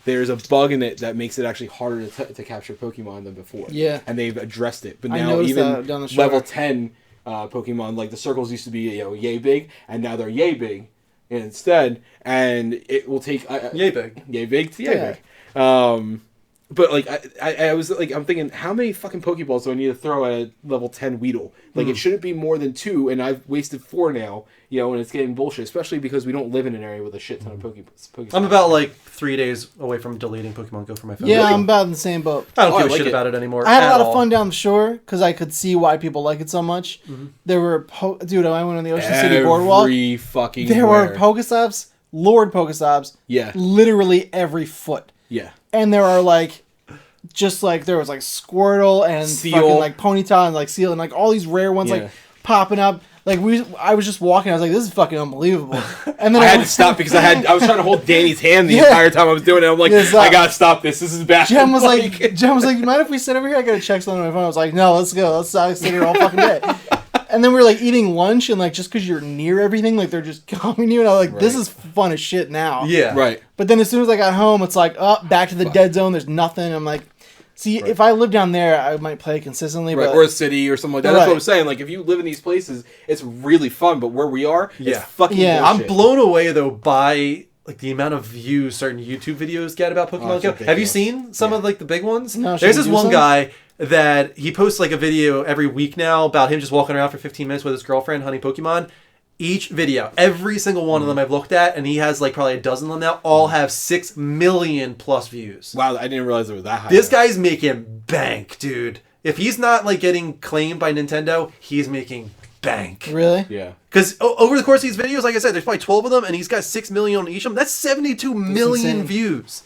There's a bug in it that makes it actually harder to capture Pokemon than before. Yeah. And they've addressed it. But I now noticed even that down the shore. level 10 Pokemon, like the circles used to be yay big, and now they're yay big instead, and it will take... Yay big. Yay big to yay big. But like I was like, I'm thinking, how many fucking Pokeballs do I need to throw at a level 10 Weedle? Like it shouldn't be more than 2, and I've wasted 4 now. You know, and it's getting bullshit, especially because we don't live in an area with a shit ton of Pokeballs. I'm about like 3 days away from deleting Pokemon Go from my phone. Yeah, I'm about in the same boat. I don't Oh, give I a like shit it. about it anymore. I had a at lot of all. fun down the shore because I could see why people like it so much. There were dude, I went on the Ocean City Boardwalk. Every fucking There were Pokestops, Lord Pokestops. Yeah. Literally every foot. Yeah. And there are like, just like there was like Squirtle and Seal. fucking like Ponyta and like Seal and like all these rare ones Yeah. like popping up. Like I was just walking. I was like, this is fucking unbelievable. And then I had to stop because I was trying to hold Danny's hand the Yeah. entire time I was doing it. I'm like, Yes, I gotta stop this. This is bad. Jem was like, you mind if we sit over here? I gotta check something on my phone. I was like, no, let's go. Let's sit here all fucking day. And then we're like eating lunch, and like just because you're near everything, like they're just calling you, and I'm like, this Right. is fun as shit now. Yeah. Right. But then as soon as I got home, it's like, back to the dead zone. There's nothing. I'm like, see, if I lived down there, I might play consistently. Right, But or a city or something like that. That's Right. what I'm saying. Like, if you live in these places, it's really fun. But where we are, Yeah. it's fucking Yeah. I'm bullshit. blown away though by like the amount of views certain YouTube videos get about Pokemon it's Go. Have you ridiculous. seen some of like the big ones? No, should There's we this do one some? guy that he posts like a video every week now about him just walking around for 15 minutes with his girlfriend hunting Pokemon. Each video, every single one of them I've looked at, and he has like probably a dozen of them now, all have 6 million plus views. Wow, I didn't realize it was that high. This guy's making bank, dude. If he's not like getting claimed by Nintendo, he's making bank. really, Yeah. Because over the course of these videos, like I said, there's probably 12 of them, and he's got 6 million on each of them. That's 72 million insane. views.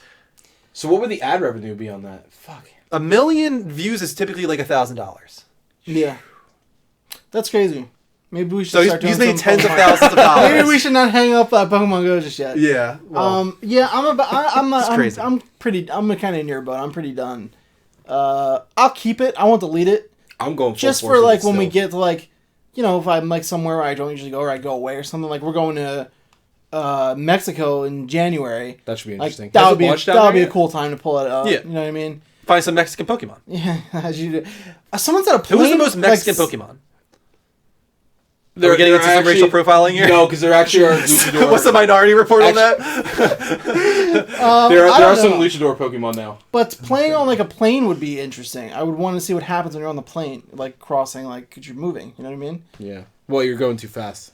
So what would the ad revenue be on that? Fuck. 1 million views is typically like $1,000. yeah, that's crazy. Maybe we should So start he's doing made some tens of Pokemon- thousands of dollars. Maybe we should not hang up Pokemon Go just yet. Yeah. Well, Yeah, I'm crazy. I'm kind of in your boat. I'm pretty done. I'll keep it. I won't delete it. I'm going full Just force for with like it when we still. get to like, if I'm like somewhere where I don't usually go or I go away or something. Like we're going to Mexico in January. That should be Like interesting. that Has would it be launched down that would there be a yet? cool time to pull it up. Yeah. You know what I mean? find some Mexican Pokemon. Yeah, as you do. Someone said a Who plane. was the most Mexican like, Pokemon? They're Are we getting into some racial profiling here? No, because there actually are luchador. What's the minority report on Actually- that? There I are don't some know. luchador Pokemon now. But playing on like a plane would be interesting. I would want to see what happens when you're on the plane, like crossing, like because you're moving. You know what I mean? Yeah. Well, you're going too fast.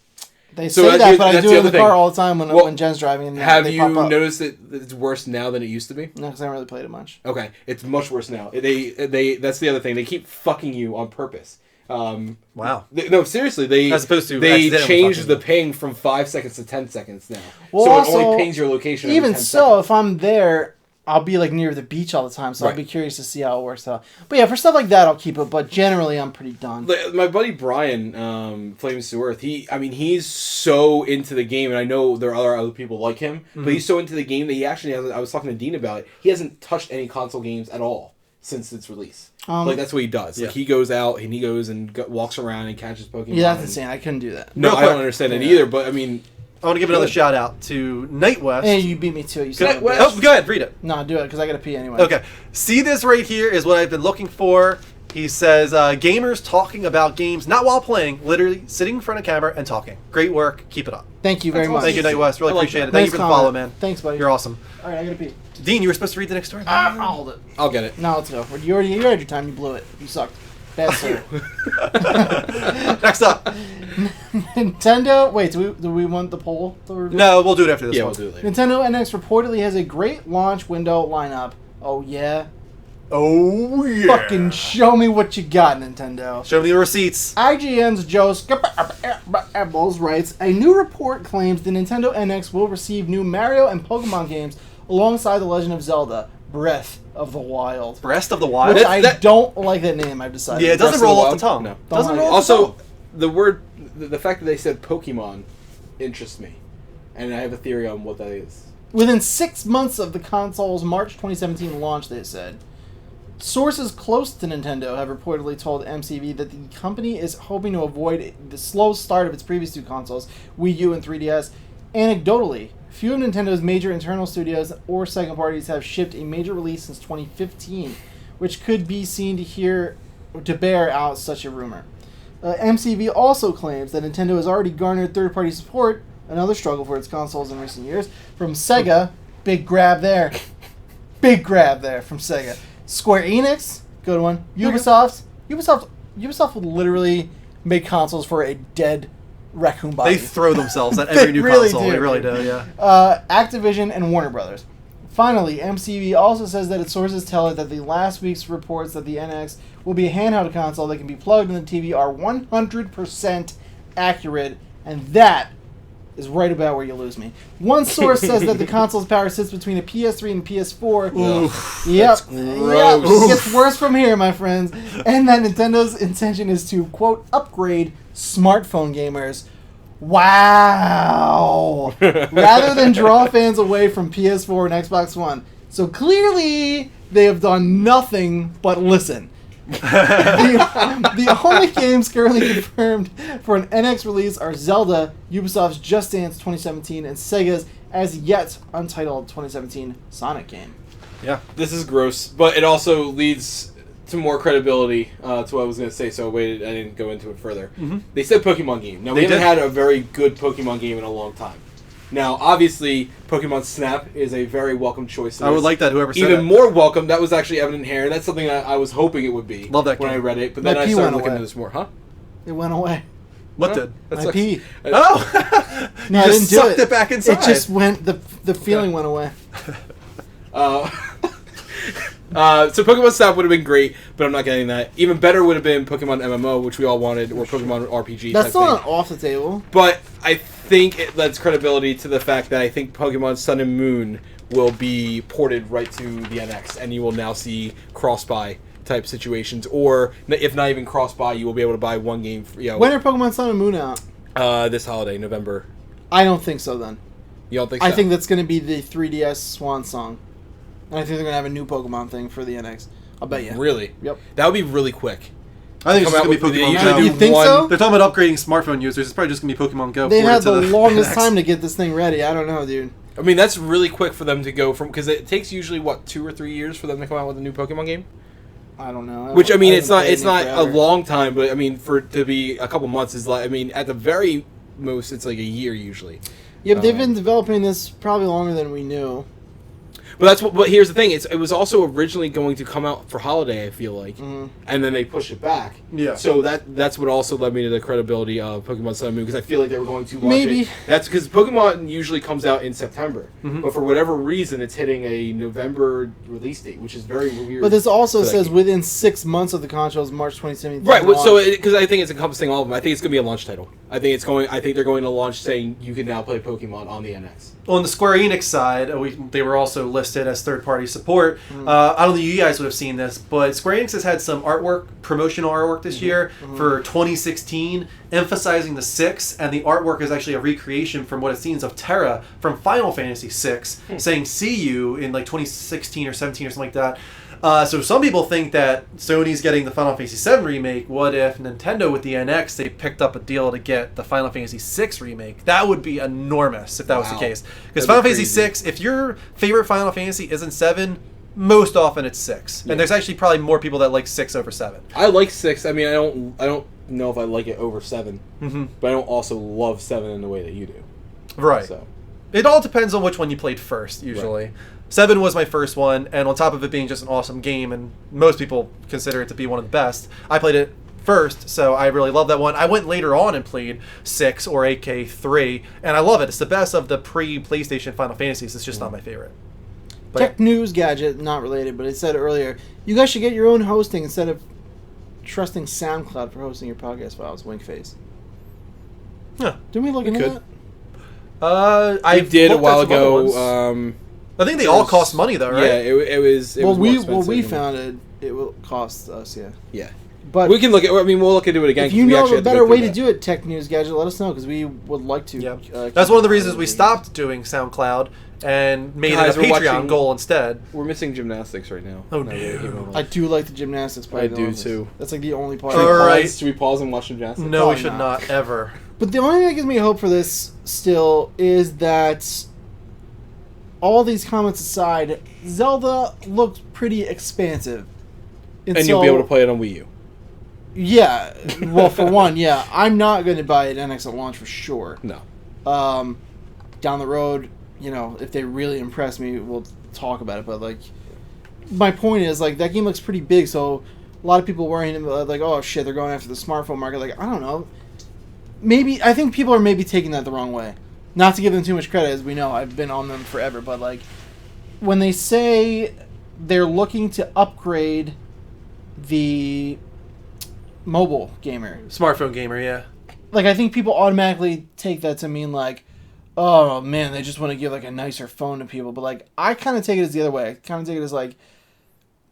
They So say that's that, the- but I that's do the it in the other car thing. all the time Well, when Jen's driving. And Have they you pop up. noticed that it's worse now than it used to be? No, because I haven't really played it much. Okay, it's much worse now. They that's the other thing. They keep fucking you on purpose. Wow. No, seriously, they As opposed to they accidentally changed fucking the you. ping from 5 seconds to 10 seconds now. Well, so it also, only pings your location. every Even 10 so, seconds. if I'm there, I'll be like near the beach all the time, so I'll Right. be curious to see how it works out. But yeah, for stuff like that, I'll keep it. But generally, I'm pretty done. Like, my buddy Brian, Flames to Earth, he's so into the game, and I know there are other people like him, but he's so into the game that he actually hasn't. I was talking to Dean about it. He hasn't touched any console games at all since its release. Like that's what he does. yeah. Like he goes out and he goes and walks around and catches Pokemon. Yeah, that's and- insane. I couldn't do that. No, Real I don't quick. understand it either. But I mean, I want to give another shout out to Night West. And you beat me to it. You said West. Oh, go ahead, read it. No, do it because I gotta pee anyway. Okay. See, this right here is what I've been looking for. He says, gamers talking about games, not while playing, literally sitting in front of camera and talking. Great work. Keep it up. Thank you very That's much. awesome. Thank you, Night West. Really I like appreciate that. it. Thank Nice you for the comment. follow, man. Thanks, buddy. You're awesome. All right, I gotta pee. Dean, you were supposed to read the next story. I'll hold it. I'll get it. Now let's go. You already had your time. You blew it. You sucked. Bad sir. Next up. Nintendo. Wait, do we want the poll? The review? No, we'll do it after this Yeah, one. we'll do it later. Nintendo NX reportedly has a great launch window lineup. Oh yeah. Oh, yeah. Fucking show me what you got, Nintendo. Show me the receipts. IGN's Joe Skipper writes, a new report claims the Nintendo NX will receive new Mario and Pokemon games alongside The Legend of Zelda, Breath of the Wild. Breast of the Wild. Which That's- I don't like that name, I've decided. Yeah, it doesn't Breath of the roll off Wild? the tongue. No. Doesn't Don't roll like off the Also, tongue. the word, the fact that they said Pokemon interests me, and I have a theory on what that is. Within 6 months of the console's March 2017 launch, they said. Sources close to Nintendo have reportedly told MCV that the company is hoping to avoid the slow start of its previous two consoles, Wii U and 3DS. Anecdotally, few of Nintendo's major internal studios or second parties have shipped a major release since 2015, which could be seen to bear out such a rumor. MCV also claims that Nintendo has already garnered third-party support, another struggle for its consoles in recent years, from Sega. Big grab there. Big grab there from Sega. Square Enix, good one. Ubisoft would literally make consoles for a dead raccoon body. They throw themselves at They every new really console. do. They really do, yeah. Activision and Warner Brothers. Finally, MCV also says that its sources tell it that the last week's reports that the NX will be a handheld console that can be plugged in the TV are 100% accurate, and that is right about where you lose me. One source says that the console's power sits between a PS3 and PS4. Yep. That's Yep. gross. It gets worse from here, my friends. And that Nintendo's intention is to, quote, upgrade smartphone gamers. Wow. Rather than draw fans away from PS4 and Xbox One. So clearly, they have done nothing but listen. The only games currently confirmed for an NX release are Zelda, Ubisoft's Just Dance 2017, and Sega's as yet untitled 2017 Sonic game. Yeah. This is gross, but it also leads to more credibility to what I was going to say, so I didn't go into it further. Mm-hmm. They said Pokemon game. Now, we haven't had a very good Pokemon game in a long time. Now, obviously, Pokemon Snap is a very welcome choice. I would like that, whoever said Even it. more welcome, that was actually evident here, and that's something I was hoping it would be. Love that when game. I read it, but My then I pee started went looking away. into this more. Huh? It went away. What Huh? did? That My sucks. pee. Oh! No, You I just didn't do sucked it back inside. It just went. The feeling went away. So Pokemon Snap would have been great, but I'm not getting that. Even better would have been Pokemon MMO, which we all wanted, or Pokemon RPG. That's type still thing. not off the table. But I think it lends credibility to the fact that I think Pokemon Sun and Moon will be ported right to the NX, and you will now see cross-buy type situations, or if not even cross-buy, you will be able to buy one game. When are Pokemon Sun and Moon out? This holiday, November. I don't think so. Then You don't think so? I think that's going to be the 3DS Swan Song, and I think they're going to have a new Pokemon thing for the NX. I'll bet you. Really? Yep. That would be really quick. I think it's Come just out going to be with- they Pokemon usually Go. do You think one- so? They're talking about upgrading smartphone users. It's probably just going to be Pokemon Go. They've had ported the to the longest NX. time to get this thing ready. I don't know, dude. I mean, that's really quick for them to go from, because it takes usually, 2 or 3 years for them to come out with a new Pokemon game? I don't know. Which, I mean, it's haven't not played a any forever. long time, but I mean, for it to be a couple months is like, I mean, at the very most, it's like a year usually. Yeah, but they've been developing this probably longer than we knew. But that's what. But here's the thing: it was also originally going to come out for holiday. I feel like, Mhm. and then they pushed it back. Yeah. So that's what also led me to the credibility of Pokemon Sun and Moon, because I feel like they were going to launch Maybe. it. That's because Pokemon usually comes out in September, Mhm. but for whatever reason, it's hitting a November release date, which is very weird. But this also for that says game. within 6 months of the console's March 2017. Right, well, so launch. because I think it's encompassing all of them. I think it's going to be a launch title. I think they're going to launch saying you can now play Pokemon on the NX. On the Square Enix side, they were also listed as third-party support. I don't think you guys would have seen this, but Square Enix has had some artwork, promotional artwork this year for 2016, emphasizing the 6, and the artwork is actually a recreation from what it seems of Terra from Final Fantasy VI, saying "See you" in like 2016 or 17 or something like that. So some people think that Sony's getting the Final Fantasy VII remake. What if Nintendo with the NX, they picked up a deal to get the Final Fantasy VI remake? That would be enormous if that was the Wow. case. Because That'd Final be Fantasy crazy. VI, if your favorite Final Fantasy isn't 7, most often it's 6. And there's actually probably more people that like 6 over 7. I like 6. I mean, I don't know if I like it over 7, Mm-hmm. but I don't also love 7 in the way that you do. Right. So It all depends on which one you played first, usually. 7 was my first one, and on top of it being just an awesome game, and most people consider it to be one of the best, I played it first, so I really love that one. I went later on and played 6 or AK3, and I love it. It's the best of the pre-PlayStation Final Fantasies. It's just not my favorite. But Tech news gadget, not related, but it said earlier, you guys should get your own hosting instead of trusting SoundCloud for hosting your podcast files. Wink face. yeah. Didn't we look into could. that? I did a looked at while some other ago. ones. I think they all cost money, though, right? Yeah, it was. It Well, was more expensive we than- found it will cost us, yeah. Yeah, But we can look at. I mean, we'll look into it again. if you 'cause we know actually of a have better go way through to that. do it, Tech News Gadget, let us know, because we would like to. Yeah. keep That's one of the it reasons we moving. stopped doing SoundCloud and made Guys, it a we're Patreon watching- goal instead. We're missing gymnastics right now. Oh, Now that we came no. over. I do like the gymnastics part. I of the do, office. too. That's like the only part. Should we All right. pause? Should we pause and watch gymnastics? No, we Probably should not. not ever. But the only thing that gives me hope for this still is that, all these comments aside, Zelda looks pretty expansive. And you'll be able to play it on Wii U. Yeah, well, for one, yeah, I'm not going to buy an NX at launch for sure. No. Down the road, if they really impress me, we'll talk about it. But like, my point is, like, that game looks pretty big, so a lot of people worrying about, like, oh shit, they're going after the smartphone market. Like, I don't know. I think people are maybe taking that the wrong way. Not to give them too much credit, as we know, I've been on them forever. But like, when they say they're looking to upgrade the mobile gamer, Smartphone gamer, yeah. like, I think people automatically take that to mean like, oh man, they just want to give like a nicer phone to people. But like, I kind of take it as the other way. I kind of take it as like,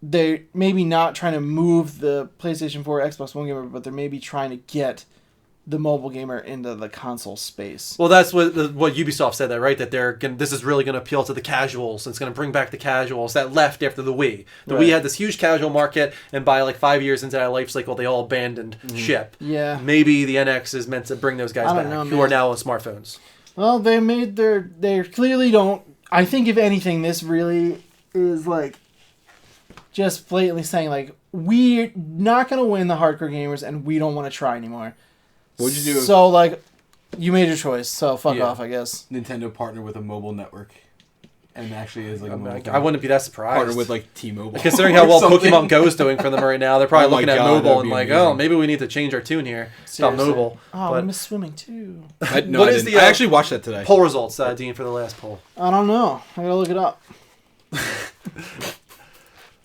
they're maybe not trying to move the PlayStation 4 Xbox One gamer, but they're maybe trying to get the mobile gamer into the console space. Well, that's what Ubisoft said, that right, that this is really going to appeal to the casuals. It's going to bring back the casuals that left after the Wii. The Wii had this huge casual market, and by like 5 years into that life cycle, they all abandoned ship. Yeah. Maybe the NX is meant to bring those guys back, who are now on smartphones. Well, they clearly don't. I think if anything, this really is like just blatantly saying like, we're not going to win the hardcore gamers, and we don't want to try anymore. What'd you do? So, like, you made your choice, so fuck off, I guess. Nintendo partnered with a mobile network, and actually is like a mobile. I wouldn't be that surprised. Partnered with like T-Mobile. Considering how well Pokemon Go is doing for them right now, they're probably looking at mobile and like, amazing. oh, maybe we need to change our tune here. Stop mobile. Oh, But I miss swimming too. I actually watched that today. poll results, Dean, for the last poll? I don't know. I gotta look it up.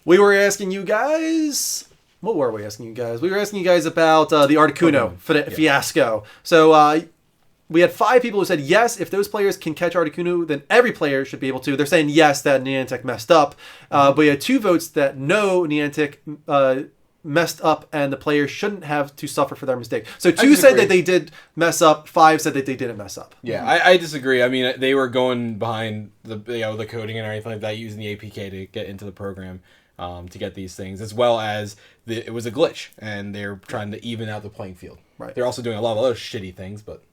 We were asking you guys. What were we asking you guys? We were asking you guys about the Articuno fiasco. So we had 5 people who said yes, if those players can catch Articuno, then every player should be able to. They're saying yes, that Niantic messed up. But we had 2 votes that no, Niantic messed up and the players shouldn't have to suffer for their mistake. So 2 said that they did mess up, 5 said that they didn't mess up. Yeah, I disagree. I mean, they were going behind the coding and everything like that, using the APK to get into the program. To get these things, as well as it was a glitch, and they're trying to even out the playing field. Right. They're also doing a lot of other shitty things, but...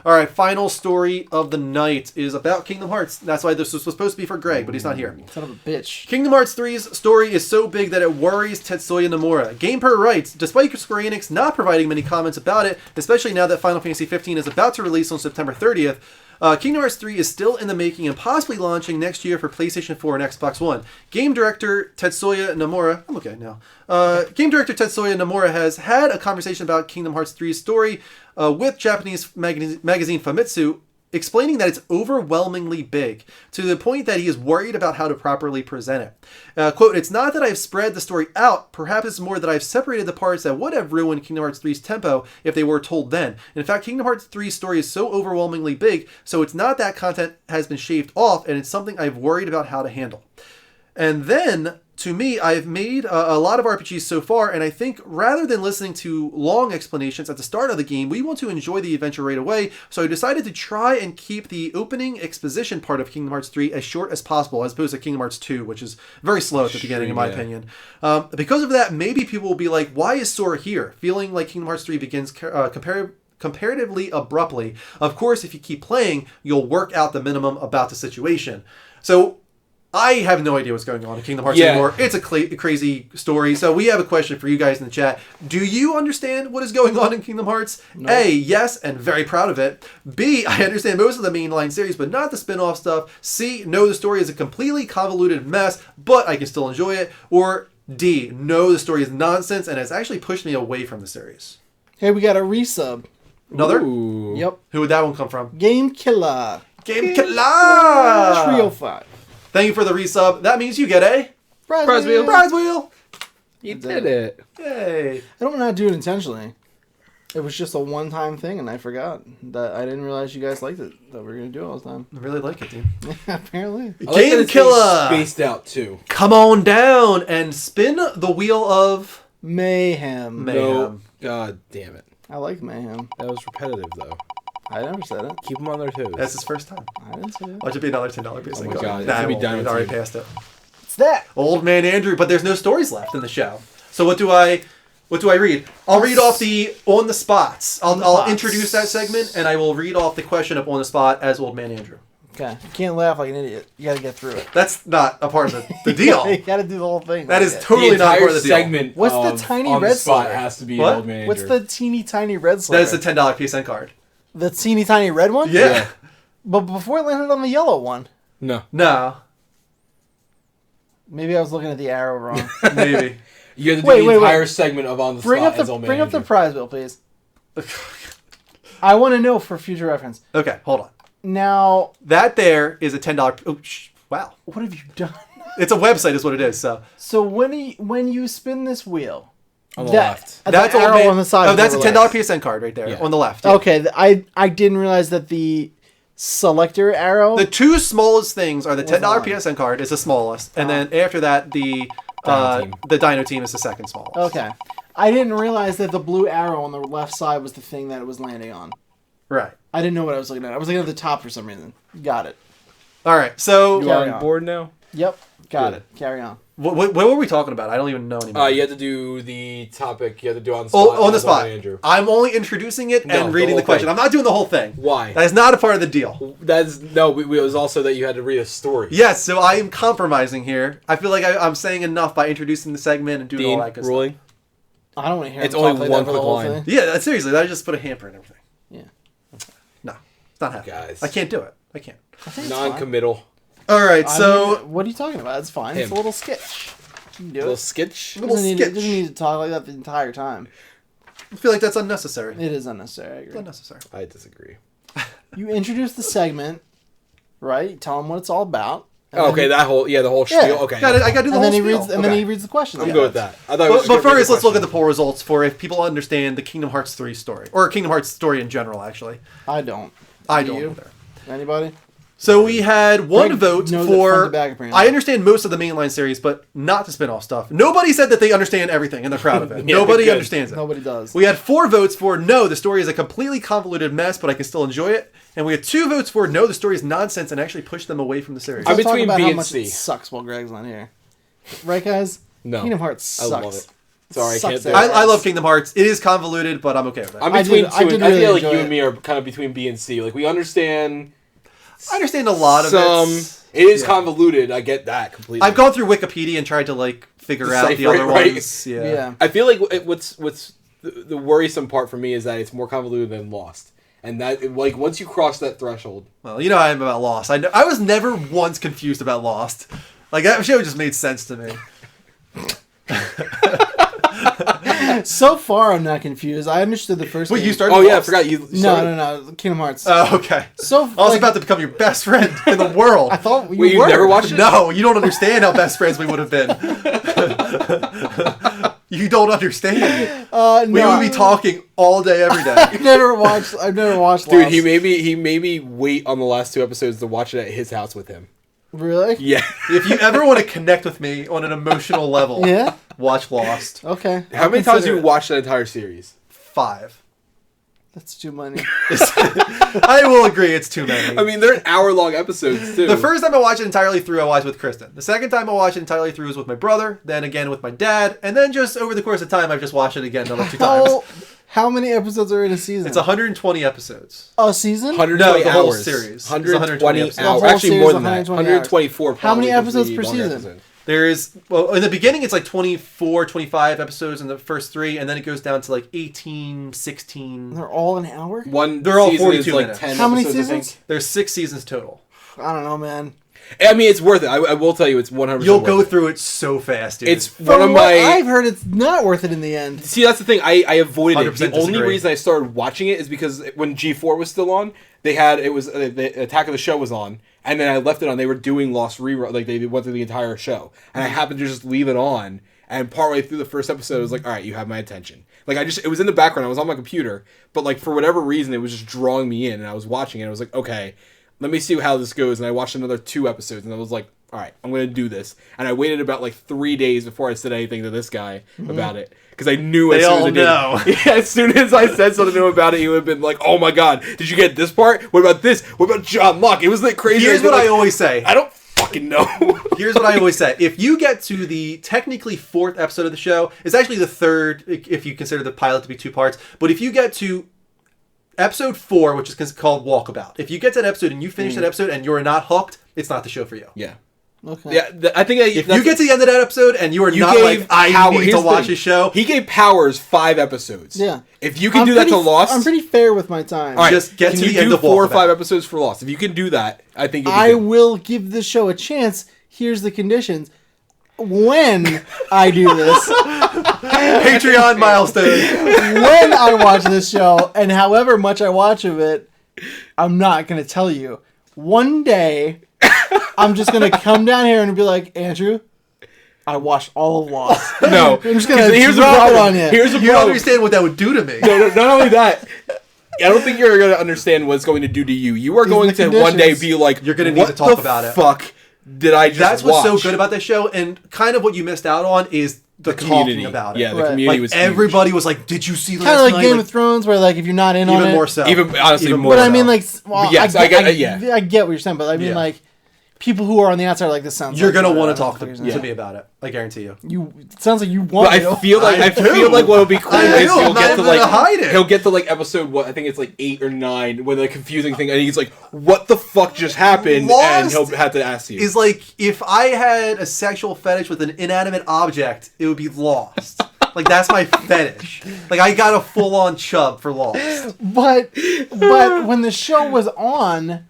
All right, final story of the night is about Kingdom Hearts. That's why this was supposed to be for Greg, but he's not here. Son of a bitch. Kingdom Hearts 3's story is so big that it worries Tetsuya Nomura. GamePro writes, despite Square Enix not providing many comments about it, especially now that Final Fantasy XV is about to release on September 30th, Kingdom Hearts 3 is still in the making and possibly launching next year for PlayStation 4 and Xbox One. Game director Tetsuya Nomura, I'm looking at it now. Game director Tetsuya Nomura has had a conversation about Kingdom Hearts 3's story with Japanese magazine Famitsu, explaining that it's overwhelmingly big, to the point that he is worried about how to properly present it. Quote, it's not that I've spread the story out, perhaps it's more that I've separated the parts that would have ruined Kingdom Hearts 3's tempo if they were told then. In fact, Kingdom Hearts 3's story is so overwhelmingly big, so it's not that content has been shaved off, and it's something I've worried about how to handle. And then, to me, I've made a lot of RPGs so far, and I think rather than listening to long explanations at the start of the game, we want to enjoy the adventure right away, so I decided to try and keep the opening exposition part of Kingdom Hearts 3 as short as possible, as opposed to Kingdom Hearts 2, which is very slow at the beginning, in my opinion. Because of that, maybe people will be like, why is Sora here? Feeling like Kingdom Hearts 3 begins comparatively abruptly. Of course, if you keep playing, you'll work out the minimum about the situation. So, I have no idea what's going on in Kingdom Hearts anymore. It's a crazy story. So we have a question for you guys in the chat. Do you understand what is going on in Kingdom Hearts? No. A, yes, and very proud of it. B, I understand most of the mainline series, but not the spin-off stuff. C, no, the story is a completely convoluted mess, but I can still enjoy it. Or D, no, the story is nonsense and has actually pushed me away from the series. Hey, we got a resub. Another? Ooh. Yep. Who would that one come from? Game Killer. Game Killer! Trio 5. Thank you for the resub. That means you get a Prize wheel. prize wheel. You did it. Yay. I don't want to do it intentionally. It was just a one-time thing, and I forgot that I didn't realize you guys liked it. That we were gonna do it all the time. I really like it, dude. Apparently. Game Killer. Spaced out too. Come on down and spin the wheel of Mayhem. No. God damn it. I like Mayhem. That was repetitive though. I never said it. Keep them on their toes. That's his first time. I didn't say it. Watch it be another $10 piece. Oh my God, Nah, it's gonna be done We've with already you. passed it. It's that. Old Man Andrew, but there's no stories left in the show. So what do I read? I'll read off the on the spots. I'll introduce that segment and I will read off the question of on the spot as Old Man Andrew. Okay. You can't laugh like an idiot. You gotta get through it. That's not a part of the deal. You gotta do the whole thing. That like is it. totally not entire part of the deal. segment. What's the of tiny on red the spot slider? has to be What? Old Man What's Andrew. the teeny tiny red slider? That's a $10 PSN card. The teeny tiny red one? Yeah. But before it landed on the yellow one. No. No. Maybe I was looking at the arrow wrong. Maybe. You have to do Wait, the wait, entire wait. segment of on the bring spot up as the Old Man bring up the Andrew. prize bill, please. I want to know for future reference. Okay, hold on. Now, That there is a $10. Oh, wow. what have you done? It's a website, is what it is. So So when you spin this wheel, On the left. that's the Old arrow Man- on the side. Oh, is that's a over $10 there. PSN card right there Yeah. on the left. Okay, I didn't realize that the selector arrow. The two smallest things are the $10 on. PSN card is the smallest, and then after that the Dino Team. the Dino Team is the second smallest. Okay. I didn't realize that the blue arrow on the left side was the thing that it was landing on. Right. I didn't know what I was looking at. I was looking at the top for some reason. Got it. All right. So You are Carry on on. board now? Yep. Got Good. it. Carry on. what were we talking about? I don't even know anymore. You had to do the topic. You had to do on the spot. Oh, on the spot. Andrew. I'm only introducing it No, and the reading the whole question. thing. I'm not doing the whole thing. Why? That is not a part of the deal. That's no. It was also that you had to read a story. Yes, so I am compromising here. I feel like I'm saying enough by introducing the segment and doing all Dean, that good ruling. I don't want to hear It's him only talk like one that for the quick whole line. thing. stuff. Yeah, seriously, that just put a hamper in everything. Yeah. No, it's not happening. Guys. I can't do it. I can't. I think it's fine. Non-committal. All right, I so mean, what are you talking about? It's fine. It's Him. a little sketch. You can do Little it. sketch. little Doesn't sketch. doesn't need to talk like that the entire time. I feel like that's unnecessary. It is unnecessary. I It's agree. unnecessary. I disagree. You introduce the segment, right? You tell him what it's all about. and Okay, then- the whole spiel. Yeah. Okay, I gotta do the And whole then he spiel. reads, and then Okay. he reads the questions. I'm Yeah. good with that. I thought. it was But just gonna read first, the let's look at the question. poll results for if people understand the Kingdom Hearts 3 story. Or Kingdom Hearts story in general, actually. I don't. I Do don't you? either. Anybody? So we had one Greg vote knows it front for. to back, apparently. I understand most of the mainline series, but not the spin-off stuff. Nobody said that they understand everything, and they're proud of it. Yeah, Nobody good. understands it. Nobody does. We had 4 votes for no, the story is a completely convoluted mess, but I can still enjoy it. And we had 2 votes for no, the story is nonsense and actually push them away from the series. I'm Let's talk between about B how and much C. it sucks while Greg's not here. Right, guys? No. Kingdom Hearts I sucks. love it. Sorry, I Sucks can't do there. it. I love Kingdom Hearts. It is convoluted, but I'm okay with it. I'm I between did- I two. did I really feel like enjoy you it. and me are kind of between B and C. Like we understand I understand a lot of some. it. It is Yeah. convoluted. I get that completely. I've gone through Wikipedia and tried to figure out the Decipher it, other right? ones. Yeah. I feel like what's the worrisome part for me is that it's more convoluted than Lost, and that like once you cross that threshold, Well, you know how I am about Lost. I was never once confused about Lost. Like that show just made sense to me. So far, I'm not confused. I understood the first Wait, game. you started? oh yeah, I Lost? forgot you. No, started- no. Kingdom Hearts. Oh, okay. So, I was like- about to become your best friend in the world. I thought you Wait, you were. never watched it? No, you don't understand how best friends we would have been. You don't understand. No, We would be talking all day, every day. I've never watched Dude, Lost. he made me wait on the last 2 episodes to watch it at his house with him. Really? Yeah. If you ever want to connect with me on an emotional level, Yeah. watch Lost. Okay. How many times have you watched that entire series? 5. That's too many. I will agree, it's too many. I mean, they're hour-long episodes too. The first time I watched it entirely through, I watched with Kristen. The second time I watched it entirely through was with my brother, then again with my dad, and then just over the course of time, I've just watched it again another 2 times. How many episodes are in a season? It's 120 episodes. a season. 120 No, the whole hours. series. 120 It's 120 hours. The whole Actually, series more is than that. 120 hours. 124. How many probably, because episodes the per longer season? episode. There's, well, in the beginning, it's like 24, 25 episodes in the first 3, and then it goes down to like 18, 16. They're all an hour. One They're all season 42 is like minutes. 10 How many episodes, I think. seasons? There's 6 seasons total. I don't know, man. I mean, it's worth it. I will tell you, it's 100%. You'll go worth it. through it so fast, dude. It's From one of what my. I've heard, it's not worth it in the end. See, that's the thing. I avoided it. 100% The only disagree. reason I started watching it is because when G4 was still on, they had the Attack of the Show was on, and then I left it on. They were doing Lost rerun, like they went through the entire show, and I happened to just leave it on. And partway through the first episode, I was like, "All right, you have my attention." Like it was in the background. I was on my computer, but like for whatever reason, it was just drawing me in, and I was watching it. I was like, "Okay, let me see how this goes." And I watched another 2 episodes, and I was like, all right, I'm going to do this. And I waited about like 3 days before I said anything to this guy about it. Because I knew as They soon as all I did, know. Yeah, as soon as I said something to him about it, he would have been like, oh my god, did you get this part? What about this? What about John Locke? It was like crazy. Here's what like, I always say. I don't fucking know. Here's what I always say. If you get to the technically 4th episode of the show, it's actually the 3rd if you consider the pilot to be 2 parts. But if you get to episode 4, which is called Walkabout, if you get to that episode and you finish that episode and you're not hooked, it's not the show for you. Yeah. Okay. Yeah, I think If you get to the end of that episode and you are you not gave like, I Power- need here's to the watch thing. a show, He gave Powers 5 episodes. Yeah. If you can do that to Lost, I'm pretty fair with my time. all right, just get can to you the end do of 4 or Walkabout. 5 episodes for Lost? If you can do that, I think you'll be I good. will give the show a chance. Here's the conditions. When I do this, Patreon milestone. when I watch this show, and however much I watch of it, I'm not going to tell you. One day, I'm just going to come down here and be like, Andrew, I watched all of Lost. No. I'm just going to Here's the drop it problem. on you. Here's the You don't problem. understand what that would do to me. No, not only that, I don't think you're going to understand what it's going to do to you. You are These are going the to one day conditions. be like, You're gonna need "What to talk the about it." fuck did I just That's what's so watch?" good about this show, and kind of what you missed out on is the community talking about it. Yeah, the Right. community Like was everybody was like, "Did you see last Kind of like night?" Game of Thrones, where like if you're not in on even it, more so. Even honestly Even more But so. I mean, like, well, Yes, I get- yeah. I get what you're saying, but I mean, Yeah. like, people who are on the outside are like, this sounds. You're like gonna what want I to talk don't know to, what you're me about it. I guarantee you. saying. You it sounds like you want. But I to. feel like I do. feel like what'll be cool I is do. I'm he'll not get to even like gonna hide it. he'll get to like episode I think it's like 8 or 9 when the confusing thing and he's like, what the fuck just happened? And Lost he'll have to ask you. Is like if I had a sexual fetish with an inanimate object, it would be Lost. Like that's my fetish. Like I got a full on chub for Lost. But when the show was on,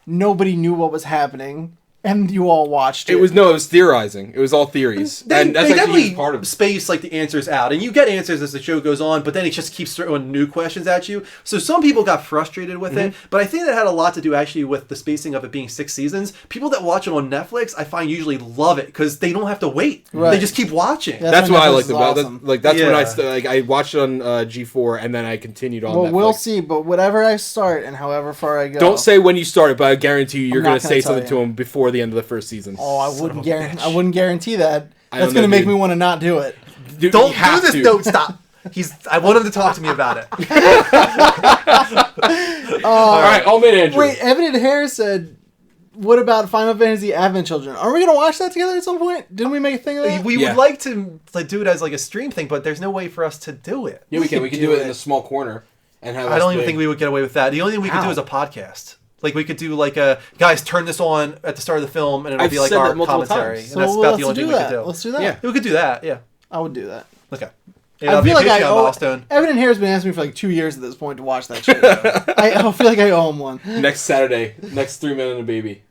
nobody knew what was happening, and you all watched it. It was theorizing. It was all theories. They, and that's they actually a definitely huge part of it. space like the answers out, and you get answers as the show goes on, but then it just keeps throwing new questions at you. So some people got frustrated with it, but I think that had a lot to do actually with the spacing of it being 6 seasons. People that watch it on Netflix, I find usually love it because they don't have to wait. Right. They just keep watching. Yeah. That's when what I Netflix liked is about awesome. that. Like that's when Yeah. I watched it on G4 and then I continued on Well, Netflix. we'll see. But whatever I start and however far I go, Don't say when you started, but I guarantee you, you're I'm going not to gonna say tell something you. to him before the end of the first season. Oh, I wouldn't guarantee. I wouldn't guarantee that. I That's don't gonna know, make dude. me want to not do it. Dude, Don't you have do this. to. Don't stop. I want him to talk to me about it. All right, I'll admit Andrew. Wait, Evan Harris said, "What about Final Fantasy Advent Children? Are we gonna watch that together at some point? Didn't we make a thing of that? We Yeah. would like to like, do it as like a stream thing, but there's no way for us to do it. Yeah, we can. We could can do do it in it. a small corner and have. I don't even think we would get away with that. The only thing we could How? do is a podcast. Like we could do like a guys turn this on at the start of the film and it'll I've be like said our that multiple commentary. times. And that's about the only thing we could do. Let's do that. Yeah. We could do that. Yeah. I would do that. Okay. I feel like I owe milestone. Evan and Harris been asking me for like 2 years at this point to watch that shit. I feel like I owe him one. Next Saturday, next 3 Men and a Baby.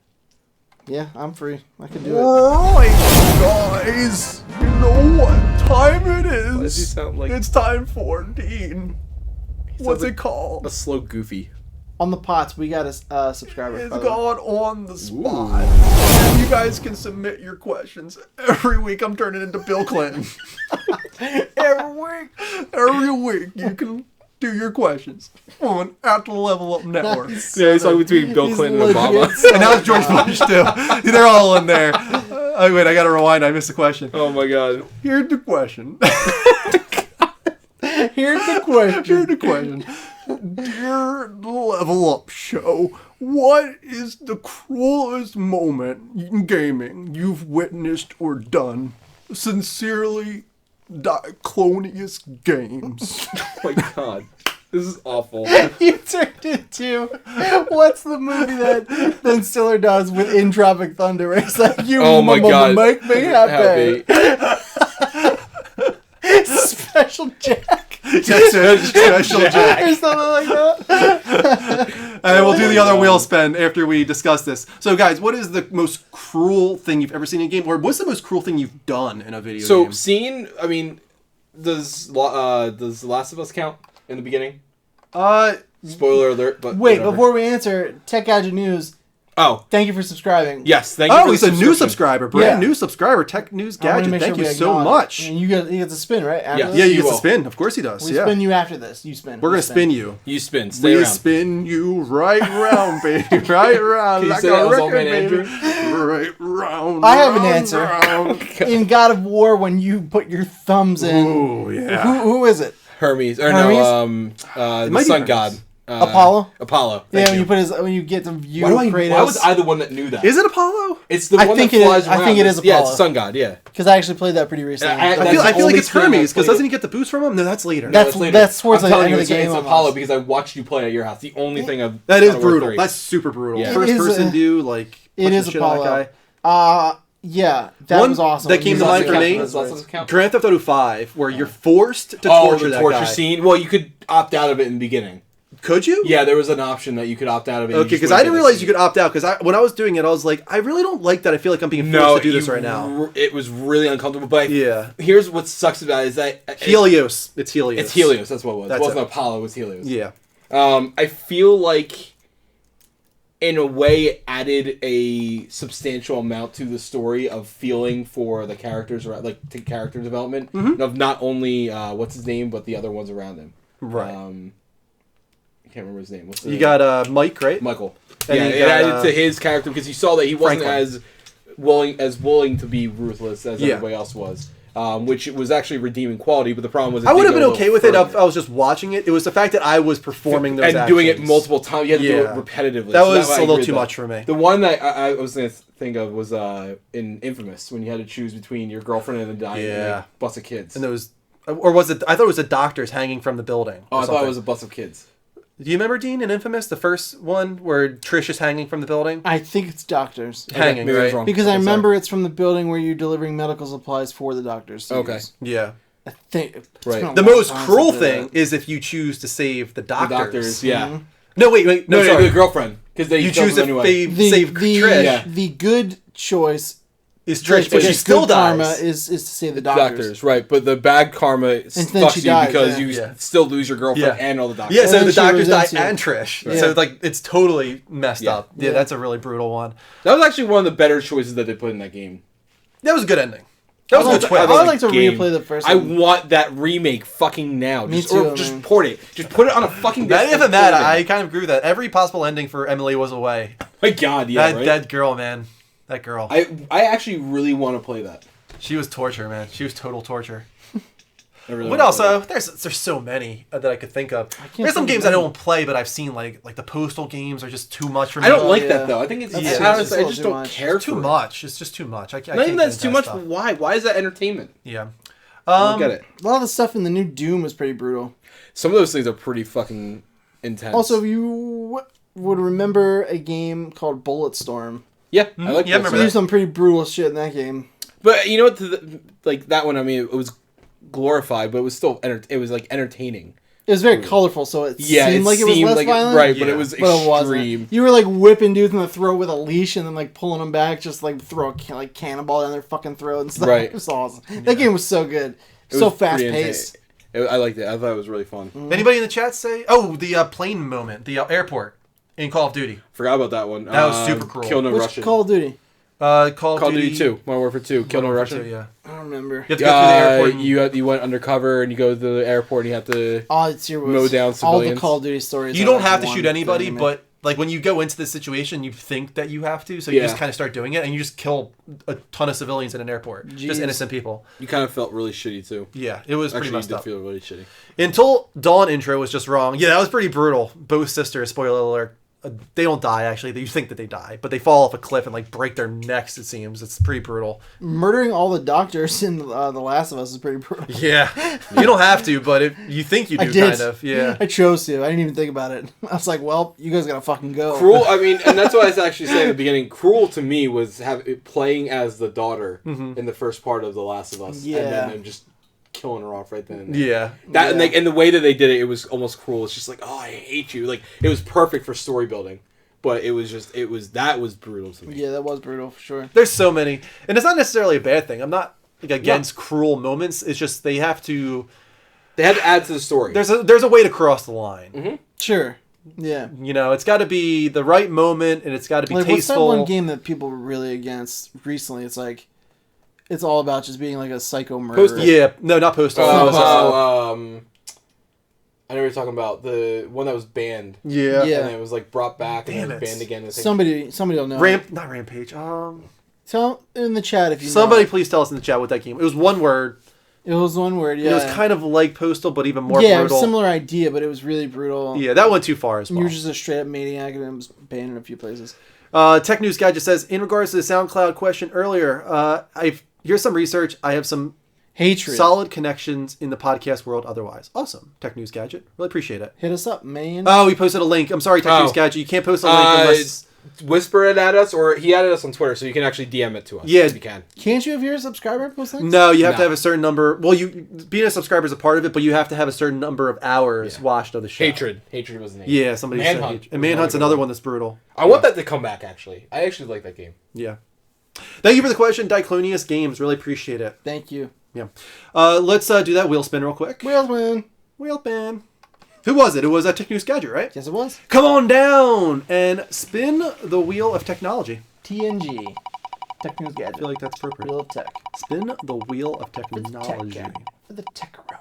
Yeah, I'm free. I can do it. Right, guys. You know what time it is. Why does he sound like It's time for Dean. What's like it called? a slow goofy? On the pots, we got a subscriber. It's by the way. gone on the spot. And you guys can submit your questions. Every week I'm turning into Bill Clinton. Every week you can do your questions on At the Level Up Network. Nice. Yeah, it's all between Bill He's Clinton and legit Obama. so And now it's George Bush too. They're all in there. Oh wait, I gotta rewind. I missed the question. Oh my god. Here's the question. Here's the question. Here's the question. Dear Level Up Show, what is the cruelest moment in gaming you've witnessed or done? Sincerely, Diclonius Games. Oh my god. This is awful. You turned into what's the movie that Ben Stiller does with In Tropic Thunder? Where it's like, you Oh my God. make me happy. Special Jack That's it. Special Jack. or something like that. And we'll do the other wheel spin after we discuss this. So, guys, what is the most cruel thing you've ever seen in a game, or what's the most cruel thing you've done in a video So game? scene, I mean, does The Last of Us count in the beginning? Spoiler alert, but Wait, whatever. before we answer, Tech Gadget News, Oh, thank you for subscribing. yes, thank you. Oh, for he's the a new subscription. subscriber, brand Yeah. new subscriber, Tech News I wanna Gadget. make Thank sure you we so acknowledge. much. And he gets a spin, right? After Yes. this? Yeah, he You gets a will. spin. Of course he does. We Yeah. spin you after this. You spin. We're We gonna spin you. You spin. Stay We around. spin you right round, baby, right round, Can you like say a that was record, Old Man baby. Andrew? Right round. I have an round, answer. round. In God of War, when you put your thumbs in, Ooh, yeah. who is it? Hermes, or Hermes? no, the might be sun Hermes. god. Apollo? Apollo. Yeah, Thank when you get to view Why Kratos. was I the one that knew that? Is it Apollo? It's the I one think that it is- flies I around. think it is Yeah, Apollo. it's sun god. Yeah. Because I actually played that pretty recently. I- I That's feel the like only it's time I Hermes because played doesn't it. he get the boost from him? No, that's later. That's later. that's towards I'm the telling end you, of the game. It's almost. Apollo because I watched you play at your house. The only thing I've That is God of War brutal. 3. That's super brutal. Yeah. First It is person a- view, like It punching is the shit out of Apollo. that guy. Yeah, that One was awesome. that came to mind for me- Does Last of Us count? Grand Theft Auto 5, where you're forced to Oh, torture the that torture guy. scene. Well, you could opt out of it in the beginning. Could you? Yeah, there was an option that you could opt out of it. Okay, because I didn't realize you could opt out. Because when I was doing it, I was like, I really don't like that. I feel like I'm being forced No, to do this right now. It was really uncomfortable. But Yeah. here's what sucks about it is that Helios. It's Helios. It's Helios. That's what it was. That's It wasn't it. Apollo. It was Helios. Yeah. I feel like, in a way, it added a substantial amount to the story of feeling for the characters, like to character development of not only what's his name, but the other ones around him. Right. I can't remember his name. What's You got Mike, right? Michael. And Yeah, you it got, added to his character because you saw that he wasn't Franklin. as willing to be ruthless as Yeah. everybody else was. which was actually redeeming quality. But the problem was I would have been okay with it further. if I was just watching it. It was the fact that I was performing those and doing it actions. multiple times. You had to do it Yeah. repetitively. That So was I a little agree too with much for me. The one that I was going to think of was in Infamous, when you had to choose between your girlfriend and a dying bus of kids. And there was, or was it? I thought it was the doctors hanging from the building. Oh, or I thought it something. was a bus of kids. Do you remember Dean in Infamous, the first one where Trish is hanging from the building? I think it's doctors. Hanging, maybe I was right? wrong. Because I Okay, sorry. remember it's from the building where you're delivering medical supplies for the doctors. to Okay. use. Yeah. I think. it's Right. been a The long most time cruel since I did thing that. is if you choose to save the The doctors. doctors, yeah. Mhm. No, wait. No, No, sorry. the girlfriend. Because they You killed choose them to anyway. save Trish. Yeah. The good choice Is Trish, to but she get still good dies. karma is to save the doctors. Right, but the bad karma then fucks she you dies, because yeah. you Yeah. still lose your girlfriend Yeah. and all the doctors. Yeah, And so then the she doctors die resents you. and Trish. Yeah. So like it's totally messed Yeah. up. Yeah, Yeah. that's a really brutal one. That was actually one of the better choices that they put in that game. That was a good ending. That was a good I twist. would like to Game. replay the first I one. want that remake fucking now. Me Just, too, or just man. port it. Just put it on a fucking Not disc even and that. port it. I kind of agree with that. Every possible ending for Emily was away. My God, yeah, right? That girl, man. That girl. I actually really want to play that. She was torture, man. She was total torture. I really What wanna else? play that. There's so many that I could think of. can't There's some think games of I any. don't play, but I've seen like the Postal games are just too much for me. I don't like yeah. that though. I think it's That's too- honestly, I it's just too don't much. care It's too for it. much. It's just too much. I Not even can't that it's get too into much. that But stuff. why? Why is that entertainment? Yeah. I don't get it. A lot of the stuff in the new Doom was pretty brutal. Some of those things are pretty fucking intense. Also, if you would remember a game called Bulletstorm, yeah, I like Yeah, I that. remember there's some pretty brutal shit in that game. But you know what? Like that one, I mean, it was glorified, but it was still it was like entertaining. It was very colorful, so it seemed like it was less violent. right, but Yeah. it was But it wasn't. extreme. You were like whipping dudes in the throat with a leash and then like pulling them back, just like throw a like cannonball down their fucking throat and stuff. Right. It was awesome. That game was so good, It so was fast pretty paced. I liked it. I thought it was really fun. Anybody in the chat say? Oh, the plane moment, the airport in Call of Duty. Forgot about that one. That was super cool. Kill No Which Russian. Call of Duty? Call Call of Duty 2. Modern Warfare 2. Kill No Modern Russian. Warfare 2, yeah. I don't remember. You have to go through the airport. And You went undercover and you go to the airport and you have to. All it's here was Mow down all the civilians. Call of Duty stories. you are don't like have to one shoot anybody, thing, man. but like when you go into the situation, you think that you have to, so you Yeah. just kind of start doing it, and you just kill a ton of civilians in an airport, Jeez. just innocent people. You kind of felt really shitty too. Yeah, it was pretty Actually, you messed did up. feel really shitty. Until Dawn intro was just wrong. Yeah, that was pretty brutal. Both sisters, spoiler alert, they don't die actually. You think that they die, but they fall off a cliff and like break their necks. It seems it's pretty brutal. murdering all the doctors in The Last of Us is pretty brutal. Yeah, you don't have to, but you think you do I did. kind of. Yeah. I chose to. I didn't even think about it. I was like, well, you guys gotta fucking go. Cruel. I mean, and that's what I was actually saying at the beginning. Cruel to me was playing as the daughter in the first part of The Last of Us, Yeah. and then them just killing her off right then. And there. Yeah. That Yeah. and like and the way that they did it, it was almost cruel. It's just like, oh, I hate you. Like it was perfect for story building, but it was that was brutal to me. Yeah, that was brutal for sure. There's so many, and it's not necessarily a bad thing. I'm not like against cruel moments. It's just they have to. They had to add to the story. There's a way to cross the line. Mm-hmm. Sure. Yeah. You know, it's got to be the right moment, and it's got to be Like, what's that tasteful. one game that people were really against recently? It's like, it's all about just being like a psycho murderer. Postal. Yeah, no, not Postal. It was, I know you're talking about the one that was banned. yeah, Yeah. And then it was like brought back and Damn then it. banned again. The same- Somebody will know. Not Rampage. Tell in the chat if you Somebody know. please tell us in the chat what that game. It was one word. It was one word. Yeah. It was kind of like Postal, but even more yeah, it brutal. was similar idea, but it was really brutal. Yeah, that went too far as You well. were just a straight up maniac, and it was banned in a few places. Tech News Gadget says, in regards to the SoundCloud question earlier, here's some research. I have some Hatred. solid connections in the podcast world otherwise. Awesome. Tech News Gadget. Really appreciate it. Hit us up, man. Oh, we posted a link. I'm sorry, Tech Oh. News Gadget. You can't post a link unless... Whisper it at us, or he added us on Twitter, so you can actually DM it to us. Yeah. if you can. Can't you, if you're a subscriber, post links? No, you have to No. have a certain number. Well, being a subscriber is a part of it, but you have to have a certain number of hours Yeah. watched of the show. Hatred was the name. Yeah, somebody said Manhunt. Hatred. And Manhunt's another one that's brutal. I want that to come back. Actually, I actually like that game. Yeah. Thank you for the question, Diclonius Games. Really appreciate it. Thank you. Yeah. Let's do that wheel spin real quick. Wheelsman. Wheel spin. Who was it? It was Tech News Gadget, right? Yes, it was. Come on down and spin the wheel of technology. TNG. Tech News I Gadget. feel like that's appropriate. Wheel of Tech. Spin the wheel of For the tech technology. guy. For the Techaroni.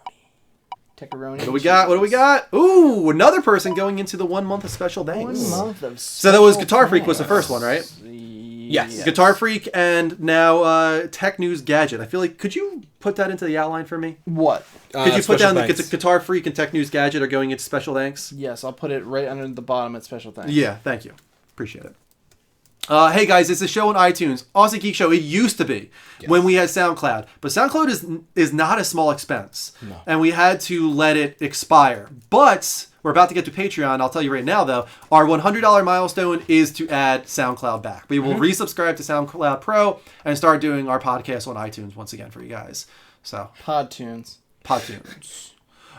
Techaroni. What do we got? What do we got? Ooh, another person going into the 1 month of special thanks. 1 month of So that was special Guitar Freak was the thanks. first one, right? Yes. Guitar Freak and now Tech News Gadget. I feel like, could you put that into the outline for me? What? Could you put down thanks. the Guitar Freak and Tech News Gadget are going into special thanks? Yes, I'll put it right under the bottom at special thanks. Yeah, thank you. Appreciate it. Hey guys, it's a show on iTunes. Aussie Geek Show. It used to be when we had SoundCloud, but SoundCloud is not a small expense, and we had to let it expire. But we're about to get to Patreon. I'll tell you right now, though, our $100 milestone is to add SoundCloud back. We will resubscribe to SoundCloud Pro and start doing our podcast on iTunes once again for you guys. So Podtunes.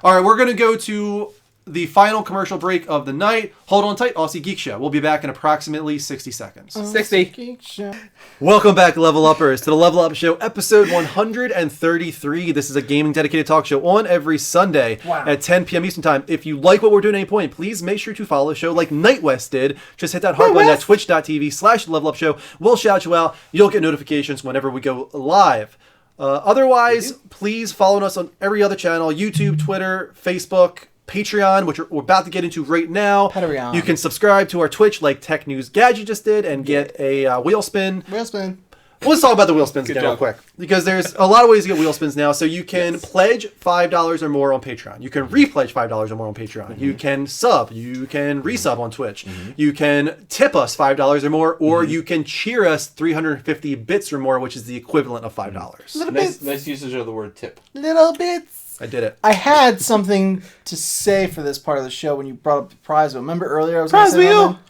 All right, we're gonna go to the final commercial break of the night. Hold on tight, Aussie Geek Show. We'll be back in approximately 60 seconds. 60. Geek Show. Welcome back, Level Uppers, to the Level Up Show, episode 133. This is a gaming dedicated talk show on every Sunday at 10 p.m. Eastern Time. If you like what we're doing at any point, please make sure to follow the show like Night West did. Just hit that heart button at twitch.tv/Level Up Show. We'll shout you out. You'll get notifications whenever we go live. Otherwise, please follow us on every other channel: YouTube, Twitter, Facebook, Patreon, which we're about to get into right now. Patreon. You can subscribe to our Twitch like Tech News Gadget just did and get a wheel spin. Wheel spin. Let's talk about the wheel spins again real job. quick, because there's a lot of ways to get wheel spins now. So you can pledge $5 or more on Patreon. You can repledge $5 or more on Patreon. You can sub. You can resub on Twitch. You can tip us $5 or more, or you can cheer us 350 bits or more, which is the equivalent of $5. Little bits. Nice usage of the word tip. Little bits. I did it. I had something to say for this part of the show when you brought up the prize wheel. Remember earlier I was Prize going to say wheel! something?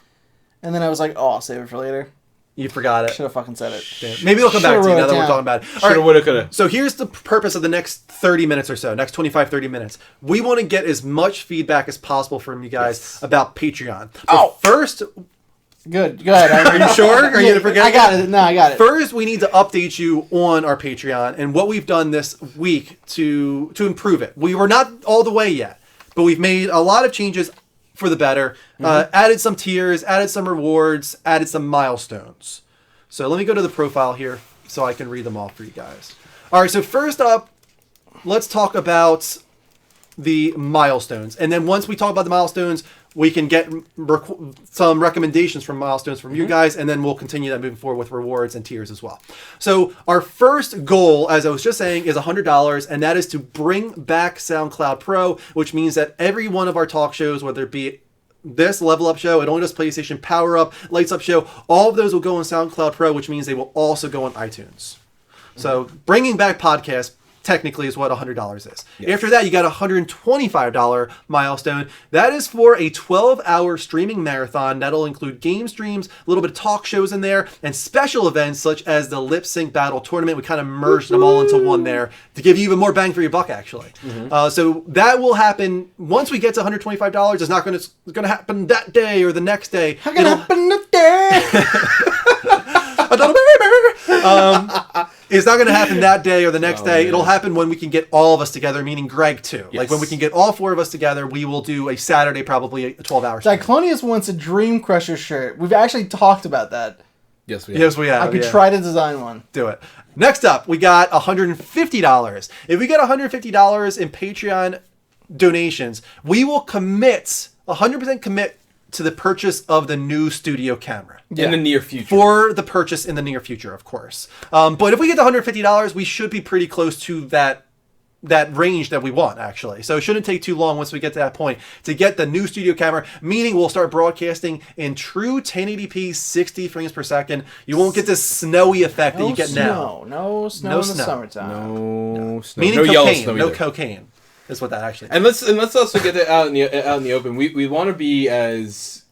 And then I was like, oh, I'll save it for later. You forgot it. Should have fucking said it. Damn. Maybe it'll come back to you Should've now that wrote we're it talking about it. All Shoulda, right. woulda, coulda. So here's the purpose of the next 30 minutes or so, next 25, 30 minutes. We want to get as much feedback as possible from you guys about Patreon. But first, Good. Are you sure? Are you going to forget? I got it. No, I got it. First, we need to update you on our Patreon and what we've done this week to improve it. We were not all the way yet, but we've made a lot of changes for the better. Added some tiers, added some rewards, added some milestones. So let me go to the profile here so I can read them off for you guys. All right, so first up, let's talk about the milestones. And then once we talk about the milestones, we can get some recommendations from milestones from you guys, and then we'll continue that moving forward with rewards and tiers as well. So our first goal, as I was just saying, is $100, and that is to bring back SoundCloud Pro, which means that every one of our talk shows, whether it be this Level Up Show, It Only Does PlayStation, Power Up, Lights Up Show, all of those will go on SoundCloud Pro, which means they will also go on iTunes. So bringing back podcasts technically is what $100 is. After that, you got a $125 milestone. That is for a 12-hour streaming marathon. That'll include game streams, a little bit of talk shows in there, and special events such as the Lip Sync Battle Tournament. We kind of merged them all into one there to give you even more bang for your buck, actually. So that will happen once we get to $125. It's not going to happen that day or the next day. How can it happen today? It's not going to happen that day or the next day. It'll happen when we can get all of us together, meaning Greg too. Like when we can get all four of us together, we will do a Saturday, probably a 12-hour stream. Diclonius wants a Dream Crusher shirt. We've actually talked about that. Yes, we have. Yes, we have. I could try to design one. Do it. Next up, we got $150. If we get $150 in Patreon donations, we will commit, 100% commit to the purchase of the new studio camera. In the near future. For the purchase in the near future, of course. But if we get the $150, we should be pretty close to that range that we want, actually. So it shouldn't take too long once we get to that point to get the new studio camera, meaning we'll start broadcasting in true 1080p 60 frames per second. You won't get this snowy effect that you get now. No snow in the summertime. No snow. Meaning No yellow cocaine. snow No either. cocaine is what that actually And let's also get it out in the open. We want to be as,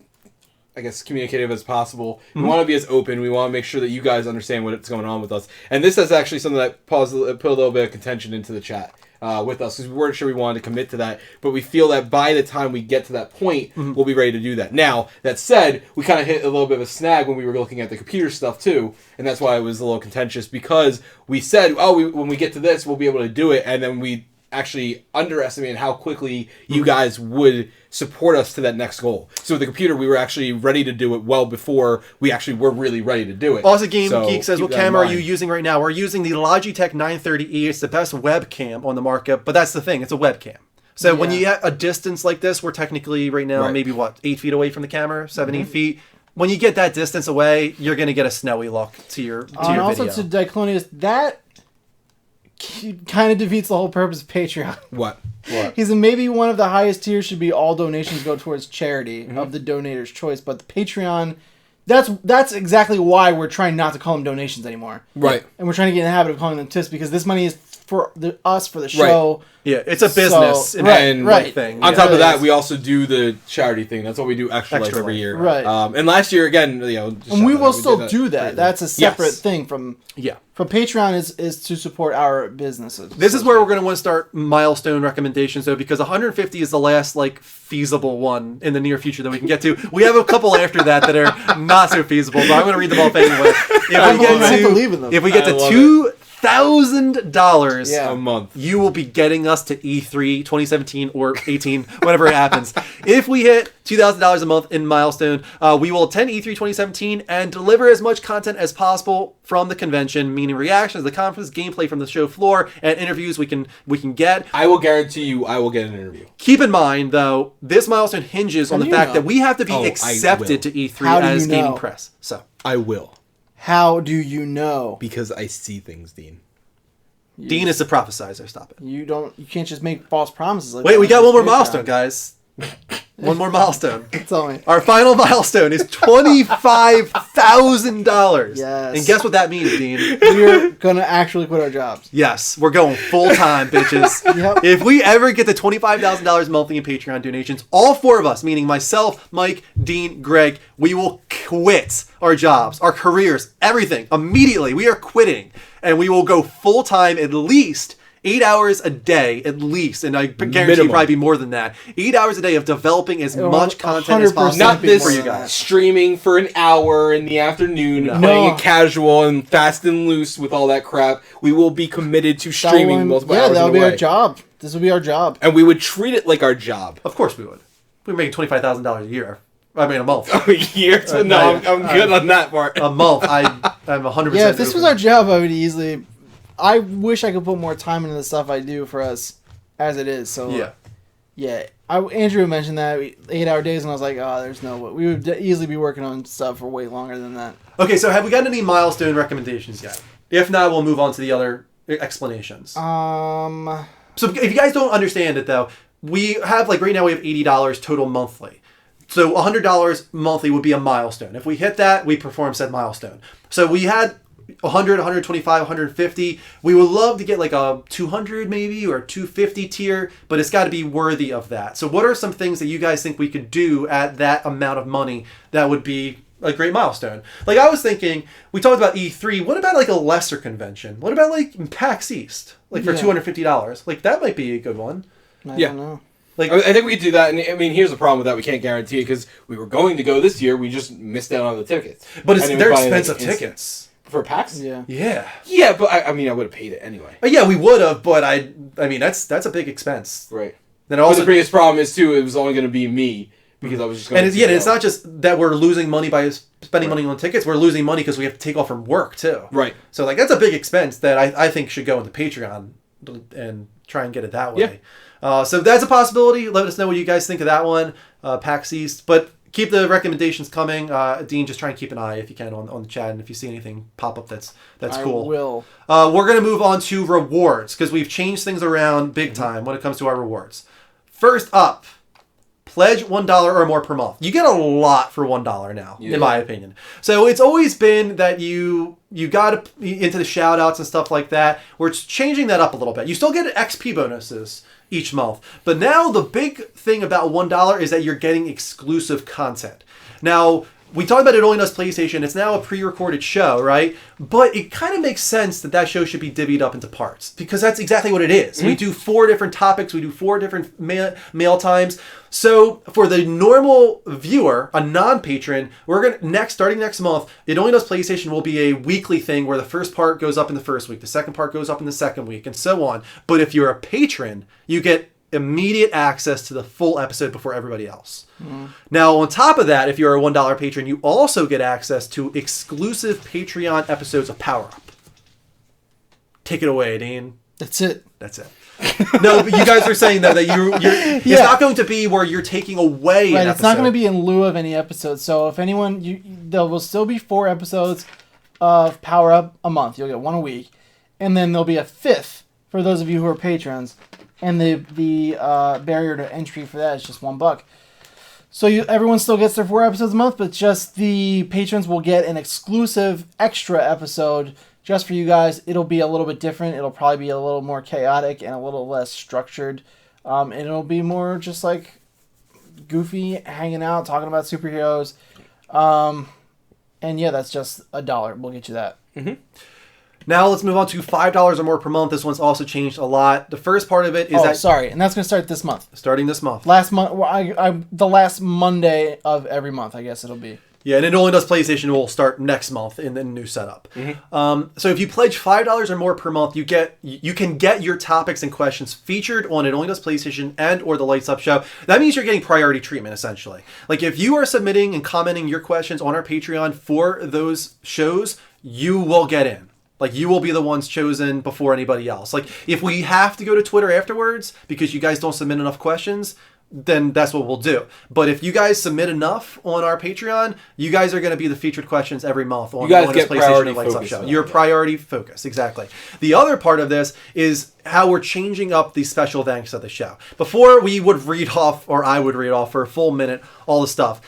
I guess, communicative as possible. We want to be as open. We want to make sure that you guys understand what's going on with us. And this is actually something that put a little bit of contention into the chat with us, because we weren't sure we wanted to commit to that. But we feel that by the time we get to that point, we'll be ready to do that. Now, that said, we kind of hit a little bit of a snag when we were looking at the computer stuff too. And that's why it was a little contentious, because we said, when we get to this, we'll be able to do it. And then we actually underestimated how quickly you guys would support us to that next goal. So with the computer, we were actually ready to do it well before we actually were really ready to do it. Also, Game So Geek says, keep what that in camera are mind. you using right now? We're using the Logitech 930E. It's the best webcam on the market, but that's the thing. It's a webcam. So when you get a distance like this, we're technically right now Right. maybe, 8 feet away from the camera, 7, 8 feet. when you get that distance away, you're going to get a snowy look to your And also video. to Diclonius, that kind of defeats the whole purpose of Patreon. What? He said maybe one of the highest tiers should be all donations go towards charity Mm-hmm. of the donator's choice, but the Patreon, that's exactly why we're trying not to call them donations anymore. Right. And we're trying to get in the habit of calling them tips because this money is for us for the show. Yeah, it's a business So, right, and right. thing. On yeah. top of It that, is. we also do the charity thing. That's what we do Extra Life Extra every Life. year. Right. And last year, again, just And shout we that will out. still did do that. That's a separate Yes. thing from Yeah. Patreon is to support our businesses. This is where we're going to want to start milestone recommendations, though, because 150 is the last feasible one in the near future that we can get to. We have a couple after that are not so feasible, but I'm going to read them off anyway. I believe in them. If we get I to love $2,000 Yeah. A month. you will be getting us to E3 2017 or 18, whatever it happens. If we hit $2,000 a month in milestone, we will attend E3 2017 and deliver as much content as possible from the convention, meaning reactions, the conference, gameplay from the show floor, and interviews we can get. I will guarantee you I will get an interview. Keep in mind, though, this milestone hinges on How the do you fact know? that we have to be Oh, I accepted will. to E3 How do as you gaming know? press. So I will. How do you know? Because I see things, Dean. Dean is the prophesizer. Stop it. You can't just make false promises like Wait, that we got on one more Patreon. milestone, guys. One more milestone. Tell me. Our final milestone is $25,000. Yes. And guess what that means, Dean? We're gonna actually quit our jobs. Yes, we're going full time, bitches. Yep. If we ever get to $25,000 monthly in Patreon donations, all four of us, meaning myself, Mike, Dean, Greg, we will quit our jobs, our careers, everything immediately. We are quitting, and we will go full time at least 8 hours a day, at least, and I guarantee you Minimum. probably more than that. 8 hours a day of developing as It'll much content as 100% possible Not be this more for you than that. guys. streaming for an hour in the afternoon, No. playing No. it casual and fast and loose with all that crap. We will be committed to streaming multiple hours that'll in a be way. our job. This will be our job. And we would treat it like our job. Of course we would. We're making $25,000 a year. I mean, a month. A year? So no, I'm good on that part. A month. I'm 100%. Yeah, if this was open. our job, I would easily. I wish I could put more time into the stuff I do for us, as it is. So Yeah. Andrew mentioned that 8-hour days, and I was like, oh, there's no way we would easily be working on stuff for way longer than that. Okay, so have we gotten any milestone recommendations yet? If not, we'll move on to the other explanations. Um, So if you guys don't understand it, though, we have, right now we have $80 total monthly. So $100 monthly would be a milestone. If we hit that, we perform said milestone. So we had 100, 125, 150. We would love to get a 200 maybe or 250 tier, but it's got to be worthy of that. So what are some things that you guys think we could do at that amount of money that would be a great milestone? I was thinking, we talked about E3. What about a lesser convention? What about PAX East? For Yeah. $250? That might be a good one. I Yeah. don't know. I think we could do that, and I mean, here's the problem with that: we can't guarantee it because we were going to go this year. We just missed out on the tickets. But And it was they're probably, expensive instant. tickets. For PAX. Yeah. Yeah. Yeah, but I mean, I would have paid it anyway. Yeah, we would have, but I mean that's a big expense. Right. Then Also, also, the biggest problem is too, it was only going to be me because I was just going. and it's not just that we're losing money by spending money on tickets. We're losing money because we have to take off from work too. Right. So that's a big expense that I think should go into Patreon and try and get it that way. So that's a possibility. Let us know what you guys think of that one, PAX East. But keep the recommendations coming. Dean, just try and keep an eye if you can on the chat, and if you see anything pop up that's cool. I will. We're going to move on to rewards because we've changed things around big time when it comes to our rewards. First up, pledge $1 or more per month. You get a lot for $1 now, in my opinion. So it's always been that you got into the shout outs and stuff like that. We're changing that up a little bit. You still get XP bonuses each month. But now the big thing about $1 is that you're getting exclusive content. Now, we talked about It Only Does PlayStation. It's now a pre-recorded show, right? But it kind of makes sense that show should be divvied up into parts because that's exactly what it is. Mm-hmm. We do 4 different topics. We do 4 different mail times. So for the normal viewer, a non-patron, we're starting next month, It Only Does PlayStation will be a weekly thing where the first part goes up in the first week, the second part goes up in the second week, and so on. But if you're a patron, you get immediate access to the full episode before everybody else. Now, on top of that, if you're a $1 patron, you also get access to exclusive Patreon episodes of Power Up. Take it away, Dean. That's it. That's it. No, but you guys are saying though that it's not going to be where you're taking away. Right, an it's not going to episode. be in lieu of any episodes. So if anyone, there will still be 4 episodes of Power Up a month. You'll get 1 a week, and then there'll be a 5th for those of you who are patrons. And the barrier to entry for that is just $1. So everyone still gets their 4 episodes a month, but just the patrons will get an exclusive extra episode just for you guys. It'll be a little bit different. It'll probably be a little more chaotic and a little less structured. And it'll be more just like goofy, hanging out, talking about superheroes. And yeah, that's just $1. We'll get you that. Mm-hmm. Now let's move on to $5 or more per month. This one's also changed a lot. The first part of it is and that's going to start this month. starting this month. Last month, the last Monday of every month, I guess it'll be. Yeah, and it only does PlayStation. Will start next month in the new setup. Mm-hmm. So if you pledge $5 or more per month, you can get your topics and questions featured on It Only Does PlayStation and or the Lights Up Show. That means you're getting priority treatment essentially. Like if you are submitting and commenting your questions on our Patreon for those shows, you will get in. Like, you will be the ones chosen before anybody else. Like, if we have to go to Twitter afterwards because you guys don't submit enough questions, then that's what we'll do. But if you guys submit enough on our Patreon, you guys are going to be the featured questions every month on You guys get PlayStation priority and Lights Up focus Show. on Your that, yeah. priority focus, exactly. The other part of this is how we're changing up the special thanks of the show. Before we would read off, or I would read off for a full minute, all the stuff.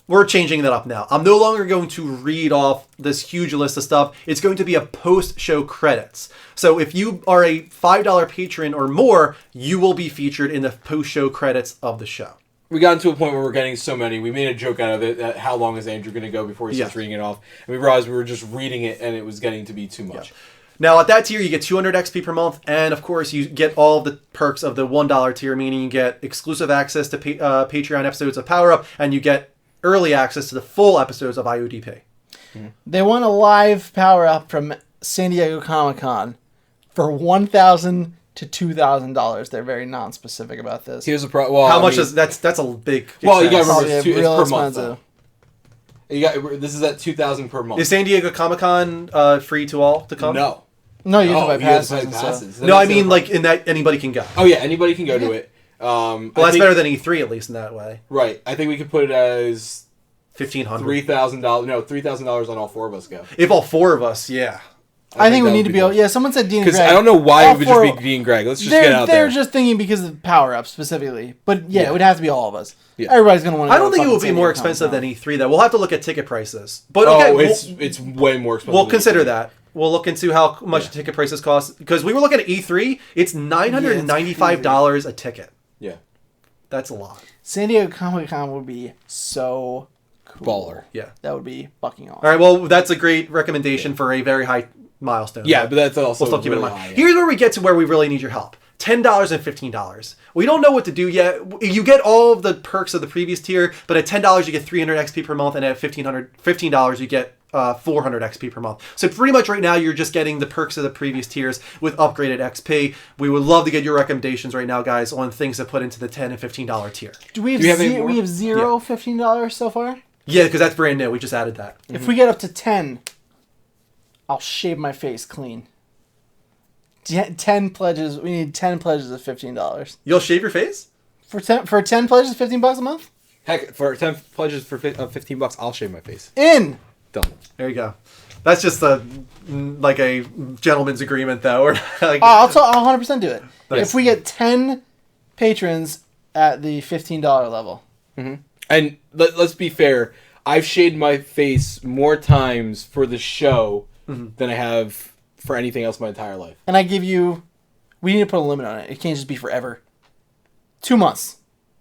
We're changing that up now. I'm no longer going to read off this huge list of stuff. It's going to be a post-show credits. So if you are a $5 patron or more, you will be featured in the post-show credits of the show. We got into a point where we're getting so many. We made a joke out of it. That how long is Andrew going to go before he starts reading it off? And we realized we were just reading it, and it was getting to be too much. Yeah. Now, at that tier, you get 200 XP per month, and of course, you get all of the perks of the $1 tier, meaning you get exclusive access to Patreon episodes of Power Up, and you get early access to the full episodes of IODP. They want a live Power Up from San Diego Comic-Con for $1,000 to $2,000. They're very non-specific about this. Here's a problem. How much is that's a big? Well, you got to Probably remember it's real per month. expensive. Though. This is at $2,000 per month. Is San Diego Comic-Con free to all to come? No. No, you have to buy you have passes. to buy and stuff. passes. No, I mean like in that anybody can go. Oh yeah, anybody can go to it. Well, that's better than E3 at least in that way. Right. I think we could put it as $1,500. $3,000. No, $3,000 on all 4 of us go. If all 4 of us, yeah. I think we that need would to be be able. good. Yeah, someone said Dean and Because Greg. I don't know why All it would four- just be Dean and Greg. Let's just get out They're there. just thinking because of Power Up specifically. But yeah, Yeah. it would have to be all of us. Yeah. Everybody's going to want to I don't think it will be more expensive than E3 though. We'll have to look at ticket prices. But okay, it's way more expensive. we'll than consider E3. that. We'll look into how much Yeah. ticket prices cost because we were looking at E3. It's $995 a ticket. Yeah. That's a lot. San Diego Comic-Con would be so cool. Baller. Yeah. That would be fucking awesome. All right. Well, that's a great recommendation for a very high milestone. Yeah, but that's also We'll still keep it in really mind. high, yeah. Here's where we get to where we really need your help. $10 and $15. We don't know what to do yet. You get all of the perks of the previous tier, but at $10 you get 300 XP per month, and at $15 you get 400 XP per month. So pretty much right now you're just getting the perks of the previous tiers with upgraded XP. We would love to get your recommendations right now, guys, on things to put into the $10 and $15 tier. Do we have, Do you have any more? we have zero $15 so far? Yeah, because that's brand new. We just added that. If we get up to 10, I'll shave my face clean. 10 pledges. We need 10 pledges of $15. You'll shave your face? For 10 pledges, $15 a month? Heck, for 10 pledges for $15, I'll shave my face. In. Done. There you go. That's just a gentleman's agreement, though. Or like, I'll 100% do it. Nice. If we get 10 patrons at the $15 level. And let's be fair. I've shaved my face more times for the show than I have for anything else my entire life. And I give you... We need to put a limit on it. It can't just be forever. 2 months.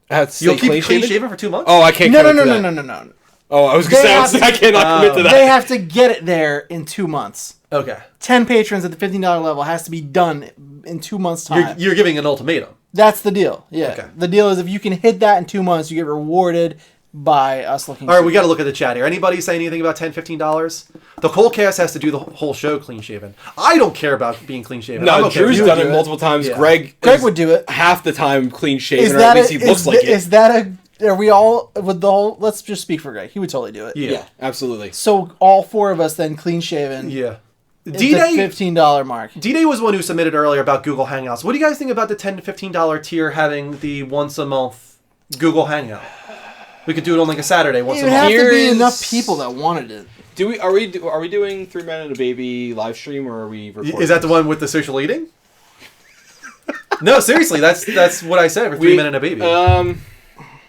I have to you'll stay keep clean shaven? shaven for 2 months? Oh, I can't No. commit to that. No. Oh, I was going They to say, have I cannot commit to that. They have to get it there in 2 months. Okay. 10 patrons at the $15 level has to be done in 2 months' time. You're giving an ultimatum. That's the deal. Yeah. Okay. The deal is if you can hit that in 2 months, you get rewarded by us looking. All right, we got to look at the chat here. Anybody say anything about $10, $15? The whole cast has to do the whole show clean shaven. I don't care about being clean shaven. I'm No, okay Drew's with done it. it multiple times. Yeah. Greg would do it. half the time clean shaven, Is or that at least he looks like it. Is that a? Are we all with the whole? Let's just speak for Greg. He would totally do it. Yeah. Yeah, absolutely. So all 4 of us then clean shaven. Yeah. It's D-Day the $15 mark. D-Day was one who submitted earlier about Google Hangouts. What do you guys think about the $10 to $15 tier having the once a month Google Hangout? We could do it on like a Saturday once It a would month. have to be Here's- enough people that wanted it. Are we doing 3 Men and a Baby live stream, or are we recording? Is that the one with the social eating? No, seriously, that's what I said for 3 Men and a Baby.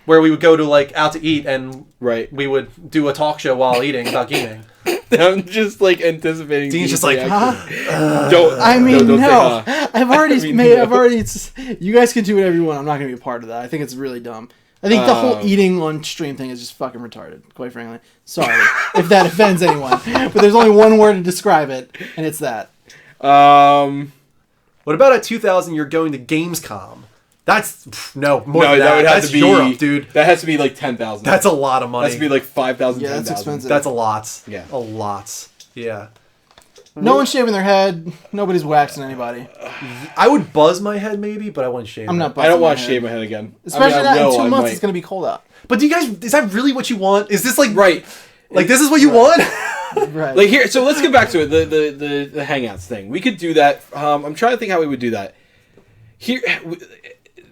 Where we would go to like out to eat and Right. we would do a talk show while eating about gaming. I'm just like anticipating. Dean's Dean's just like, reaction. Don't. I mean, don't say, no. I've already I mean, made. no. I've already. You guys can do whatever you want. I'm not going to be a part of that. I think it's really dumb. I think the whole eating on stream thing is just fucking retarded. Quite frankly, sorry if that offends anyone, but there's only one word to describe it, and it's that. What about at 2000 you're going to Gamescom? That's more than that that. would have That's to be Europe, dude. That has to be like 10,000. That's a lot of money. That has to be like 5,000. Yeah, that's 10,000. expensive. That's a lot. Yeah. A lot. Yeah. No one's shaving their head. Nobody's waxing anybody. I would buzz my head maybe, but I wouldn't shave I'm it. not. I buzzing don't my want to head. shave my head again. Especially I not in will, 2 I months. might. It's going to be cold out. But do you guys, is that really what you want? Is this like Right. Like this is what you want? Right. Like here, so let's get back to it. The Hangouts thing. We could do that. I'm trying to think how we would do that. Here,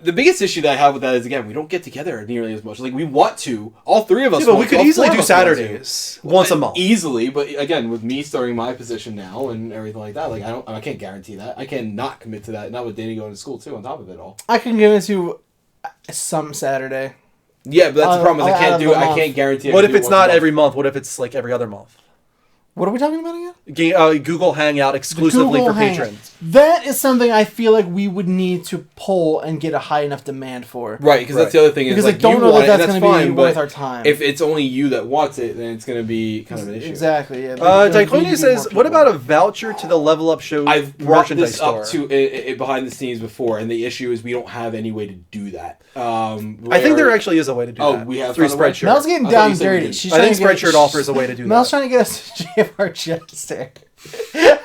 the biggest issue that I have with that is again we don't get together nearly as much. Like we want to, all 3 of us. Yeah, but we want could to, all easily 4 do of us want to. Saturdays once a month. Easily, but again, with me starting my position now and everything like that, like I can't guarantee that. I cannot commit to that. Not with Danny going to school too. On top of it all. I can give it to some Saturday. Yeah, but that's the problem. Is I out can't of do the it. I month. can't guarantee. I What can if do it it's once a not month. every month? What if it's like every other month? What are we talking about again? Google Hangout exclusively Google for Hangout. patrons. That is something I feel like we would need to pull and get a high enough demand for. Right, because that's the other thing. Because is I like, don't you know want that it, that's and going to be fine, worth but our time. If it's only you that wants it, then it's going to be kind of an issue. Exactly. Yeah. Dichonia says, "What about a voucher to the Level Up Show I've brought merchandise this store?" up to it behind the scenes before, and the issue is we don't have any way to do that. I think there actually is a way to do Oh, that. we have through found a way? Spreadshirt. Mel's getting I thought down you and said we dirty. did. She's I think trying to get Spreadshirt offers a way to do Mel's that. trying to get us to shave our chest hair.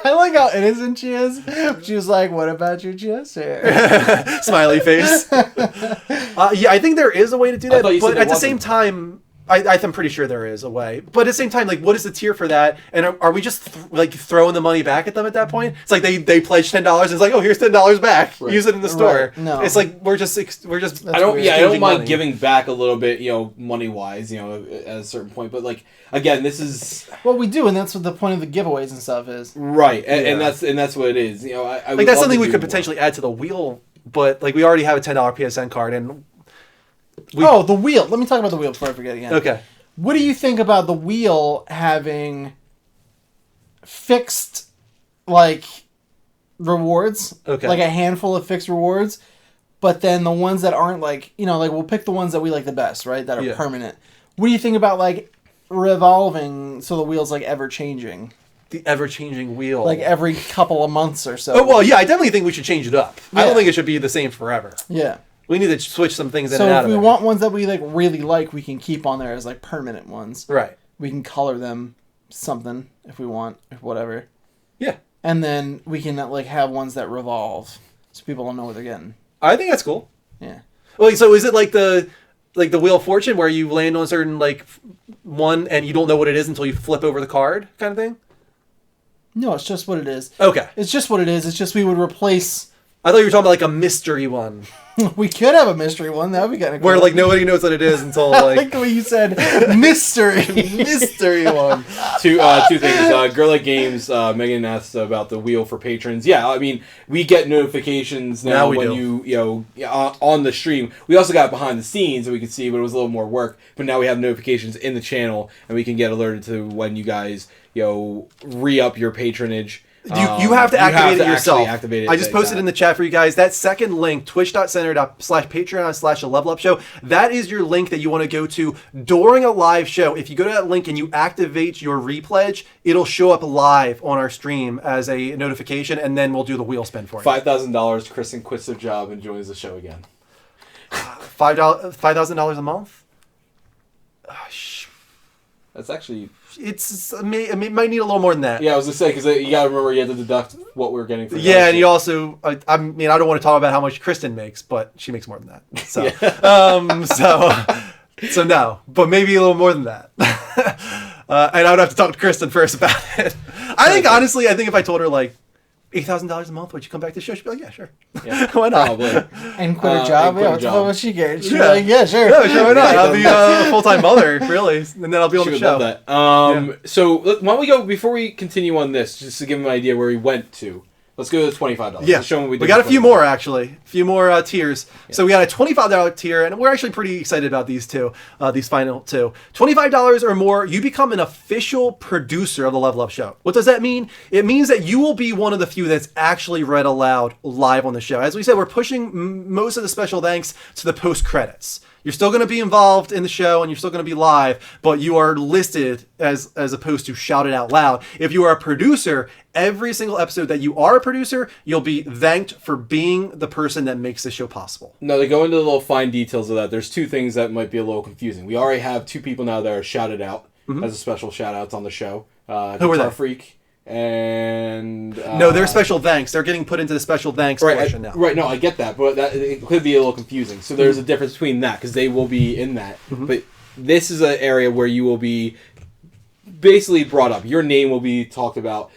I like how innocent she is. She was like, "What about your chest hair?" Smiley face. Yeah, I think there is a way to do that, thought you said but there at the same wasn't. time, I'm pretty sure there is a way. But at the same time, like, what is the tier for that? And are we just like throwing the money back at them at that point? It's like they pledge $10. It's like, oh, here's $10 back. Right. Use it in the store. Right. No. It's like we're just. That's I don't. weird. Yeah, I don't exchanging mind money. giving back a little bit, money wise, at a certain point. But like again, this is Well, we do, and that's what the point of the giveaways and stuff is. right, Yeah. and that's what it is. I would Like love that's to something we do could more. potentially add to the wheel, but like we already have a $10 PSN card, and The wheel. Let me talk about the wheel before I forget again. okay. What do you think about the wheel having fixed, like, rewards? Okay. Like a handful of fixed rewards, but then the ones that aren't, like, like, we'll pick the ones that we like the best, right? That are Yeah. permanent. What do you think about, like, revolving so the wheel's, like, ever-changing? The ever-changing wheel. Like, every couple of months or so. Oh well, yeah. I definitely think we should change it up. I Yeah. don't think it should be the same forever. Yeah. We need to switch some things in So and out if of we there. want ones that we, like, really like, we can keep on there as, like, permanent ones. Right. We can color them something if we want, if whatever. Yeah. And then we can like have ones that revolve, so people don't know what they're getting. I think that's cool. Yeah. Well, so is it like the Wheel of Fortune where you land on a certain like one and you don't know what it is until you flip over the card kind of thing? No, it's just what it is. Okay. It's just what it is. It's just we would replace. I thought you were talking about like a mystery one We could have a mystery one. That would be kind of cool. where like nobody knows what it is until I like like the way you said mystery. mystery one. Two things. Girl at Games, Megan asked about the wheel for patrons. Yeah, I mean, we get notifications now, Now we when do. on the stream. We also got behind the scenes that we could see, but it was a little more work. But now we have notifications in the channel, and we can get alerted to when you guys, re-up your patronage. You have to activate it actually yourself. activate it I just like posted that. in the chat for you guys. That second link, twitch.center/patreon/a level up show. That is your link that you want to go to during a live show. If you go to that link and you activate your repledge, it'll show up live on our stream as a notification, and then we'll do the wheel spin for you. $5,000. Kristen quits her job and joins the show again. $5,000 a month. That's actually It might need a little more than that. I was gonna say because you gotta remember you have to deduct what we're getting. For Yeah, and you also, I mean, I don't want to talk about how much Kristen makes, but she makes more than that. So, so no, but maybe a little more than that. And I would have to talk to Kristen first about it. I think honestly, I think if I told her like $8,000 a month, would you come back to the show? She'd be like, yeah, sure. Yeah, Why not? probably. And quit her job. and quit Yeah, her what the job. fuck would she get? She'd be Yeah. like, yeah, sure. Yeah, sure, why not? I'll be a full-time mother, really, and then I'll be on She the would show. love that. So why don't we go before we continue on this, just to give them an idea where we went to. Let's go to the $25. Yeah, Let's show them what we we did got a for few $25. more actually, a few more tiers. So we got a $25 tier, and we're actually pretty excited about these two, these final two. $25 or more, you become an official producer of the Level Up Show. What does that mean? It means that you will be one of the few that's actually read aloud live on the show. As we said, we're pushing most of the special thanks to the post credits. You're still going to be involved in the show and you're still going to be live, but you are listed as opposed to shouted out loud. If you are a producer, every single episode that you are a producer, you'll be thanked for being the person that makes the show possible. No, to go into the little fine details of that, there's two things that might be a little confusing. We already have two people now that are shouted out as a special shout outs on the show. Who are Guitar they? Freak and No, they're special thanks. They're getting put into the special thanks portion now. Right, no, I get that, but it could be a little confusing. So there's a difference between that, because they will be in that. But this is an area where you will be basically brought up. Your name will be talked about.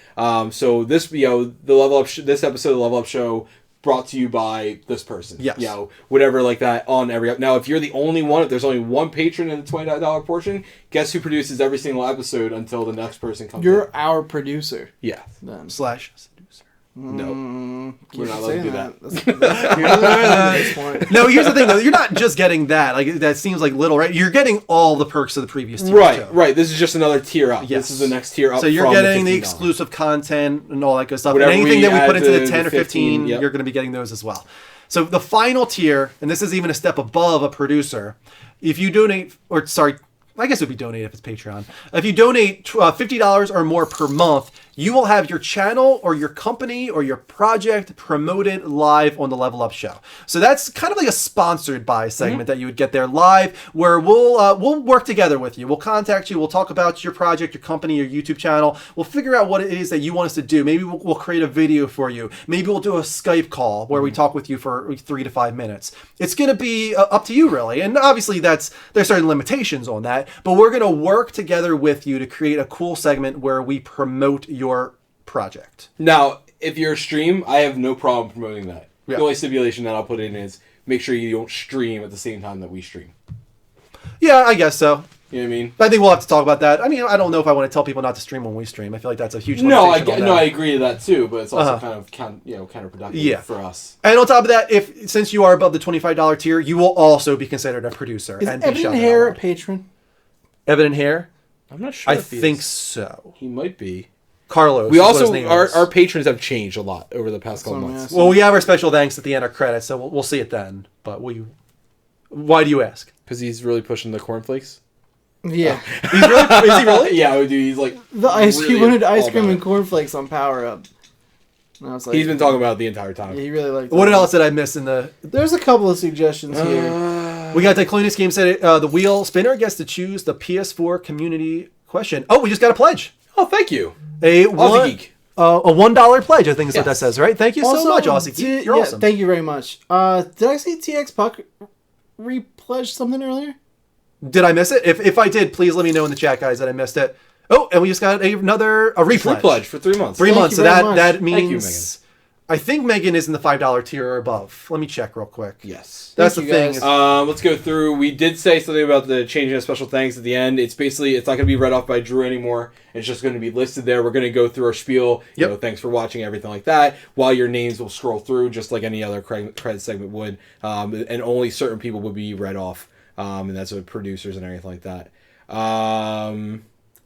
So this, the Level Up, this episode of the Level Up Show brought to you by this person. Yes. Whatever like that on every. Now, if you're the only one, if there's only one patron in the $29 portion, guess who produces every single episode until the next person comes in? You're our producer. Yeah. Then. Slash seducer. No. Keep We're not allowed to saying do that. At this point. No, here's the thing though. You're not just getting that. Like that seems like little, right? You're getting all the perks of the previous tier. Right, too. right. This is just another tier up. Yes. This is the next tier up. So you're from getting the $15. exclusive content and all that good stuff. Whatever and anything we that we put add into the to 10 the or 15, 15, yep. you're going to be getting those as well. So the final tier, and this is even a step above a producer, if you donate, or sorry, I guess it would be donate if it's Patreon. If you donate $50 or more per month, you will have your channel or your company or your project promoted live on the Level Up Show. So that's kind of like a sponsored by segment that you would get there live, where we'll work together with you. We'll contact you. We'll talk about your project, your company, your YouTube channel. We'll figure out what it is that you want us to do. Maybe we'll create a video for you. Maybe we'll do a Skype call where we talk with you for 3 to 5 minutes. It's going to be up to you, really. And obviously, there's certain limitations on that. But we're going to work together with you to create a cool segment where we promote your project. Now, if you're a stream, I have no problem promoting that. Yeah. The only stipulation that I'll put in is make sure you don't stream at the same time that we stream. Yeah, I guess so. You know what I mean? I think we'll have to talk about that. I mean, I don't know if I want to tell people not to stream when we stream. I feel like that's a huge No, limitation on that. I agree to that too, but it's also Uh-huh. kind of counterproductive Yeah. for us. And on top of that, since you are above the $25 tier, you will also be considered a producer. Is and be Evan shouted Hare a out. patron? Evan Hare? I'm not sure. I if he think is. so. He might be. Carlos. We is what his also name our is. patrons have changed a lot over the past couple what I'm months. asking. Well, we have our special thanks at the end of credits, so we'll see it then. But why do you ask? Because he's really pushing the cornflakes. Yeah. He's really, is he really? Yeah, dude, he's like The ice really he wanted ice all cream about and it. cornflakes on Power Up. And I was like, He's been talking about it the entire time. Yeah, he really liked What that. else did I miss in the... There's a couple of suggestions here. We got the Clunas game said the wheel spinner gets to choose the PS4 community question. Oh, we just got a pledge. Oh, thank you. A Geek. $1 pledge, I think is what that Yes. says, right? Thank you so much, Aussie Geek. You're awesome. Thank you very much. Did I see TX Puck repledged something earlier? Did I miss it? If I did, please let me know in the chat, guys, that I missed it. Oh, and we just got another Free repledge. pledge for 3 months. 3 Thank months. you So very much. that Thank you, means... I think Megan is in the $5 tier or above. Let me check real quick. Yes. That's Thank the you, thing. guys. Let's go through. We did say something about the changing of special thanks at the end. It's basically, it's not going to be read off by Drew anymore. It's just going to be listed there. We're going to go through our spiel. You Yep. know, thanks for watching, everything like that. While your names will scroll through, just like any other credit segment would. And only certain people would be read off. And that's with producers and everything like that.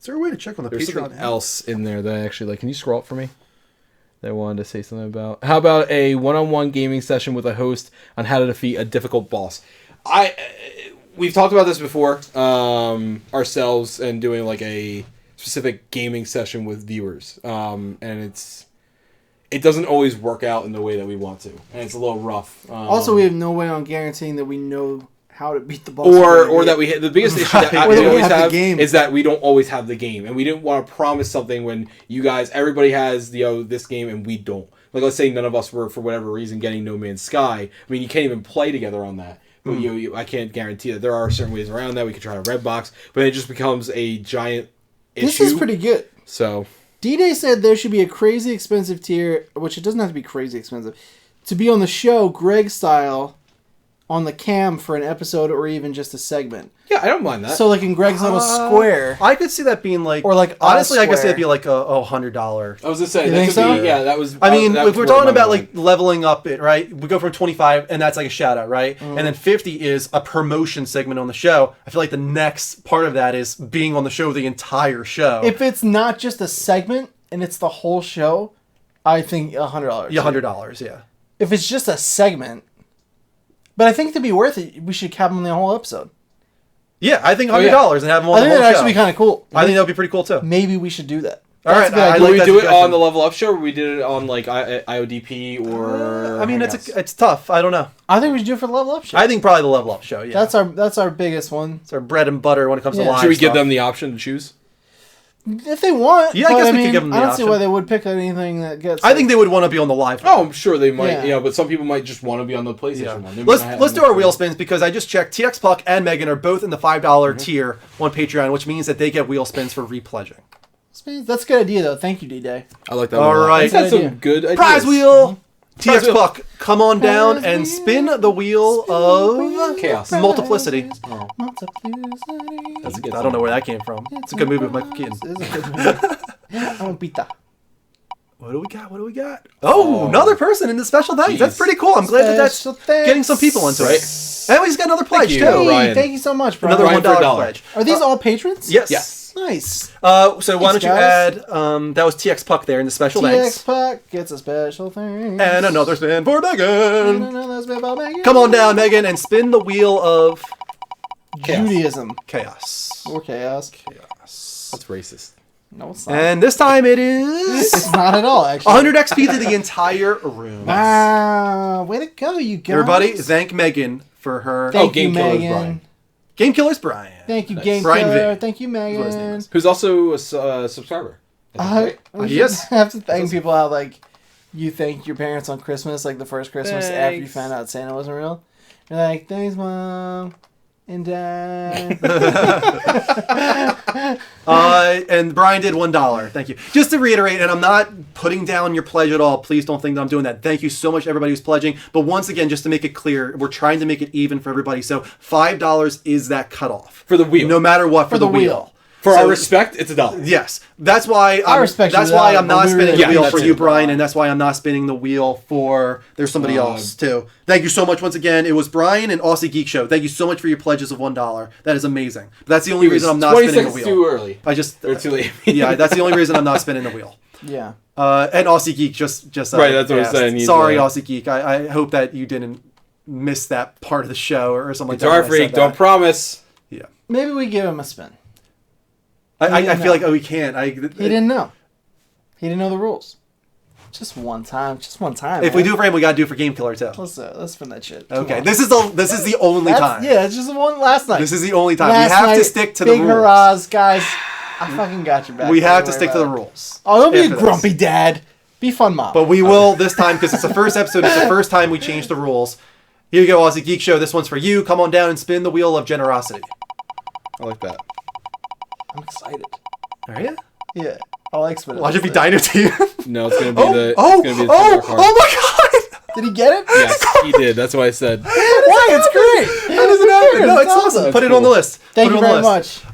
Is there a way to check on the There's Patreon? something else in there that I actually like. Can you scroll up for me? That I wanted to say something about. How about a one-on-one gaming session with a host on how to defeat a difficult boss? We've talked about this before ourselves and doing like a specific gaming session with viewers, and it doesn't always work out in the way that we want to, and it's a little rough. Also, we have no way on guaranteeing that we know how to beat the boss. or that we the biggest issue that Right. we Or that we always have the have game. is that we don't always have the game, and we didn't want to promise something when you guys, everybody has this game and we don't. Like, let's say none of us were for whatever reason getting No Man's Sky. I mean, you can't even play together on that. But I can't guarantee that. There are certain ways around that. We could try a red box, but it just becomes a giant issue. This is pretty good. So D-Day said there should be a crazy expensive tier, which it doesn't have to be crazy expensive, to be on the show Greg style on the cam for an episode or even just a segment. Yeah, I don't mind that. So like in Greg's little square. I could see that being like, Or like honestly, I could see square. it be like a $100. I was gonna say You that think could so? be, yeah, that was. I mean, that if was we're where talking my about mind like leveling up it, right? We go from 25, and that's like a shout out, right? And then 50 is a promotion segment on the show. I feel like the next part of that is being on the show the entire show. If it's not just a segment and it's the whole show, I think $100. Yeah, $100, yeah. If it's just a segment, but I think to be worth it, we should cap them the whole episode. Yeah, I think $100 yeah. and have them I on the think whole that'd show. actually be kind of cool. I think that would be pretty cool too. Maybe we should do that. All That's right, a good I idea. Will like we that do it suggestion. on the Level Up show, or we did it on like IODP or? I mean, Hangouts? it's tough. I don't know. I think we should do it for the Level Up show. I think probably the level up show. Yeah, That's our biggest one. it's our bread and butter when it comes Yeah. to live Should we give stuff. them the option to choose? If they want. Yeah, I but guess we could mean, give them the I don't see option. why they would pick anything that gets. I think they would want to be on the live. Oh, I'm sure they might. Yeah. Yeah, but some people might just want to be on the PlayStation Yeah. one. They might not have Let's do enough our wheel room. spins because I just checked. TX Puck and Megan are both in the $5 tier on Patreon, which means that they get wheel spins for repledging. That's a good idea, though. Thank you, D-Day. I like that. All one a lot. right. It's had Good some idea. good ideas. Prize wheel. Prize TX wheel. Puck, come on down Prize and wheel. spin the wheel of Chaos. multiplicity. Oh. Multiplicity. That's a good I don't know where that came from. It's a good movie with Michael Keaton. It is a good movie. I want pizza. What do we got? What do we got? Oh, another person in the special thanks. That's Jeez. pretty cool. I'm glad that that's Special thanks. getting some people into Right. it. And he's got another pledge you. too. Oh, Hey, Ryan. thank you so much, Brian. Another Ryan for $1 a dollar. pledge. Are these all patrons? Yes. Yes. Nice. So why don't you Thanks, add? That was TX Puck there in the special TX thanks, Puck gets a special thing. and another spin for Megan. Come Come on down, Megan, and spin the wheel of Judaism chaos. or chaos. That's racist. No, it's not. And this time it is It's not at all, actually. 100 XP to the entire room. Wow, way to go, you guys. Everybody, thank Megan for her Thank Game you, Killer's Megan. Brian. Game Killer's Brian. Thank you, Nice. Game Brian Killer. V. Thank you, That's what his name Megan. is. Who's also a subscriber. We Yes. should have to thank people how, like, you thank your parents on Christmas, like the first Christmas after you Thanks. found out Santa wasn't real. You're like, thanks, Mom and Dad. And Brian did $1. Thank you. Just to reiterate, and I'm not putting down your pledge at all. Please don't think that I'm doing that. Thank you so much, everybody who's pledging. But once again, just to make it clear, we're trying to make it even for everybody. So $5 is that cutoff For the wheel. no matter what, for the the wheel. wheel. For So- our respect, it's $1. Yes, that's why I respect you that's without why it, I'm but not we spinning really- the Yeah, wheel that's for it. you, Brian, and that's why I'm not spinning the wheel for there's somebody else too. Thank you so much once again. It was Brian and Aussie Geek Show. Thank you so much for your pledges of $1. That is amazing. But that's the only reason I'm not 20 spinning the seconds wheel. too early. I just Or too late. yeah, that's the only reason I'm not spinning the wheel. yeah. And Aussie Geek just Right, that's what I'm asked. saying. He's, Sorry, Aussie Geek. I hope that you didn't miss that part of the show or something like It's that. our when I said freak. Don't that. promise. Yeah, Maybe we give him a spin. I didn't feel like know. we can't. He didn't know. He didn't know the rules. Just one time. Just one time. If we man. do it for him, we gotta do it for Game Killer too. Let's spin that shit. Come Okay, on. this is the only time. Yeah, it's just the one last night. This is the only time. Last we have night, to stick to the big rules. hurrahs, guys. I fucking got your back. We Don't have to worry stick to about the it. rules. Oh, don't be a after this. grumpy dad. Be fun, mom. But we will this time because it's the first episode. It's the first time we changed the rules. Here you go, Aussie Geek Show. This one's for you. Come on down and spin the wheel of generosity. I like that. I'm excited. Are you? Yeah, I like spinning. Watch it be this thing. Dino Team. No, it's gonna be oh, the. oh, it's gonna be the oh, Dark Heart. oh my God! Did he get it? Yes, he did. That's why I said. Why? It's great. How does it happen? No, it's That's awesome. That's Put it on the cool. list. Thank Put you it on the very list.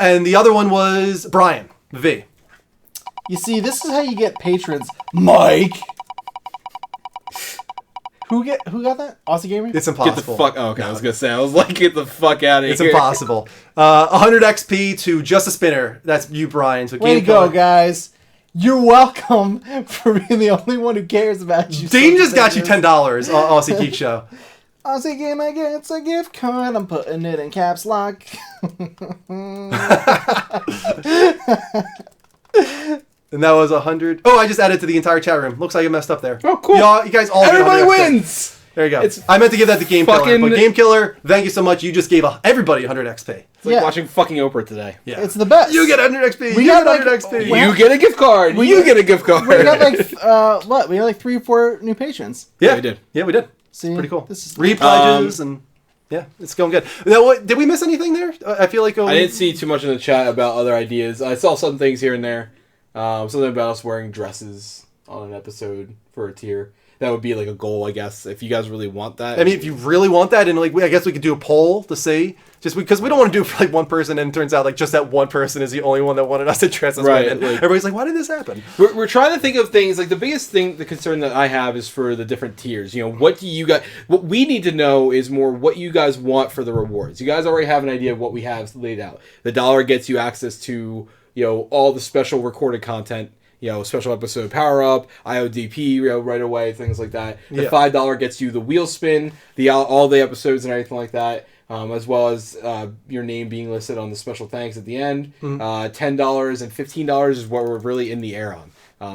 And the other one was Brian V. You see, this is how you get patrons. Mike. Who got that? Aussie Gamer? It's Get impossible. the fuck. Oh, okay. I was gonna say. I was like, get the fuck out of It's here. impossible. 100 XP to Just a Spinner. That's you, Brian. So Way to Game go, Killer. guys. You're welcome for being the only one who cares about you. Dean just got you $10, Aussie Geek Show. Aussie Gamer gets a gift card. I'm putting it in caps lock. And that was 100. Oh, I just added to the entire chat room. Looks like I messed up there. Oh, cool. You guys all get Everybody 100 XP. wins. There you go. It's I meant to give that to Game Killer. fucking- But Game Killer, thank you so much. You just gave everybody 100 XP. It's like Yeah. watching fucking Oprah today. Yeah. It's the best. You get 100 XP. We You got, get 100 like, XP. Well- You get a gift card. we You got- get a gift card. We got like what? We got like 3 or 4 new patrons. Yeah, we did. Yeah, we did. See, Pretty cool. This is Repledges and yeah, it's going good. Now, what, did we miss anything there? I feel like I didn't see too much in the chat about other ideas. I saw some things here and there. Something about us wearing dresses on an episode for a tier. That would be like a goal, I guess, if you guys really want that. I mean, if you really want that, and like, I guess we could do a poll to see, just because we don't want to do it for like one person, and it turns out like just that one person is the only one that wanted us to dress as Right, women. like- Everybody's like, why did this happen? We're trying to think of things like the biggest thing, the concern that I have is for the different tiers. What do you guys? What we need to know is more what you guys want for the rewards. You guys already have an idea of what we have laid out. The $1 gets you access to all the special recorded content. Special episode power up, IODP right away, things like that. The Yeah. $5 gets you the wheel spin, all the episodes and everything like that. As well as your name being listed on the special thanks at the end. $10 and $15 is what we're really in the air on.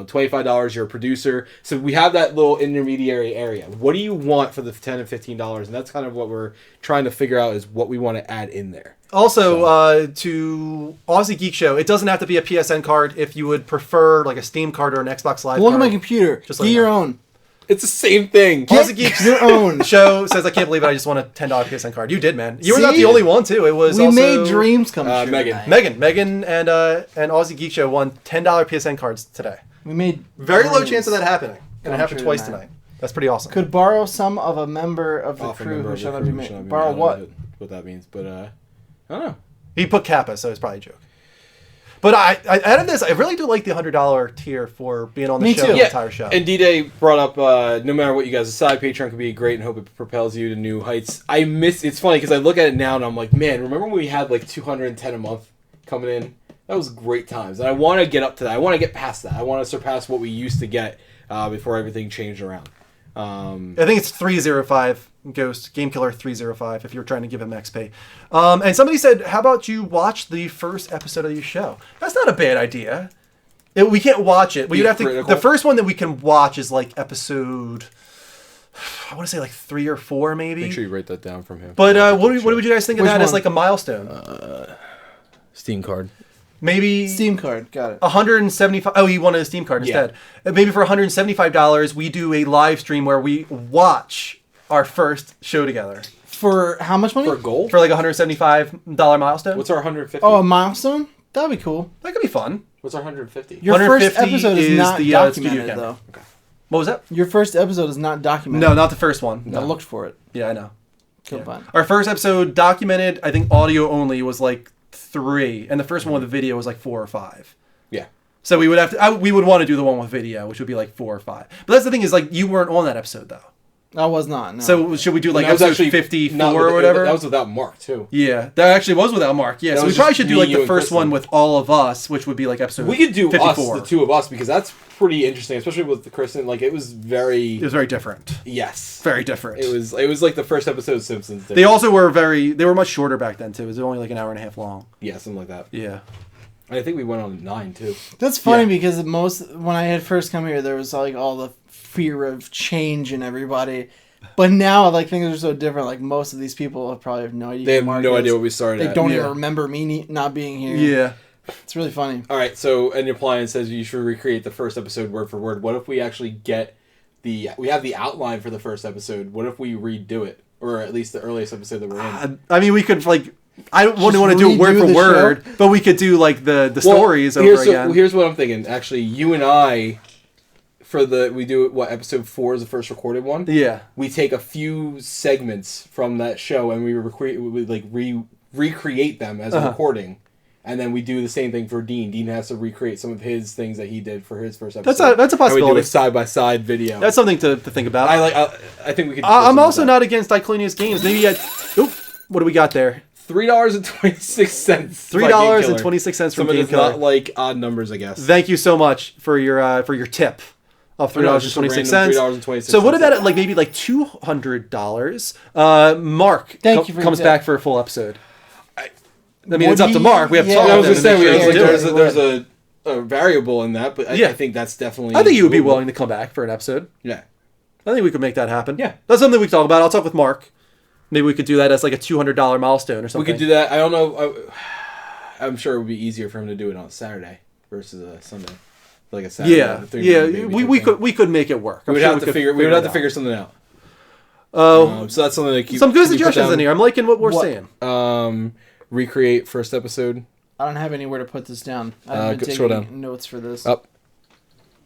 $25, you're a producer. So we have that little intermediary area. What do you want for the $10 and $15? And that's kind of what we're trying to figure out is what we want to add in there. Also, to Aussie Geek Show, it doesn't have to be a PSN card if you would prefer like a Steam card or an Xbox Live Look at card. my computer. Just Get like your that. own. It's the same thing. Aussie Geeks your own. Show says, I can't believe it, I just won a $10 PSN card. You did, man. You were not See? the only one, too. It was We also... made dreams come true. Megan. tonight. Megan and Aussie Geek Show won $10 PSN cards today. We made Very low dreams chance of that happening. And come it happened true twice tonight. tonight. That's pretty awesome. Could borrow some of a member of the Off a crew member who of the shall not crew be who shall not made. be Borrow named. I what? don't know what that means, but I don't know. He put Kappa, so it's probably a joke. But I added this. I really do like the $100 tier for being on the Me show, too. the entire show. And D-Day brought up, no matter what you guys decide, Patreon could be great and hope it propels you to new heights. It's funny because I look at it now and I'm like, man, remember when we had like 210 a month coming in? That was great times. And I want to get up to that. I want to get past that. I want to surpass what we used to get before everything changed around. I think it's 305 Ghost Game Killer 305 if you're trying to give him XP. And somebody said, "How about you watch the first episode of your show?" That's not a bad idea. We can't watch it. We Be would have to. critical. The first one that we can watch is like episode. I want to say like 3 or 4 maybe. Make sure you write that down from him. But what would you guys think of Which that as one? like a milestone? Steam card. Maybe Steam card. Got it. 175. Oh, he wanted a Steam card Yeah. instead. Maybe for $175, we do a live stream where we watch our first show together For how much money? For gold? for like a $175 milestone. What's our 150? Oh, a milestone? That'd be cool. That could be fun. What's our 150? Your first 150 episode is is not the, studio documented, camera. though. What was that? Your first episode is not documented. No, not the first one. I No. looked for it. Yeah, I know. Couldn't find it. Our first episode documented, I think audio only, was like 3, and the first one with the video was like 4 or 5. Yeah. So we would have to. We would want to do the one with video, which would be like 4 or 5. But that's the thing is, like, you weren't on that episode though. I was not. No. So should we do like And that was episode actually 54 not or with- whatever? That was without Mark, too. Yeah, that actually was without Mark. Yeah, That so we was probably just should do me, like you, the and first one Kristen. with all of us, which would be like episode. We could do 54. us, the two of us, because that's pretty interesting, especially with the Kristen. Like, it was very... It was very different. Yes. Very different. It was like the first episode of Simpsons. They also were they were much shorter back then too. It was only like an hour and a half long. Yeah, something like that. Yeah. And I think we went on 9, too. That's funny Yeah. because when I had first come here, there was like all the fear of change in everybody. But now, like, things are so different. Like, most of these people probably have no idea. They have who Mark no is. idea what we started They at. don't Yeah. even remember me not being here. Yeah. It's really funny. All right, so Enya Pliant says you should recreate the first episode word for word. What if we actually get we have the outline for the first episode. What if we redo it? Or at least the earliest episode that we're in. I mean, we could like. I wouldn't Just want to do it word redo for the word, but we could do like the stories over again. Here's what I'm thinking. Actually, you and I, we do what, episode 4 is the first recorded one. Yeah. We take a few segments from that show and we recreate them as a recording. And then we do the same thing for Dean. Dean has to recreate some of his things that he did for his first episode. That's a And we do possibility. a side by side video. That's something to think about. I think we could. I'm also not against Diclonius games. Maybe what do we got there? $3.26. $3.26 from Someone Game does not Killer. like odd numbers, I guess. Thank you so much for your tip of $3.26. $3.26. So what about like maybe like $200? Mark Thank you for comes your back tip. for a full episode. I mean, it's up to Woody- Mark. We have to yeah, talk I about was that going to and say make sure yeah, he can do there's it. a variable in that, but I Yeah. think that's definitely. I think you would be doable. willing to come back for an episode. Yeah. I think we could make that happen. Yeah. That's something we can talk about. I'll talk with Mark. Maybe we could do that as like a $200 milestone or We something. could do that. I don't know. I'm sure it would be easier for him to do it on a Saturday versus a Sunday. Like a Saturday. Yeah, the yeah. maybe We type could thing. we could make it work. We would I'm sure have to could figure. We would have it to out. figure something out. Oh, So that's something that keep some good can you put suggestions down, in here. I'm liking what we're saying. Recreate first episode I don't have anywhere to put this down. I've been scroll taking down. notes for this. Up.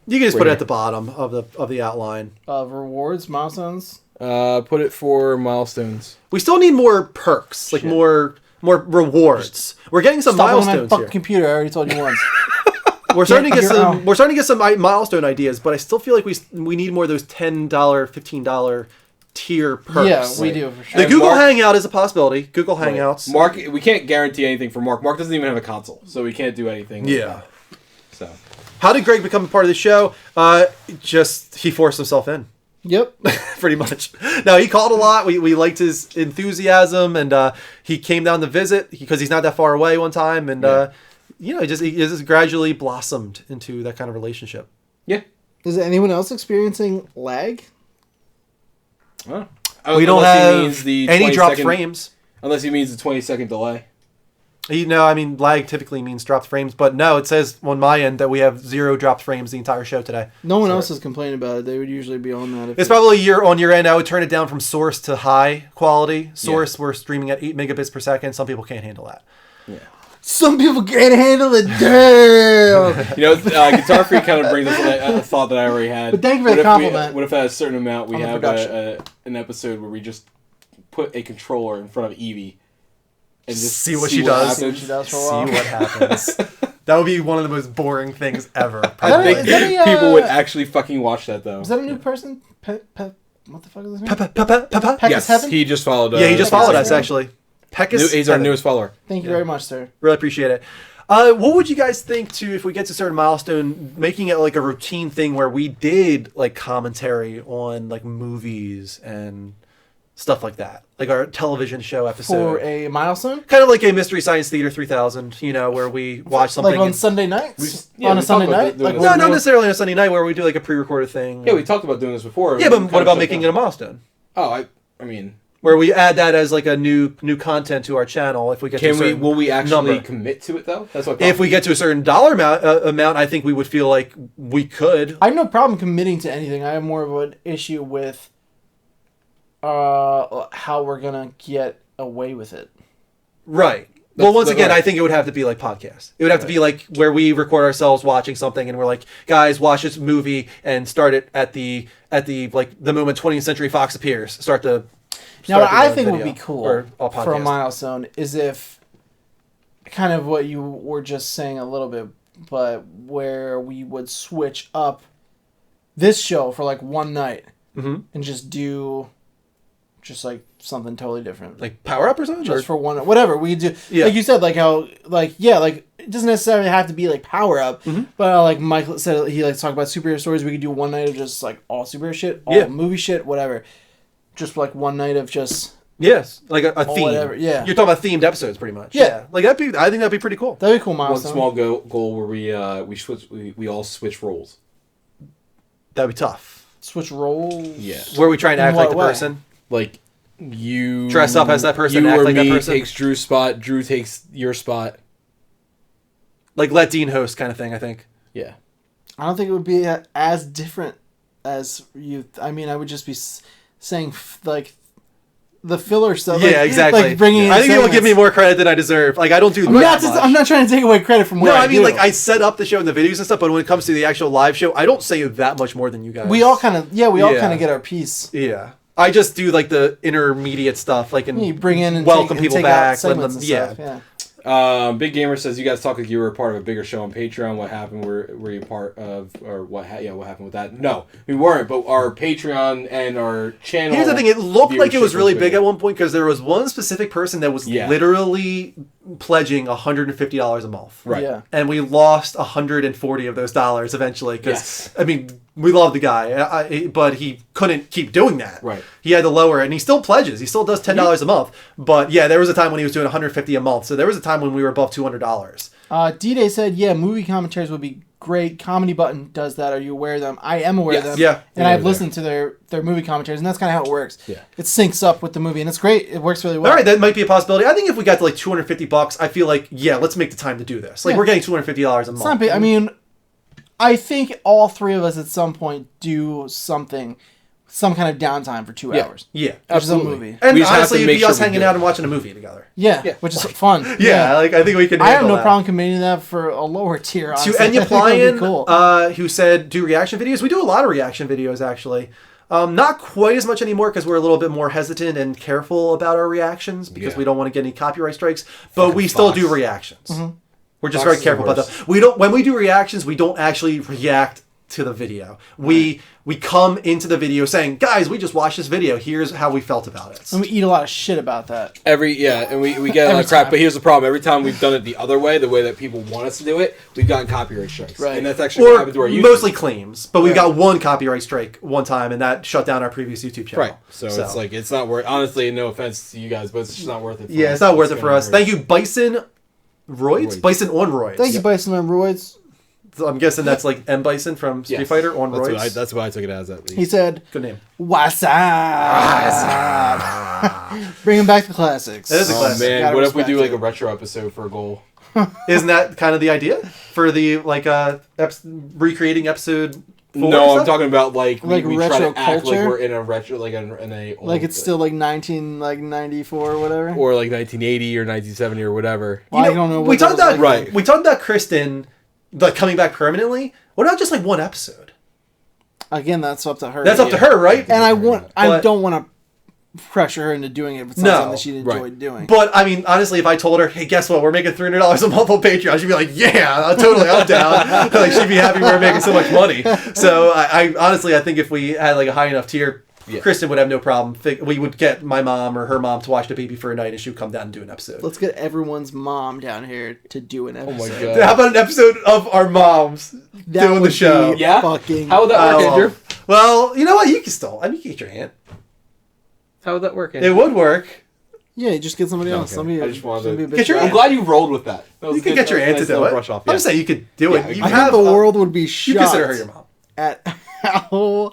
You can just Right put it here. at the bottom of the outline. Rewards, milestones. Put it for milestones. We still need more perks, like Shit. more rewards. We're getting some Stop on my milestones fucking here. computer. I already told you once. We're starting to get You're some. out. We're starting to get some milestone ideas, but I still feel like we need more of those $10, $15 tier perks. Yeah, we do for sure. The And Google Mark- Hangout is a possibility. Google Hangouts. Mark, we can't guarantee anything for Mark. Mark doesn't even have a console, so we can't do anything. like Yeah. that. So. How did Greg become a part of the show? Just he forced himself in. Yep. Pretty much. No, he called a lot. We liked his enthusiasm, and he came down to visit because he's not that far away one time, and he just gradually blossomed into that kind of relationship. Yeah. Is anyone else experiencing lag? Oh. We don't Unless he have means the any 20 dropped second- frames. Unless he means the 20-second delay. Lag typically means dropped frames, but no, it says on my end that we have 0 dropped frames the entire show today. No one else is complaining about it. They would usually be on that. If It's probably on your end. I would turn it down from source to high quality. Source, we're streaming at 8 megabits per second. Some people can't handle that. Some people can't handle it. Damn. Guitar Freak kind of brings up a thought that I already had. But thank you for What the if compliment. What if at a certain amount we On the have production. an episode where we just put a controller in front of Evie and just See what she does. See what she does for a while. See what happens. That would be one of the most boring things ever. that I think is that a, people would actually fucking watch that though. Is that a new person? What the fuck is his name? Peppa? Peckus Yes, Heaven? he just followed. Yeah, he just Peckus followed us Heaven. actually. Peckus. He's our Heaven. newest follower. Thank you very much, sir. Really appreciate it. What would you guys think to if we get to a certain milestone, making it like a routine thing where we did like commentary on like movies and stuff like that, like our television show episode, For a milestone? kind of like a Mystery Science Theater 3000, where we watch something. Like on and- Sunday nights? yeah, On we a Sunday talked about night? doing Like this. no, when not we're- necessarily on a Sunday night where we do like a pre-recorded thing. Yeah, we talked about doing this before. Yeah, but We what kinda about shut making it down. a milestone? Oh, I mean, Where we add that as like a new content to our channel if we get to a can we? certain Will we actually number. commit to it though? That's what. If we get to a certain dollar amount, I think we would feel like we could. I have no problem committing to anything. I have more of an issue with how we're going to get away with it. Right. Well, once that's again, right. I think it would have to be like podcasts. It would have to be like where we record ourselves watching something, and we're like, guys, watch this movie and start it at the like the moment 20th Century Fox appears. Now, what I the think would video be cool or a for a podcast. milestone is if, kind of what you were just saying a little bit, but where we would switch up this show for like one night and just do just like something totally different. Like Power Up or something. Just Or- for one, whatever we do. Yeah. Like you said, like how, like, yeah, like it doesn't necessarily have to be like Power Up, but like Michael said, he likes to talk about superhero stories. We could do one night of just like all superhero shit, all Yeah. movie shit, whatever. Just like one night of just. Yes, like a theme. whatever, yeah. You're talking about themed episodes, pretty much. Yeah. Like I think that'd be pretty cool. That'd be a cool one milestone. small goal where we all switch roles. That'd be tough. Switch roles. Yeah. Where we try and In act like what the way? person. Like you Dress up as that person, You act or like that me person. takes Drew's spot. Drew takes your spot. Like let Dean host kind of thing. I think. Yeah. I don't think it would be as different as you. I mean, I would just be saying like the filler stuff. Yeah, like, exactly. Like bringing. I in think you'll give me segments. more credit than I deserve. Like I don't do I'm that not, much. I'm not trying to take away credit from what No, I I mean do. like I set up the show and the videos and stuff, but when it comes to the actual live show, I don't say that much more than you guys. We all kind of all Yeah. kind of get our piece. Yeah. I just do like the intermediate stuff, like and You bring in and welcome take, people and take back. out segments and yeah. stuff. Yeah. Big Gamer says you guys talk like you were a part of a bigger show on Patreon. What happened? Were you part of, or what? What happened with that? No, we weren't. But our Patreon and our channel. Here's the thing: it looked like it was viewership really big bigger. at one point because there was one specific person that was Yeah. literally pledging $150 a month. Right. Yeah. And we lost 140 of those dollars eventually because Yes. I mean we love the guy, but he couldn't keep doing that. Right. He had to lower it, and he still pledges. He still does $10 a month. But yeah, there was a time when he was doing 150 a month. So there was a time when we were above $200. D-Day said, yeah, movie commentaries would be great. Comedy Button does that. Are you aware of them? I am aware of Yes. them. Yeah. And Yeah, I've they're listened to their movie commentaries, and that's kind of how it works. Yeah. It syncs up with the movie, and it's great. It works really well. All right, that might be a possibility. I think if we got to like $250, I feel like let's make the time to do this. Like Yeah. we're getting $250 a month. It's not big. I mean, I think all three of us at some point do something some kind of downtime for 2 Yeah. hours. Yeah. Which is a Absolutely. movie. And We just have honestly, to it'd make be us sure we hanging do out it. and watching a movie together. Yeah, Yeah. which is fun. Yeah, like I think we can. I have handle no that. problem committing that for a lower tier. To Honestly. I Enya think that would be Plyan, cool. who said do reaction videos. We do a lot of reaction videos actually. Not quite as much anymore because we're a little bit more hesitant and careful about our reactions because Yeah. we don't want to get any copyright strikes. But we Fucking still Fox. do reactions. We're just Fox very is the careful about worst. that. We don't when we do reactions, we don't actually react to the video. We come into the video saying, "Guys, we just watched this video. Here's how we felt about it." And we eat a lot of shit about that. And we get a lot Every of crap, time. but here's the problem. Every time we've done it the other way, the way that people want us to do it, we've gotten copyright strikes. Right. And that's actually what Or happened to our YouTube. mostly claims, but we Right. got one copyright strike one time, and that shut down our previous YouTube channel. Right. So it's like, it's not worth, honestly, no offense to you guys, but it's just not worth it. yeah, it's not worth it for us. Thank you, Bison Roids? Roids. Bison on Roids. Thank you, Bison on Roids. So I'm guessing that's like M. Bison from Street Yes. Fighter on Roids. That's what I took it as, at least. He said, Good name. "What's up?" Bringing back the classics. That is a Oh classic. man, Gotta what if we do respect like a it. retro episode for a goal? Isn't that kind of the idea for the like recreating episode? 4 No, or I'm so? talking about like Like we try retro to act like culture? we're in a retro, like in a old, Like it's still like 1994 or whatever. or like 1980 or 1970 or whatever. Well, You I don't know. we What talked those about look Right. like. We talked about Kristen like coming back permanently. What about just like one episode? Again, that's up to her. That's up to her, right? And I But- don't want to pressure her into doing it if it's not No. something that she enjoyed Right. doing. But I mean, honestly, if I told her, "Hey, guess what? We're making $300 a month on Patreon," she'd be like, "Yeah, totally, I'm down." Like she'd be happy we're making so much money. So I honestly, I think if we had like a high enough tier, Yeah. Kristen would have no problem. We would get my mom or her mom to watch the baby for a night, and she would come down and do an episode. Let's get everyone's mom down here to do an episode. Oh my god. How about an episode of our moms That doing would the show? be Yeah? fucking. How would that work, Oh, Andrew? well, you know what? You can still. I mean, you can get your hand. How would that work? It would work. Yeah, you just get somebody else. Okay. Somebody, I just wanted somebody to- a Get your bitch I'm aunt. about it. glad you rolled with that. You can get your aunt to do it. Brush off. I'm Yeah. just saying you could do Yeah, it. you You I have think the world would be You shocked consider her your mom. at how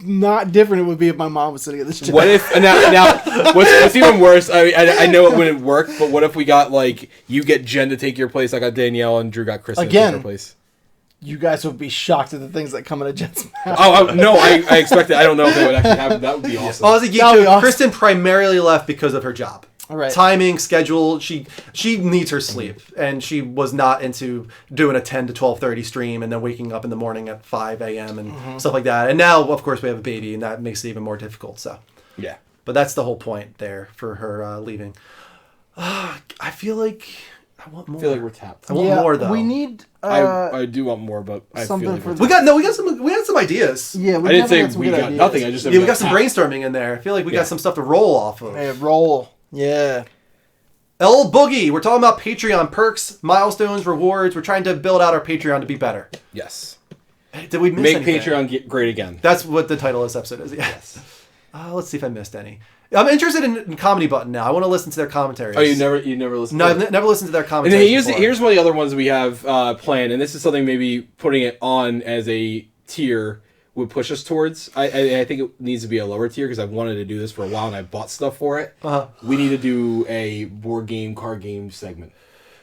not different it would be if my mom was sitting at this chair. What if now? What's even worse? I know it wouldn't work, but what if we got like you get Jen to take your place? I got Danielle and Drew got Kristen to Again. take her place. You guys would be shocked at the things that come out of Jen's mouth. No, I expect it. I don't know if it would actually happen. That would be awesome. Honestly, Geek That'd be Show, awesome. Kristen primarily left because of her job. All right. Timing, schedule. She needs her sleep, and she was not into doing a 10 to 12:30 stream and then waking up in the morning at 5 a.m. and stuff like that. And now, of course, we have a baby, and that makes it even more difficult. So, Yeah. but that's the whole point there for her leaving. I feel like I want more. I feel like we're tapped. I want more though. We need. I do want more, but I feel something like for we're the- tapped. we got some ideas. Yeah, we I didn't definitely say had some we good got ideas. nothing. I just said Yeah, we got some tapped. brainstorming in there. I feel like we Yeah. got some stuff to roll off of. Hey, roll. Yeah. L Boogie, we're talking about Patreon perks, milestones, rewards. We're trying to build out our Patreon to be better. Yes. Hey, did we miss Make anything? Patreon great again. That's what the title of this episode is. Yes. Let's see if I missed any. I'm interested in Comedy Button now. I want to listen to their commentaries. Oh, you never listened. No, to I've it? never listened to their And commentaries. then here's before. here's one of the other ones we have planned, and this is something maybe putting it on as a tier would push us towards. I think it needs to be a lower tier because I've wanted to do this for a while and I bought stuff for it. Uh-huh. We need to do a board game, card game segment,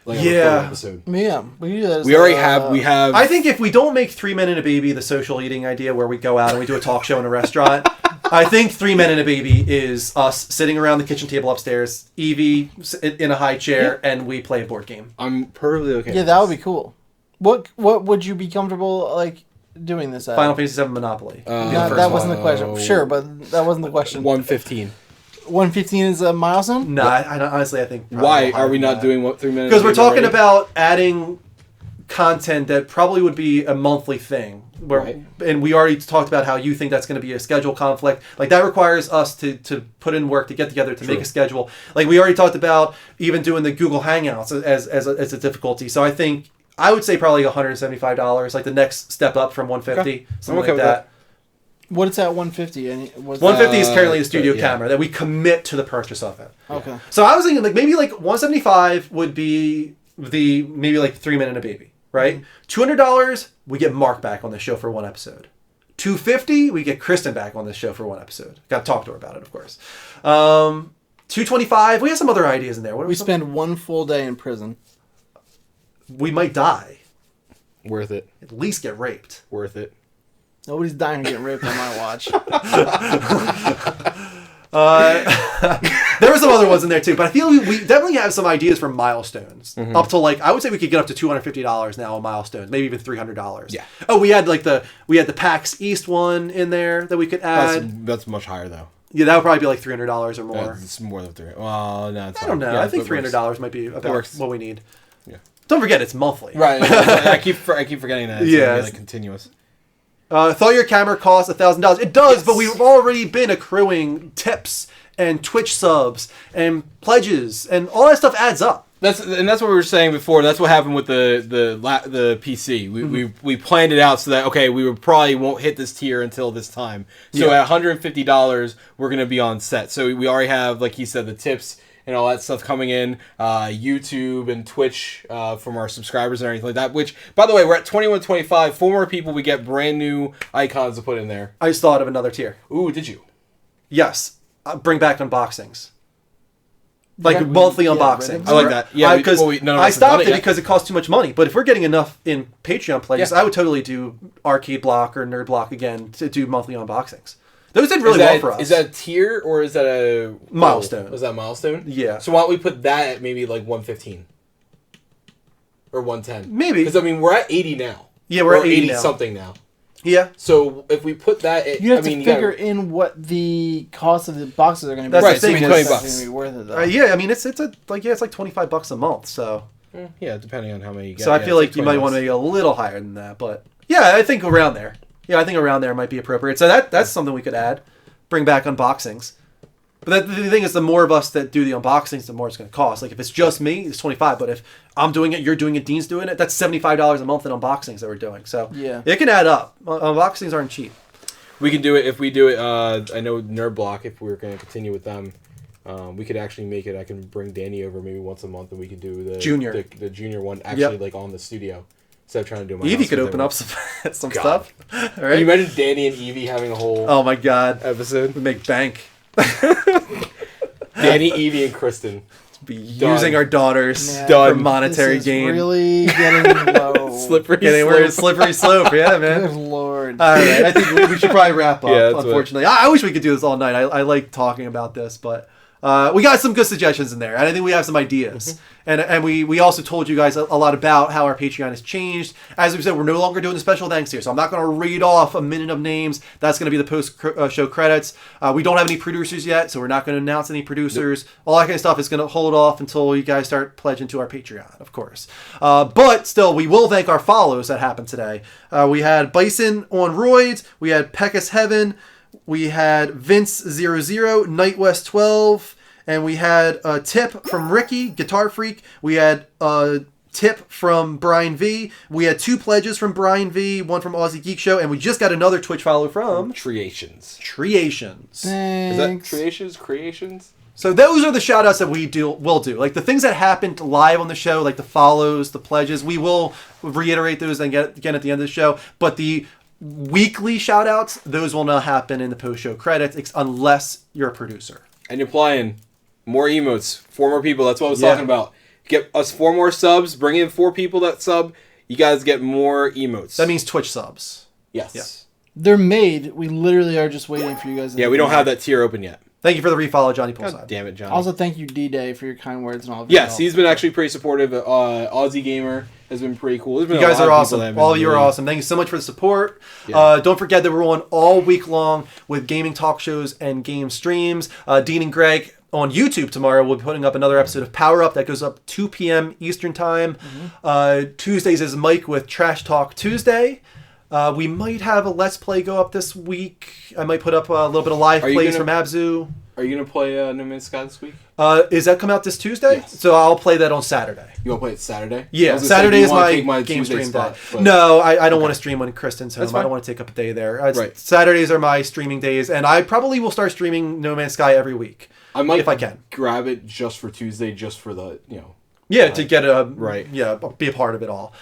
like a Yeah. recorded episode. Yeah, we can do that. As We already have. We have. I think if we don't make 3 Men and a Baby the social eating idea where we go out and we do a talk show in a restaurant, I think 3 Men and a Baby is us sitting around the kitchen table upstairs, Evie in a high chair, and we play a board game. I'm perfectly okay. Yeah, with that would this. be cool. What would you be comfortable like doing this at? Final Fantasy VII Monopoly. No, Be the first that one. wasn't the question. Sure, but that wasn't the question. 115. 115 is a milestone. No, I honestly, I think. probably Why a little are we higher not than that. doing 3 minutes? Because we're talking about adding content that probably would be a monthly thing. Where, Right. And we already talked about how you think that's going to be a schedule conflict. Like that requires us to put in work to get together to make a schedule. Like we already talked about even doing the Google Hangouts as a difficulty. So I think I would say probably $175, like the next step up from 150, something I'm okay like with that. What is at 150? Any, what's 150 is currently a studio yeah. camera that we commit to the purchase of it. Okay. So I was thinking like maybe like 175 would be the maybe like 3 Men and a Baby, right? $200 we get Mark back on the show for one episode. $250 we get Kristen back on the show for one episode. Got to talk to her about it, of course. $225 we have some other ideas in there. What are We some- spend one full day in prison. we might die. Worth it. At least get raped. Worth it. Nobody's dying getting raped on my watch. There were some other ones in there too, but I feel we definitely have some ideas for milestones. Up to like, I would say we could get up to $250 now on milestones, maybe even $300. Yeah. Oh, we had the PAX East one in there that we could add. That's much higher though. Yeah, that would probably be like $300 or more. It's more than 300. Well, no, it's I don't know. Yeah, I think it works. $300 might be about what we need. Yeah. Don't forget, it's monthly. Right. I keep forgetting that. It's Yeah, gonna be, it's- like continuous. Thought your camera costs $1,000. It does, but we've already been accruing tips and Twitch subs and pledges, and all that stuff adds up. That's what we were saying before. That's what happened with the PC. We planned it out so that we probably won't hit this tier until this time. So at $150, we're gonna be on set. So we already have, like he said, the tips and all that stuff coming in, YouTube and Twitch from our subscribers and everything like that. Which, by the way, we're at 2125. 4 more people, we get brand new icons to put in there. I just thought of another tier. Ooh, did you? Yes, bring back unboxings. Like Yeah, monthly yeah, unboxings. right. I like that. Yeah, because none of I us have done stopped it it yet. because it costs too much money. But if we're getting enough in Patreon pledges, Yeah. I would totally do Arcade Block or Nerd Block again to do monthly unboxings. Those did really Is that, well for us. Is that a tier or is that a Milestone. Is that a milestone? Yeah. So why don't we put that at maybe like 115 or 110? Maybe. Because I mean we're at 80 now. Yeah, we're at 80 now. something now. Yeah. So if we put that, at, You have I mean, to you figure gotta- in what the cost of the boxes are going to be. That's Right, the so thing. we is- $20 That's bucks. going to be worth it, though. Yeah, I mean it's like $25 a month. So Yeah, depending on how many you get. so I yeah, feel it's like you might 20 want to bucks. make it a little higher than that. But yeah, I think around there. Yeah, I think around there might be appropriate. So that's something we could add. Bring back unboxings. But the thing is, the more of us that do the unboxings, the more it's going to cost. Like if it's just me, it's $25. But if I'm doing it, you're doing it, Dean's doing it, that's $75 a month in unboxings that we're doing. So Yeah. it can add up. Unboxings aren't cheap. We can do it if we do it. I know Nerd Block. If we're going to continue with them, we could actually make it. I can bring Danny over maybe once a month, and we could do the Junior. the junior one actually like on the studio instead of trying to do my. Evie house could with open everyone. up some God. stuff. All Can right. you imagine Danny and Evie having a whole Oh my God. episode? We make bank. Danny, Evie, and Kristen. Be Done. using our daughters Man, for Done. monetary this is gain. really getting low. Slippery Getting we're a slippery slope. Yeah, man. Good lord. All right, I think we should probably wrap up. Yeah, that's what- Unfortunately, I wish we could do this all night. I like talking about this, but we got some good suggestions in there, and I think we have some ideas. And we also told you guys a lot about how our Patreon has changed. As we said, we're no longer doing the special thanks here, so I'm not going to read off a minute of names. That's going to be the post-show credits. We don't have any producers yet, so we're not going to announce any producers. All that kind of stuff is going to hold off until you guys start pledging to our Patreon, of course. But still, we will thank our follows that happened today. We had Bison on Roids. We had Peckus Heaven. We had Vince00, Night West 12. And we had a tip from Ricky, Guitar Freak. We had a tip from Brian V. We had 2 pledges from Brian V, one from Aussie Geek Show, and we just got another Twitch follow from Creations. Treations. Is that Thanks. Creations? So those are the shout outs that we'll do. Like the things that happened live on the show, like the follows, the pledges, we will reiterate those and get again at the end of the show. But the weekly shout outs, those will not happen in the post show credits unless you're a producer. And you're playing more emotes, 4 more people. That's what I was Yeah. talking about. Get us 4 more subs. Bring in 4 people that sub. You guys get more emotes. That means Twitch subs. yes. Yeah. They're made. We literally are just waiting for you guys. Yeah, we don't have that tier open yet. Thank you for the refollow, Johnny God Poolside. damn it, John. Also, thank you, D-Day, for your kind words and all of your Yes, help. he's been actually pretty supportive. Aussie Gamer has been pretty cool. There's been You a guys lot are of people awesome. that have been All of you are really- awesome. Thank you so much for the support. Yeah. Don't forget that we're on all week long with gaming talk shows and game streams. Dean and Greg on YouTube tomorrow will be putting up another episode of Power Up that goes up 2 p.m. Eastern Time. Tuesdays is Mike with Trash Talk Tuesday. We might have a Let's Play go up this week. I might put up a little bit of live Are you plays gonna- from Abzu. Are you going to play No Man's Sky this week? Is that come out this Tuesday? Yes. So I'll play that on Saturday. You want to play it Saturday? I Yeah, was gonna say, Saturday you is wanna my, take game Tuesday stream spot, day. but- No, I don't want to stream when Kristen's home. That's I don't fine. want to take up a day there. Right. Saturdays are my streaming days, and I probably will start streaming No Man's Sky every week. I might if I can. grab it just for Tuesday, just for the, Yeah, to get a Right. Yeah, be a part of it all.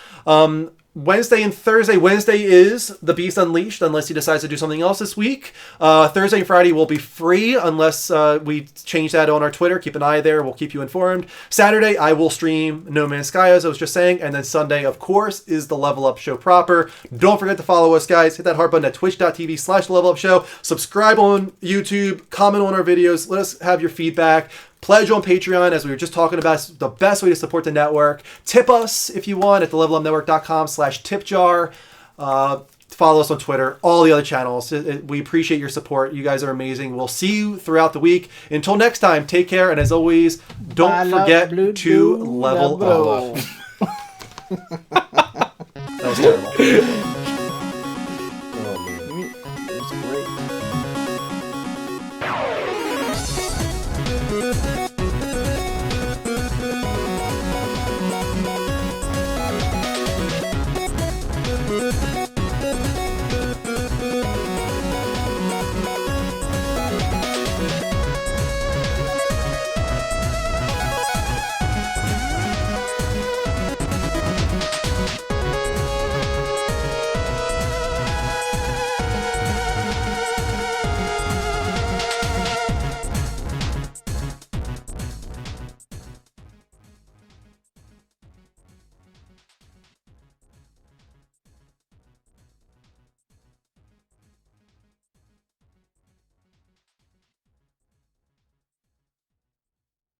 Wednesday and Thursday. Wednesday is The Beast Unleashed, unless he decides to do something else this week. Thursday and Friday will be free, unless we change that on our Twitter. Keep an eye there. We'll keep you informed. Saturday, I will stream No Man's Sky, as I was just saying. And then Sunday, of course, is the Level Up Show proper. Don't forget to follow us, guys. Hit that heart button at twitch.tv/Level Up Show. Subscribe on YouTube. Comment on our videos. Let us have your feedback. Pledge on Patreon, as we were just talking about. It's the best way to support the network. Tip us if you want at thelevelupnetwork.com/tipjar. Follow us on Twitter, all the other channels. We appreciate your support. You guys are amazing. We'll see you throughout the week. Until next time, take care. And as always, don't forget to level up. That was terrible. It's great.